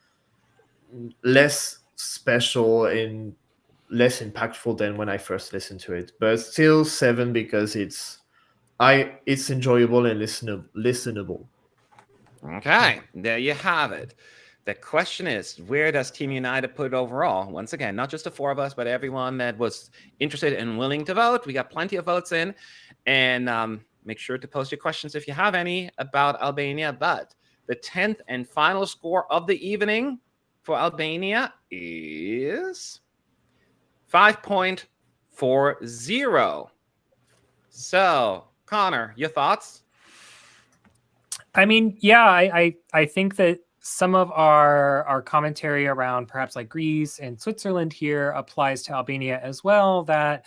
less special and less impactful than when I first listened to it. But still 7 because it's enjoyable and listenable. Okay, there you have it. The question is, where does Team United put it overall? Once again, not just the 4 of us, but everyone that was interested and willing to vote. We got plenty of votes in. And make sure to post your questions if you have any about Albania. But the 10th and final score of the evening for Albania is 5.40. So, Connor, your thoughts? I mean, yeah, I think that some of our commentary around perhaps like Greece and Switzerland here applies to Albania as well, that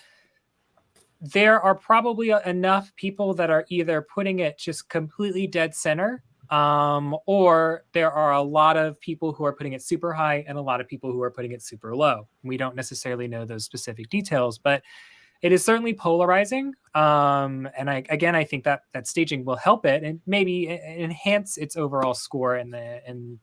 there are probably enough people that are either putting it just completely dead center or there are a lot of people who are putting it super high and a lot of people who are putting it super low. We don't necessarily know those specific details, but it is certainly polarizing. And I think that staging will help it and maybe enhance its overall score in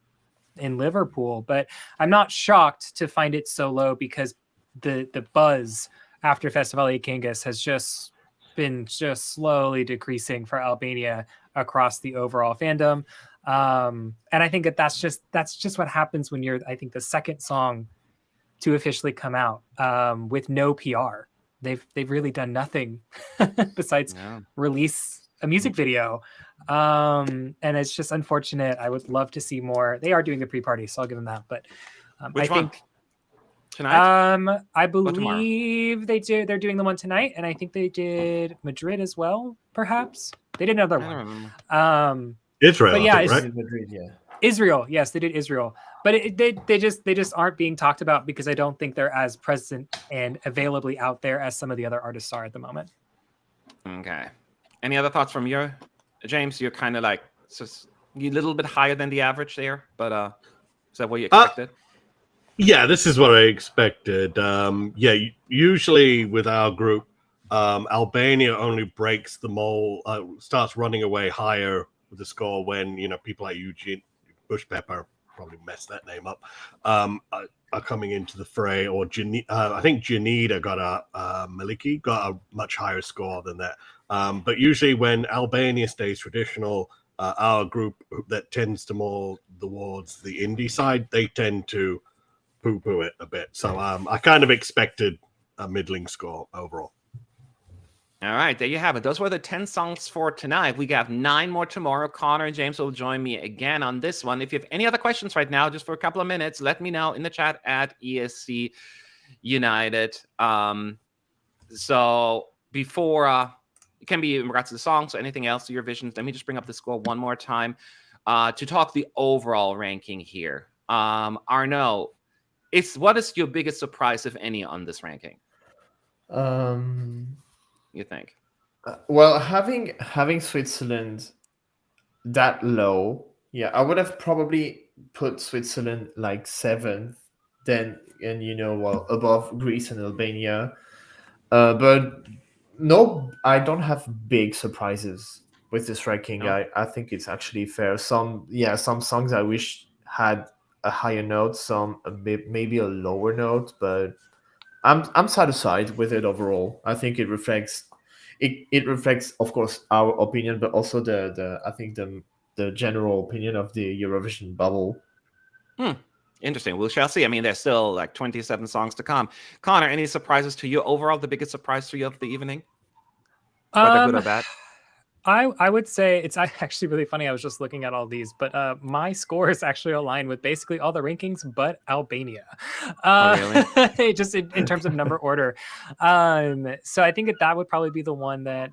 Liverpool. But I'm not shocked to find it so low because the buzz after Festivali Kingas has just been slowly decreasing for Albania across the overall fandom. And I think that's just what happens when you're, I think, the second song to officially come out with no PR. They've really done nothing besides release a music video. And it's just unfortunate. I would love to see more. They are doing a pre-party, so I'll give them that. But Which I one? think Tonight? I believe they're doing the one tonight, and I think they did Madrid as well, perhaps. They did another one. Israel, but yeah, right? Madrid, yeah. Israel, yes, they did Israel, but they just aren't being talked about because I don't think they're as present and availably out there as some of the other artists are at the moment. Okay. Any other thoughts from you, James? You're kind of like you're a little bit higher than the average there, but is that what you expected? Yeah, this is what I expected. Usually with our group, Albania only breaks the mold, starts running away higher with the score when people like Eugene Bush Pepper, probably messed that name up, are coming into the fray. Or I think Janita Maliki got a much higher score than that. But usually when Albania stays traditional, our group that tends to more towards the indie side, they tend to poo-poo it a bit. So I kind of expected a middling score overall. All right, there you have it. Those were the 10 songs for tonight. We got 9 more tomorrow. Connor and James will join me again on this one. If you have any other questions right now, just for a couple of minutes, let me know in the chat at ESC United. So before it can be in regards to the songs or anything else, Eurovision, let me just bring up the score one more time to talk the overall ranking here. Arnaud, what is your biggest surprise, if any, on this ranking? You think? Well, having Switzerland that low, yeah, I would have probably put Switzerland like 7th, then above Greece and Albania. But no, I don't have big surprises with this ranking. No? I think it's actually fair. Some songs I wish had a higher note, some maybe a lower note, but I'm satisfied with it overall. I think it reflects of course our opinion, but also the general opinion of the Eurovision bubble. Interesting. We shall see. I mean, there's still like 27 songs to come. Connor, any surprises to you overall? The biggest surprise to you of the evening? Whether good or bad? I would say it's actually really funny. I was just looking at all these, but my score is actually aligned with basically all the rankings but Albania. Really? Just in terms of number order. So I think that would probably be the one that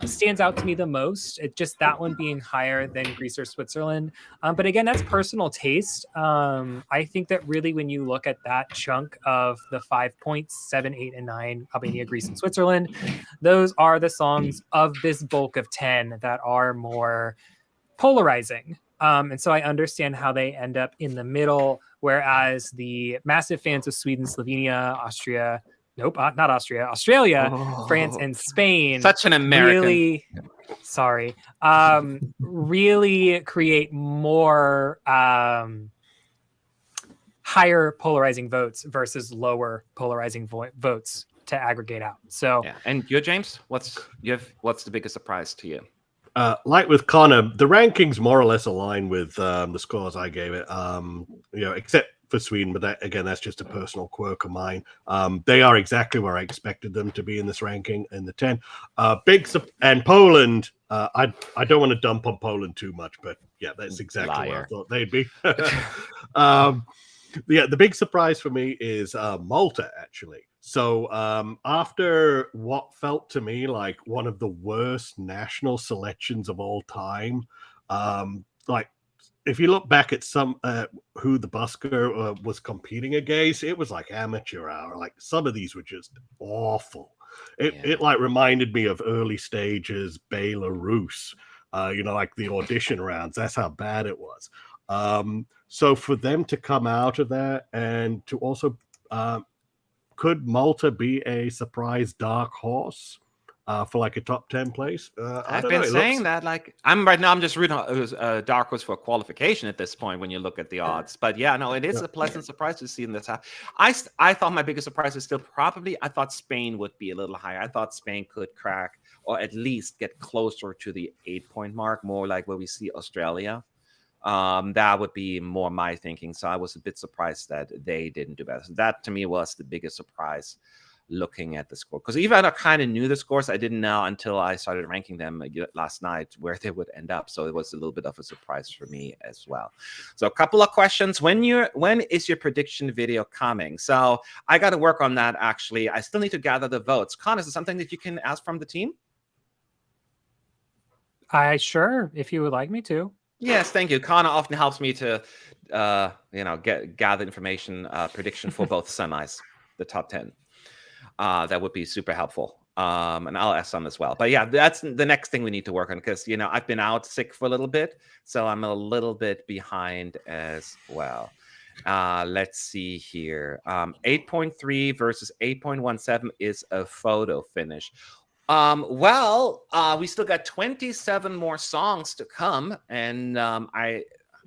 stands out to me the most. Just that one being higher than Greece or Switzerland. But again, that's personal taste. I think that really when you look at that chunk of the 5 points, 7, 8, and 9, Albania, Greece, and Switzerland, those are the songs of this bulk of 10 that are more polarizing. And so I understand how they end up in the middle, whereas the massive fans of Sweden, Slovenia, Austria, nope, not Austria, Australia, France, and Spain. Such an American. Really create more higher polarizing votes versus lower polarizing votes to aggregate out. So, yeah. And you, James, what's the biggest surprise to you? Like with Connor, the rankings more or less align with the scores I gave it. Except for Sweden, but that's just a personal quirk of mine. They are exactly where I expected them to be in this ranking in the 10. And Poland, I don't want to dump on Poland too much, but yeah, that's exactly where I thought they'd be. The big surprise for me is Malta, actually. So after what felt to me like one of the worst national selections of all time, if you look back at some who the busker was competing against, it was like amateur hour. Like some of these were just awful. It like reminded me of early stages Belarus. like the audition rounds. That's how bad it was. So for them to come out of that and to also, could Malta be a surprise dark horse for like a top 10 place? I've been saying that. Like, I'm just reading dark horse for qualification at this point when you look at the odds. But yeah, no, it is a pleasant surprise to see in this. I thought my biggest surprise is still probably, I thought Spain would be a little higher. I thought Spain could crack or at least get closer to the 8-point mark, more like where we see Australia. That would be more my thinking. So I was a bit surprised that they didn't do better. So that to me was the biggest surprise looking at the score. Because even I kind of knew the scores, I didn't know until I started ranking them last night where they would end up. So it was a little bit of a surprise for me as well. So a couple of questions. When is your prediction video coming? So I got to work on that, actually. I still need to gather the votes. Con, is it something that you can ask from the team? Sure, if you would like me to. Yes, thank you. Connor often helps me to, gather information, prediction for both semis, the top 10. That would be super helpful. And I'll ask some as well. But yeah, that's the next thing we need to work on because, I've been out sick for a little bit, so I'm a little bit behind as well. Let's see here. 8.3 versus 8.17 is a photo finish. We still got 27 more songs to come, and I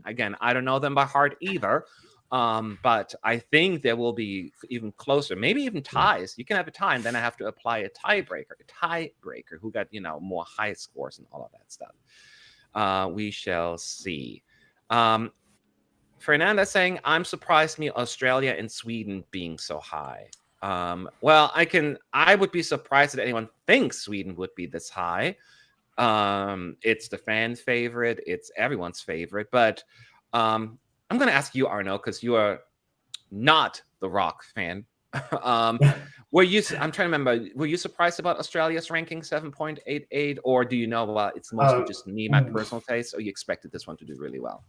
don't know them by heart either, but I think there will be even closer, maybe even ties. You can have a tie, and then I have to apply a tiebreaker who got more high scores and all of that stuff. We shall see. Fernanda saying, I'm surprised me Australia and Sweden being so high. I would be surprised that anyone thinks Sweden would be this high. It's the fan favorite. It's everyone's favorite. But I'm going to ask you, Arno, because you are not the rock fan. I'm trying to remember, were you surprised about Australia's ranking 7.88? Or do you know, it's mostly just me, my personal taste, or you expected this one to do really well?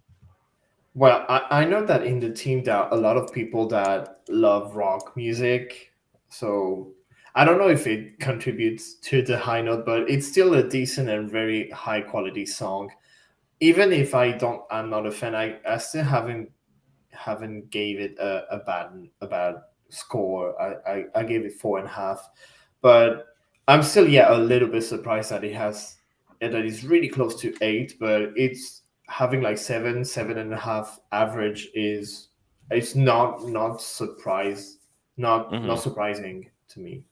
Well, I know that in the team there are a lot of people that love rock music. So I don't know if it contributes to the high note, but it's still a decent and very high quality song. Even if I'm not a fan, I still haven't gave it a bad score. I gave it 4.5, but I'm still a little bit surprised that that is really close to 8, but it's having like 7.5 average is not surprising to me.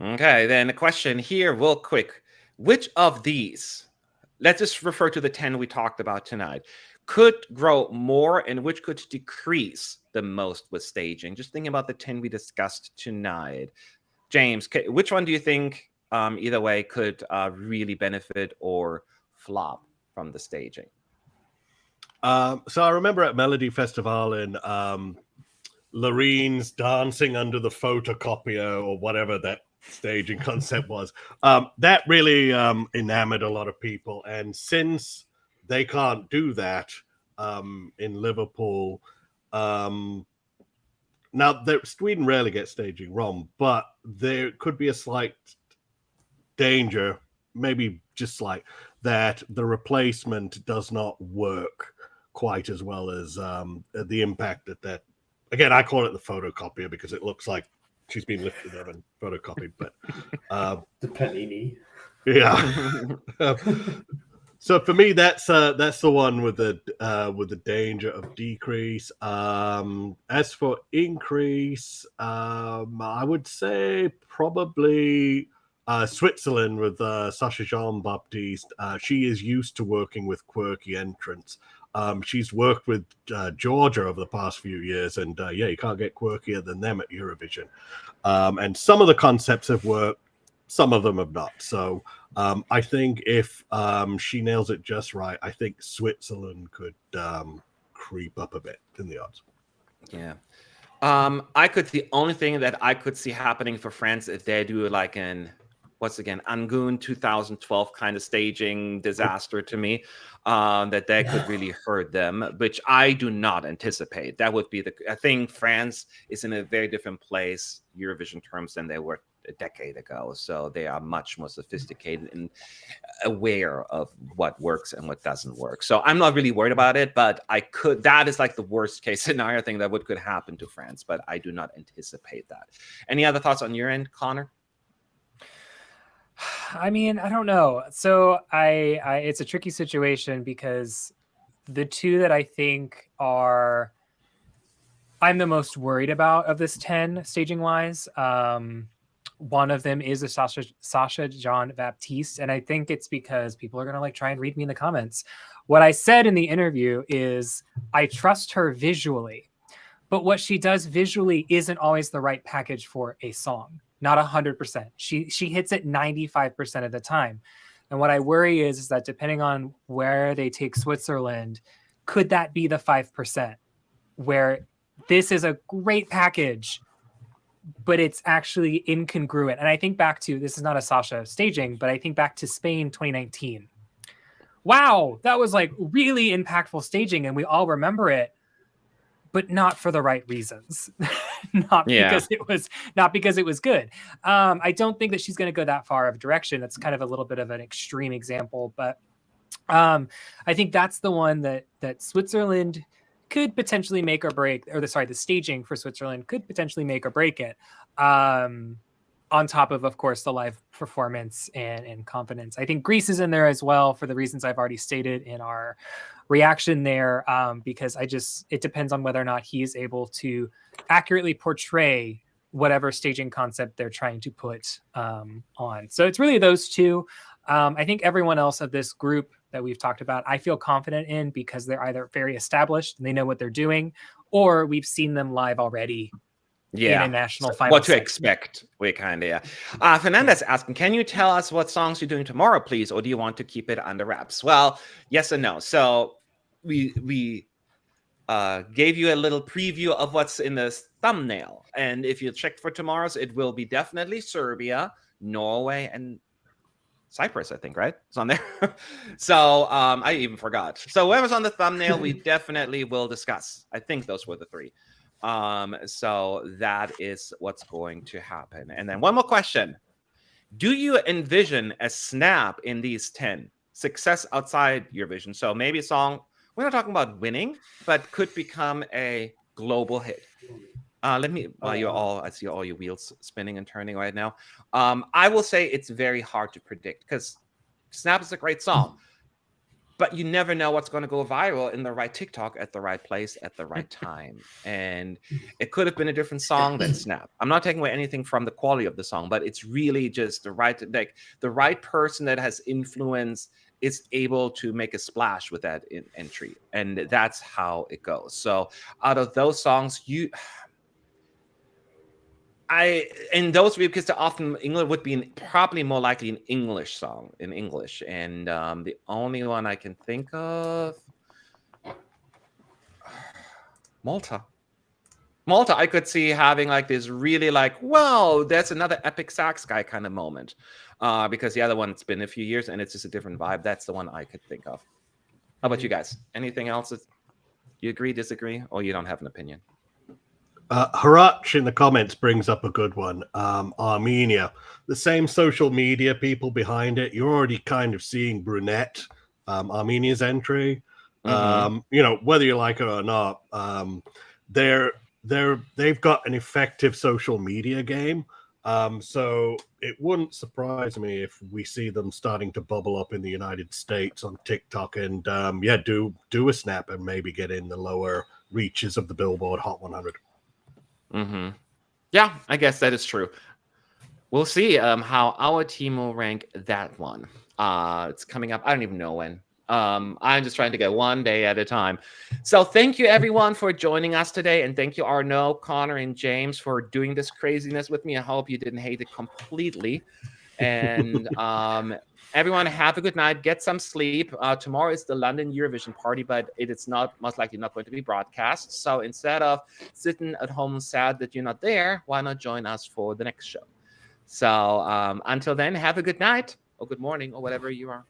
Okay, then a question here real quick. Which of these, let's just refer to the 10 we talked about tonight, could grow more and which could decrease the most with staging? Just thinking about the 10 we discussed tonight. James, which one do you think either way could really benefit or flop from the staging? So I remember at Melody Festival in Lorene's dancing under the photocopier or whatever that staging concept was. That really enamored a lot of people. And since they can't do that in Liverpool, now Sweden rarely gets staging wrong, but there could be a slight danger, maybe just slight, that the replacement does not work quite as well as the impact that again, I call it the photocopier because it looks like she's been lifted there and photocopied, but the panini. Yeah. So for me, that's the one with the danger of decrease. As for increase, I would say probably Switzerland with Sasha Jean-Baptiste. She is used to working with quirky entrants. She's worked with Georgia over the past few years, and you can't get quirkier than them at Eurovision. And some of the concepts have worked, some of them have not. So I think if she nails it just right, I think Switzerland could creep up a bit in the odds. Yeah. The only thing that I could see happening for France if they do like Angoon 2012 kind of staging disaster to me, that could really hurt them, which I do not anticipate. That would be I think France is in a very different place, Eurovision terms, than they were a decade ago. So they are much more sophisticated and aware of what works and what doesn't work. So I'm not really worried about it, but that is like the worst case scenario thing that could happen to France, but I do not anticipate that. Any other thoughts on your end, Connor? I mean, I don't know. So I it's a tricky situation because the two that I think I'm the most worried about of this 10 staging wise. One of them is a Sasha Jean-Baptiste. And I think it's because people are going to like try and read me in the comments. What I said in the interview is I trust her visually, but what she does visually isn't always the right package for a song. Not 100%. She hits it 95% of the time. And what I worry is that depending on where they take Switzerland, could that be the 5% where this is a great package, but it's actually incongruent? And I think back to, this is not a Sasha staging, but I think back to Spain 2019. Wow, that was like really impactful staging and we all remember it, but not for the right reasons. Because it was good. I don't think that she's going to go that far of a direction. That's kind of a little bit of an extreme example, but I think that's the one that Switzerland could potentially make or break, or the staging for Switzerland could potentially make or break it. On top of course, the live performance and confidence. I think Greece is in there as well for the reasons I've already stated in our reaction there, because it depends on whether or not he is able to accurately portray whatever staging concept they're trying to put on. So it's really those two. I think everyone else of this group that we've talked about, I feel confident in because they're either very established and they know what they're doing, or we've seen them live already. In a national final. What to expect? We kind of, Fernandez asking, can you tell us what songs you're doing tomorrow, please? Or do you want to keep it under wraps? Well, yes and no. So we gave you a little preview of what's in the thumbnail. And if you check for tomorrow's, it will be definitely Serbia, Norway, and Cyprus, I think, right? It's on there. So I even forgot. So whoever's on the thumbnail, we definitely will discuss. I think those were the three. So that is what's going to happen. And then one more question. Do you envision a snap in these 10? Success outside Eurovision? So maybe a song, we're not talking about winning, but could become a global hit. I see all your wheels spinning and turning right now. I will say it's very hard to predict because Snap is a great song. But you never know what's going to go viral in the right TikTok at the right place at the right time. And it could have been a different song than Snap. I'm not taking away anything from the quality of the song, but it's really just the right person that has influence is able to make a splash with that entry. And that's how it goes. So out of those songs, in those because often England would be probably more likely an English song in English, and the only one I can think of, Malta. I could see having like this really like, whoa, that's another epic sax guy kind of moment, because the other one it's been a few years and it's just a different vibe. That's the one I could think of. How about you guys? Anything else that you agree, disagree, or you don't have an opinion? Harach in the comments brings up a good one. Armenia, the same social media people behind it. You're already kind of seeing Brunette, Armenia's entry. Mm-hmm. Whether you like it or not, they've got an effective social media game. So it wouldn't surprise me if we see them starting to bubble up in the United States on TikTok and do a snap and maybe get in the lower reaches of the Billboard Hot 100. Mm-hmm. Yeah, I guess that is true. We'll see how our team will rank that one. It's coming up. I don't even know when. I'm just trying to get one day at a time. So thank you, everyone, for joining us today. And thank you, Arnaud, Connor, and James for doing this craziness with me. I hope you didn't hate it completely. And everyone, have a good night. Get some sleep. Tomorrow is the London Eurovision party, but it is most likely not going to be broadcast. So instead of sitting at home sad that you're not there, why not join us for the next show? So until then, have a good night or good morning or whatever you are